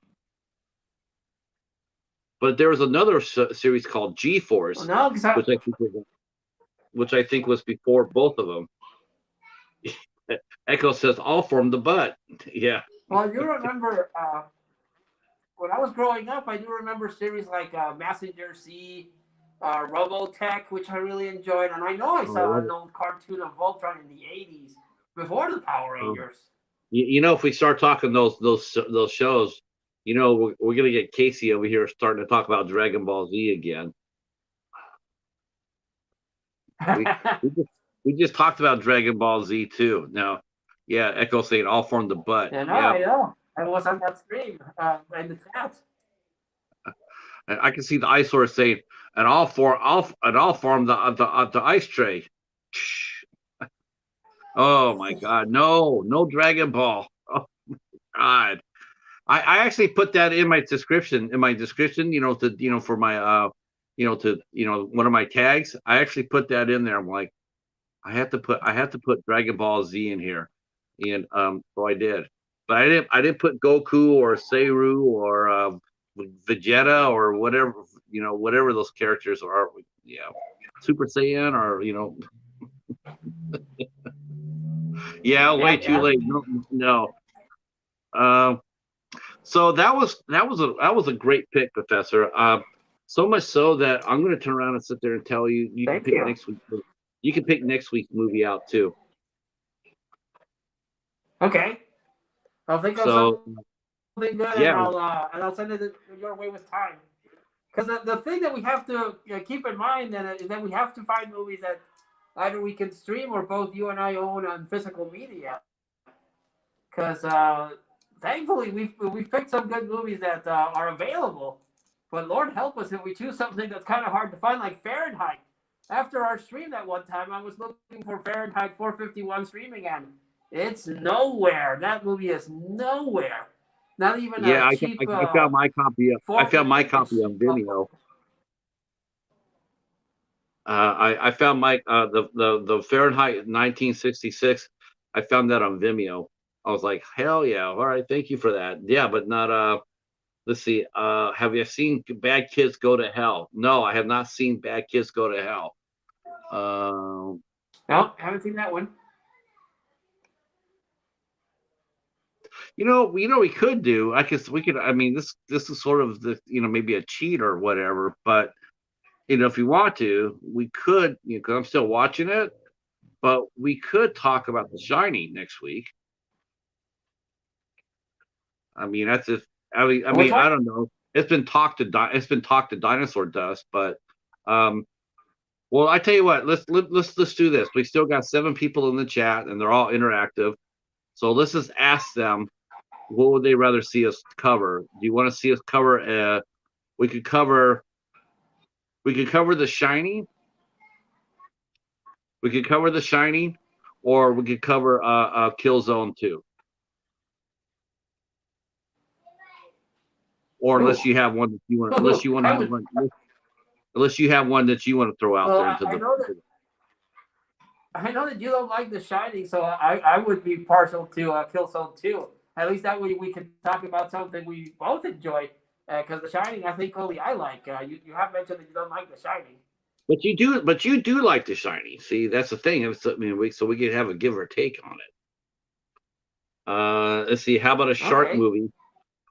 Speaker 1: But there was another series called G-Force,
Speaker 2: Well, no,
Speaker 1: which I think was before both of them. Echo says, "I'll form the butt." Yeah.
Speaker 2: Well, you remember when I was growing up, I do remember series like Messenger C, Robotech, which I really enjoyed, and I know I saw an old cartoon of Voltron in the '80s before the Power Rangers.
Speaker 1: If we start talking those shows, we're gonna get Casey over here starting to talk about Dragon Ball Z again. We just talked about Dragon Ball Z too. Now, yeah, Echo saying I'll form the butt.
Speaker 2: I know. I was on that stream in the chat.
Speaker 1: I can see the eyesore saying, and I'll form the ice tray. Oh my God, no Dragon Ball. Oh my God. I actually put that in my description. For my one of my tags. I actually put that in there. I'm like, I have to put Dragon Ball Z in here, and so I did. But I didn't put Goku or Seiru or Vegeta or whatever whatever those characters are. Yeah, Super Saiyan or yeah, way
Speaker 2: Yeah,
Speaker 1: too
Speaker 2: yeah.
Speaker 1: late. No, no. Um, so that was a great pick, Professor. So much so that I'm going to turn around and sit there and tell you you can
Speaker 2: Thank
Speaker 1: pick
Speaker 2: you.
Speaker 1: next week. You can pick next week's movie out too.
Speaker 2: Okay, I'll think of
Speaker 1: So
Speaker 2: something good,
Speaker 1: yeah,
Speaker 2: and I'll send it your way with time. Because the thing that we have to keep in mind is that we have to find movies that either we can stream or both you and I own on physical media. Because thankfully we've picked some good movies that are available. But Lord help us if we choose something that's kind of hard to find, like Fahrenheit. After our stream that one time, I was looking for Fahrenheit 451 streaming, and it's nowhere. That movie is nowhere. Not even
Speaker 1: yeah.
Speaker 2: a cheap
Speaker 1: I found my copy. I found
Speaker 2: 4th
Speaker 1: my
Speaker 2: image.
Speaker 1: copy on Vimeo. I found my the Fahrenheit 1966. I found that on Vimeo. I was like, hell yeah! All right, thank you for that. Yeah, but not let's see. Have you seen Bad Kids Go to Hell? No, I have not seen Bad Kids Go to Hell. Um,
Speaker 2: No, haven't seen that one.
Speaker 1: we could do. I guess we could. I mean, this is sort of the maybe a cheat or whatever. But if you want to, we could. Because I'm still watching it, but we could talk about The Shining next week. I mean, that's if.
Speaker 2: Which
Speaker 1: I
Speaker 2: one?
Speaker 1: don't know. It's been talked to dinosaur dust, but um, well, I tell you what. Let's do this. We still got 7 people in the chat, and they're all interactive. So let's just ask them what would they rather see us cover? Do you want to see us cover? We could cover. We could cover The Shining. We could cover The Shining, or we could cover Killzone 2. Or
Speaker 2: Ooh.
Speaker 1: unless you have one that you want, unless you want to
Speaker 2: I
Speaker 1: have
Speaker 2: would.
Speaker 1: one, unless you have one that you want to throw out
Speaker 2: Well,
Speaker 1: there into
Speaker 2: I
Speaker 1: the.
Speaker 2: know that you don't like The Shining, so I would be partial to Killzone 2. At least that way we can talk about something we both enjoy. Because The Shining, I think only I like. You have mentioned that you don't like The Shining.
Speaker 1: But you do like The Shining. See, that's the thing. So we could have a give or take on it. Let's see. How about a shark
Speaker 2: Okay.
Speaker 1: movie?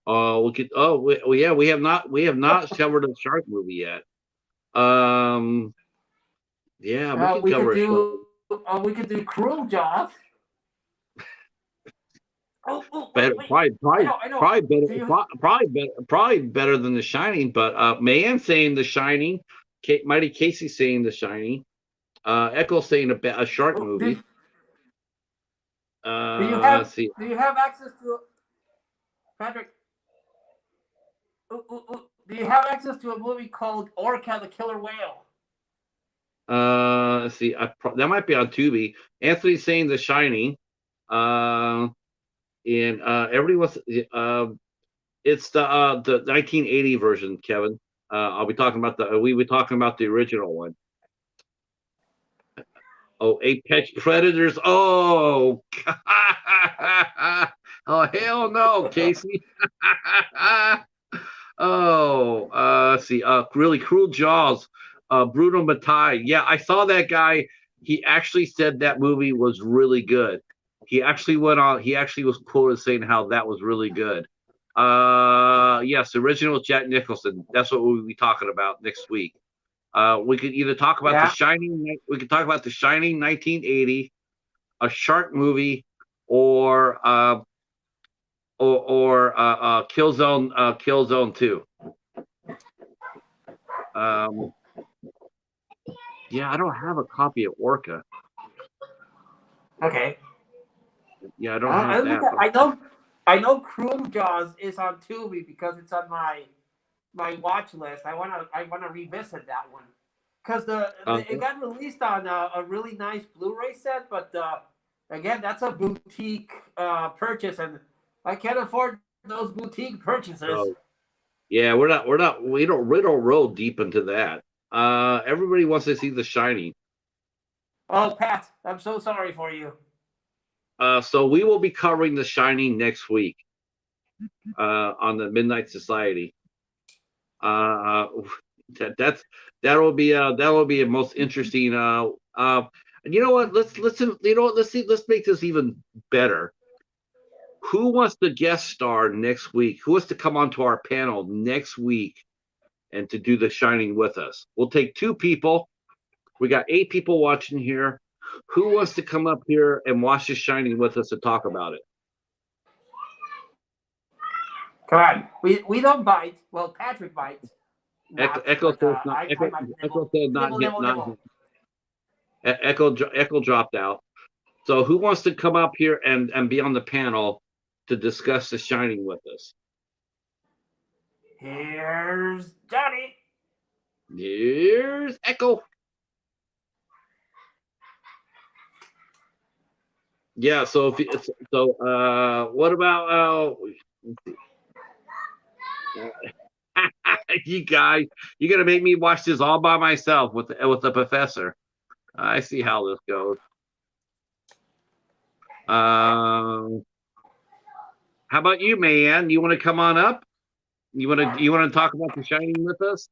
Speaker 1: We could. Oh, yeah. We have not covered a shark movie yet. Um, yeah, we could cover a shark.
Speaker 2: We could do Cruel Jaws. Oh,
Speaker 1: Better,
Speaker 2: wait. I know. Do you?
Speaker 1: probably better than The Shining. But Mayan saying The Shining, Mighty Casey saying The Shining, Echo saying a shark
Speaker 2: Oh,
Speaker 1: movie.
Speaker 2: do you
Speaker 1: Let's
Speaker 2: have?
Speaker 1: see.
Speaker 2: Do you have access to Patrick? Do you have access to a movie called Orca the Killer Whale?
Speaker 1: Let's see. That might be on Tubi. Anthony's saying The Shining. Uh, and everybody wants. It's the 1980 version, Kevin. I'll be talking about we were talking about the original one. Oh, Apex Predators. Oh, oh hell no, Casey. Oh, let's see. Really Cruel Jaws. Bruno Mattei. Yeah, I saw that guy. He actually said that movie was really good. He actually went on. He actually was quoted saying how that was really good. Yes, original Jack Nicholson. That's what we'll be talking about next week. We could either talk about The
Speaker 2: Yeah.
Speaker 1: Shining. We could talk about The Shining 1980, a shark movie, or Killzone 2. Um, yeah, I don't have a copy of Orca.
Speaker 2: Okay.
Speaker 1: Yeah, I don't have that.
Speaker 2: I know Cruel Jaws is on Tubi because it's on my watch list. I wanna revisit that one because it got released on a really nice Blu-ray set, but again, that's a boutique purchase, and I can't afford those boutique purchases.
Speaker 1: So yeah, we don't roll deep into that. Everybody wants to see The Shining.
Speaker 2: Oh, Pat, I'm so sorry for you.
Speaker 1: So we will be covering The Shining next week on the Midnight Society. Uh, that will be a most interesting. You know what? Let's see. Let's make this even better. Who wants to guest star next week? Who wants to come onto our panel next week and to do The Shining with us? We'll take two people. We got 8 people watching here. Who wants to come up here and watch The Shining with us to talk about it?
Speaker 2: Come on, we don't bite. Well, Patrick bites, not,
Speaker 1: Echo
Speaker 2: but
Speaker 1: says not.
Speaker 2: I might
Speaker 1: Echo
Speaker 2: nibble,
Speaker 1: said not
Speaker 2: nibble,
Speaker 1: hit.
Speaker 2: nibble,
Speaker 1: Not
Speaker 2: nibble.
Speaker 1: hit. Echo dropped out. So who wants to come up here and be on the panel to discuss The Shining with us?
Speaker 2: Here's Johnny.
Speaker 1: Here's Echo. Yeah. So if it's so, what about you guys? You're gonna make me watch this all by myself with the professor. I see how this goes. How about you, man? You want to come on up? You want to talk about The Shining with us?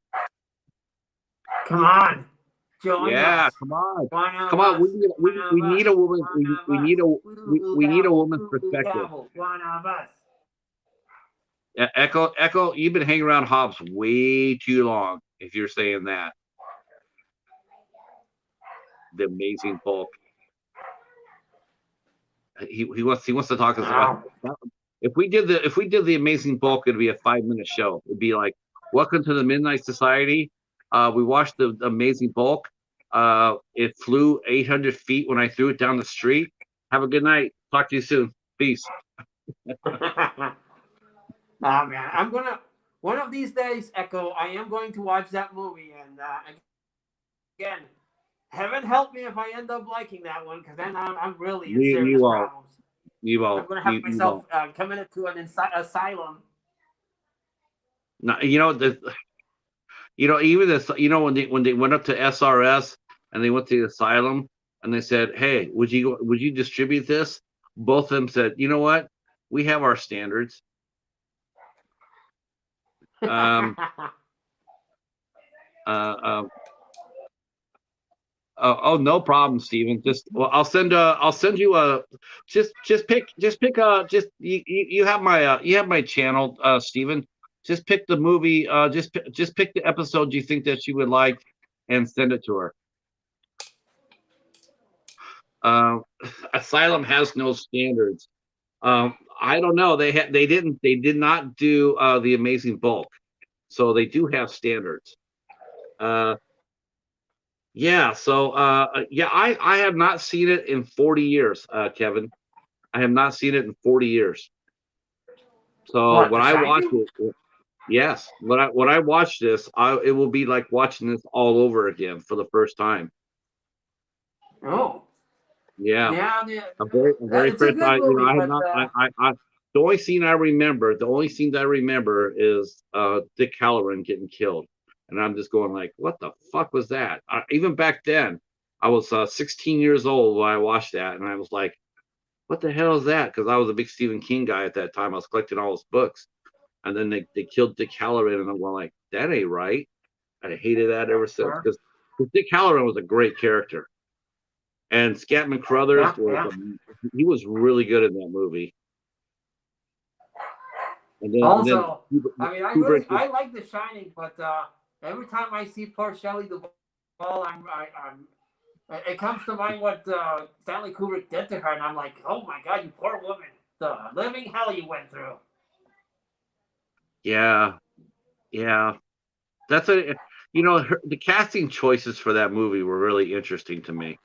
Speaker 2: Come on, join
Speaker 1: Yeah,
Speaker 2: us.
Speaker 1: come on,
Speaker 2: One of
Speaker 1: come on.
Speaker 2: us. One
Speaker 1: We
Speaker 2: of
Speaker 1: need
Speaker 2: us.
Speaker 1: a woman.
Speaker 2: One of
Speaker 1: We
Speaker 2: us.
Speaker 1: need a
Speaker 2: Ooh,
Speaker 1: we need a
Speaker 2: gobble.
Speaker 1: woman's
Speaker 2: Ooh,
Speaker 1: perspective.
Speaker 2: gobble. One of us.
Speaker 1: Echo, you've been hanging around Hobbs way too long. If you're saying that, the amazing Hulk. He wants to talk about.
Speaker 2: Oh.
Speaker 1: If we did the Amazing Bulk, it'd be a 5-minute show. It'd be like, "Welcome to the Midnight Society." We watched the Amazing Bulk. It flew 800 feet when I threw it down the street. Have a good night. Talk to you soon. Peace.
Speaker 2: Oh man, I'm gonna one of these days, Echo. I am going to watch that movie, and again, heaven help me if I end up liking that one, because then I'm really in
Speaker 1: You
Speaker 2: serious
Speaker 1: won't.
Speaker 2: problems.
Speaker 1: You
Speaker 2: I'm
Speaker 1: won't.
Speaker 2: gonna have
Speaker 1: You
Speaker 2: myself
Speaker 1: won't.
Speaker 2: committed to an asylum.
Speaker 1: No, even this. When they went up to SRS and they went to the asylum and they said, "Hey, would you distribute this?" Both of them said, "You know what? We have our standards." Um, uh, um, no problem, Steven. I'll send you a, just pick you have my channel, Steven. Just pick the movie, just pick the episode you think that she would like and send it to her. Um, Asylum has no standards. I don't know. They did not do the Amazing Bulk, so they do have standards. Uh, Yeah, so yeah, I have not seen it in 40 years, Kevin. I have not seen it in 40 years. So
Speaker 2: What,
Speaker 1: when
Speaker 2: The
Speaker 1: I watch
Speaker 2: Shining?
Speaker 1: it, yes, when I watch this, it will be like watching this all over again for the first time.
Speaker 2: Oh,
Speaker 1: Yeah,
Speaker 2: yeah,
Speaker 1: I'm very
Speaker 2: it's a
Speaker 1: first.
Speaker 2: good movie,
Speaker 1: I have
Speaker 2: but
Speaker 1: not. The only scene that I remember is Dick Halloran getting killed, and I'm just going like, what the fuck was that? Even back then, I was 16 years old when I watched that, and I was like, what the hell is that? Because I was a big Stephen King guy at that time. I was collecting all his books, and then they killed Dick Halloran, and I'm going like, that ain't right. I hated that ever since
Speaker 2: sure.
Speaker 1: because Dick Halloran was a great character, and Scatman Crothers
Speaker 2: Yeah,
Speaker 1: was
Speaker 2: yeah.
Speaker 1: he was really good in that movie. And then
Speaker 2: Also, I mean,
Speaker 1: Kubrick.
Speaker 2: I like The Shining, but every time I see poor Shelley Duvall, it comes to mind what Stanley Kubrick did to her, and I'm like, oh my god, you poor woman, the living hell you went through.
Speaker 1: Yeah, yeah, the casting choices for that movie were really interesting to me.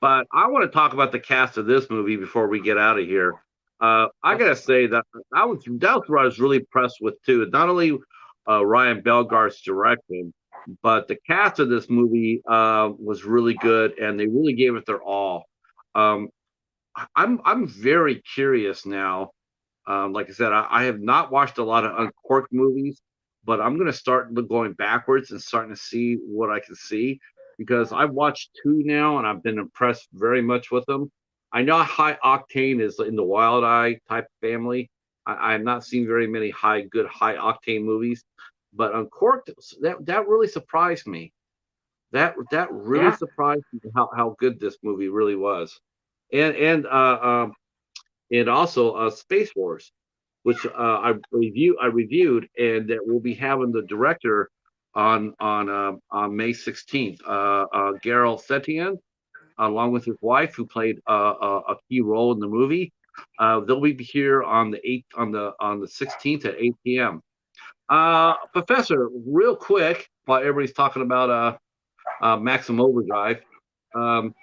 Speaker 1: But I want to talk about the cast of this movie before we get out of here. I gotta say that that was what I was really impressed with too. Not only Ryan Belgar's direction, but the cast of this movie was really good, and they really gave it their all. Um, I'm very curious now. Like I said, I have not watched a lot of Uncork'd movies, but I'm going to start going backwards and starting to see what I can see because I've watched two now and I've been impressed very much with them. I know High Octane is in the Wild Eye type family. I have not seen very many good high octane movies, but Uncork'd that really surprised me. That really
Speaker 2: Yeah.
Speaker 1: surprised me how good this movie really was, and and uh, um, and also Space Wars, which I reviewed, and that we'll be having the director on May 16th, Garel Setien, along with his wife, who played a key role in the movie. They'll be here on the 16th at 8 p.m. Professor, real quick, while everybody's talking about Maximum Overdrive, um,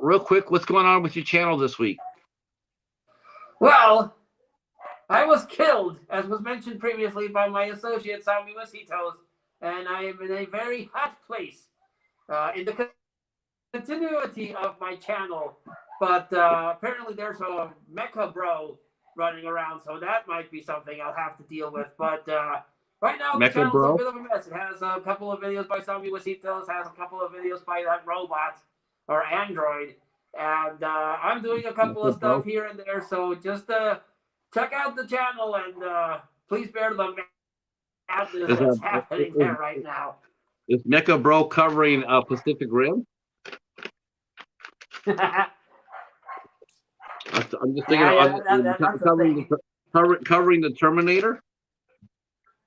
Speaker 1: real quick, what's going on with your channel this week?
Speaker 2: Well, I was killed, as was mentioned previously by my associate Sammy Wasitos, and I am in a very hot place in the continuity of my channel. But apparently there's a Macabro running around, so that might be something I'll have to deal with. But right now the
Speaker 1: Mecha
Speaker 2: channel's a
Speaker 1: Bro?
Speaker 2: bit of a mess. It has a couple of videos by Sammy Wasitos, has a couple of videos by that robot or android, and I'm doing a couple of
Speaker 1: Mecha
Speaker 2: stuff
Speaker 1: Bro?
Speaker 2: here and there. So just check out the channel and please bear the madness
Speaker 1: Is
Speaker 2: that's
Speaker 1: uh,
Speaker 2: happening there right now.
Speaker 1: is Mecha Bro covering Pacific Rim?
Speaker 2: Yeah,
Speaker 1: I'm just thinking
Speaker 2: yeah, that's a
Speaker 1: covering
Speaker 2: thing.
Speaker 1: covering the Terminator.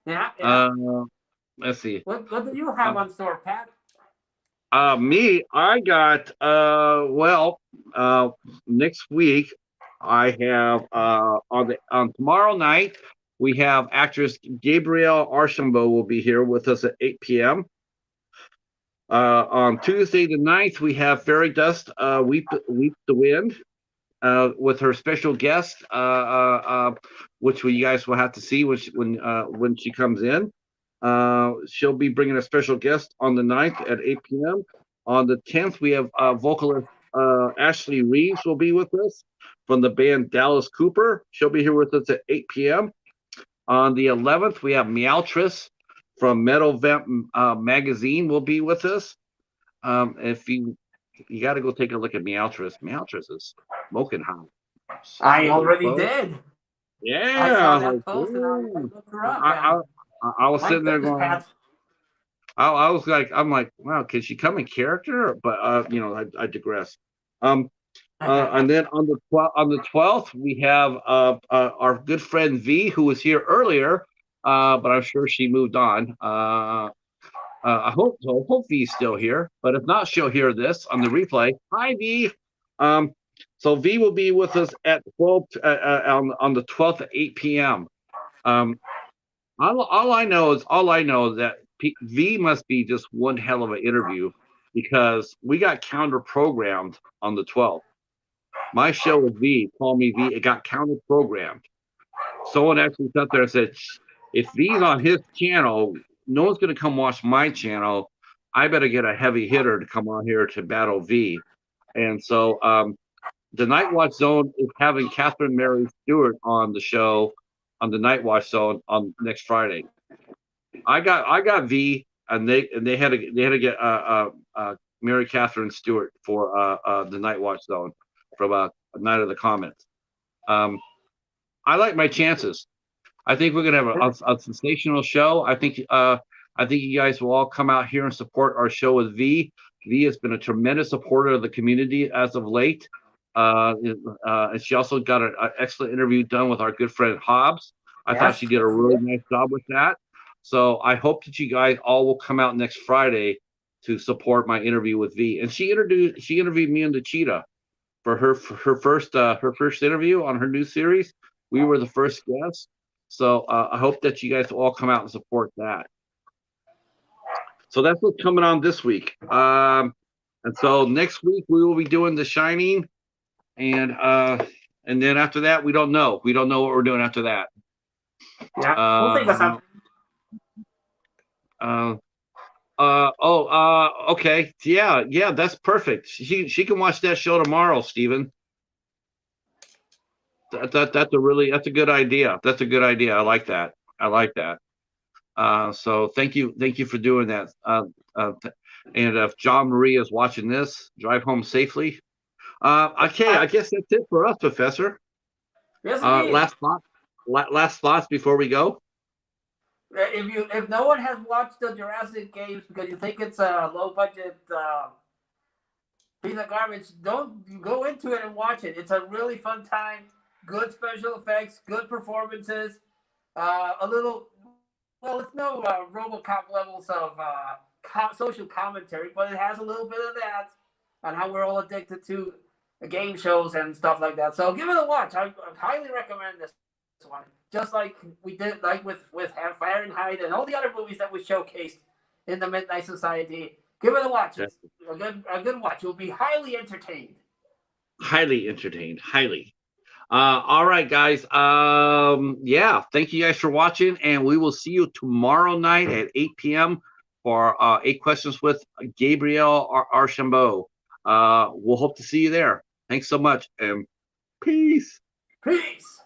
Speaker 2: Yeah, yeah.
Speaker 1: Uh, let's see.
Speaker 2: What do you have on store, Pat?
Speaker 1: Me, I got next week I have on tomorrow night we have actress Gabrielle Archambault will be here with us at 8 p.m. On Tuesday the 9th, we have Fairy Dust, Weep the Wind, with her special guest, which you guys will have to see when she comes in. She'll be bringing a special guest on the 9th at 8 p.m. On the 10th, we have vocalist Ashley Reeves will be with us from the band Dallas Cooper. She'll be here with us at 8 p.m. On the 11th, we have Meowtress from Metal Vamp Magazine will be with us. If you got to go take a look at Meowtress. Meowtress is smoking hot.
Speaker 2: I
Speaker 1: Holy
Speaker 2: already
Speaker 1: folks.
Speaker 2: did. I
Speaker 1: Yeah, I
Speaker 2: saw
Speaker 1: was
Speaker 2: that
Speaker 1: like,
Speaker 2: post and I
Speaker 1: ooh.
Speaker 2: looked her up.
Speaker 1: I,
Speaker 2: And
Speaker 1: I was
Speaker 2: my
Speaker 1: sitting there
Speaker 2: goodness,
Speaker 1: going,
Speaker 2: Pat.
Speaker 1: I was like, I'm like, wow, can she come in character? But I digress. Um, and then on the 12th, we have our good friend V, who was here earlier, but I'm sure she moved on. I hope so. Hope V's still here, but if not, she'll hear this on the replay. Hi, V. Um, so V will be with us at 12 on the 12th at 8 p.m. Um, all I know is that V must be just one hell of an interview because we got counter programmed on the 12th. My show with V, Call Me V, it got counter programmed. Someone actually sat there and said, if V's on his channel, no one's going to come watch my channel. I better get a heavy hitter to come on here to battle V. And so the Night Watch Zone is having Catherine Mary Stewart on the show on the Night Watch Zone on next Friday. I got V, and they had to get Mary Catherine Stewart for the Night Watch Zone from Night of the Comets. I like my chances. I think we're gonna have a sensational show. I think you guys will all come out here and support our show with V. V has been a tremendous supporter of the community as of late. And she also got an excellent interview done with our good friend Hobbs. I thought
Speaker 2: Yes.
Speaker 1: she did a really nice job with that. So I hope that you guys all will come out next Friday to support my interview with V. And she interviewed me and the Cheetah for her first interview on her new series. We were the first guests. So I hope that you guys will all come out and support that. So that's what's coming on this week. And so next week we will be doing The Shining, and then after that we don't know. We don't know what we're doing after that.
Speaker 2: Yeah, we'll think of something.
Speaker 1: Okay. Yeah, that's perfect. She can watch that show tomorrow, Steven. That's a good idea. That's a good idea. I like that. I like that. So thank you for doing that. And if John Marie is watching this, drive home safely. Okay, I guess that's it for us, Professor.
Speaker 2: Yes, indeed.
Speaker 1: Last thought, last thoughts before we go.
Speaker 2: If no one has watched the Jurassic Games because you think it's a low budget piece of garbage, don't go into it and watch it. It's a really fun time. Good special effects, good performances. A little, well, it's no RoboCop levels of social commentary, but it has a little bit of that on how we're all addicted to game shows and stuff like that. So give it a watch. I highly recommend this one. Just like we did, like with Fahrenheit and all the other movies that we showcased in the Midnight Society. Give it a watch. It's a good watch. You'll be highly entertained.
Speaker 1: Highly entertained. Highly. All right, guys. Yeah, thank you guys for watching, and we will see you tomorrow night at 8 p.m. for 8 questions with Gabriel Archambault. We'll hope to see you there. Thanks so much, and peace.
Speaker 2: Peace.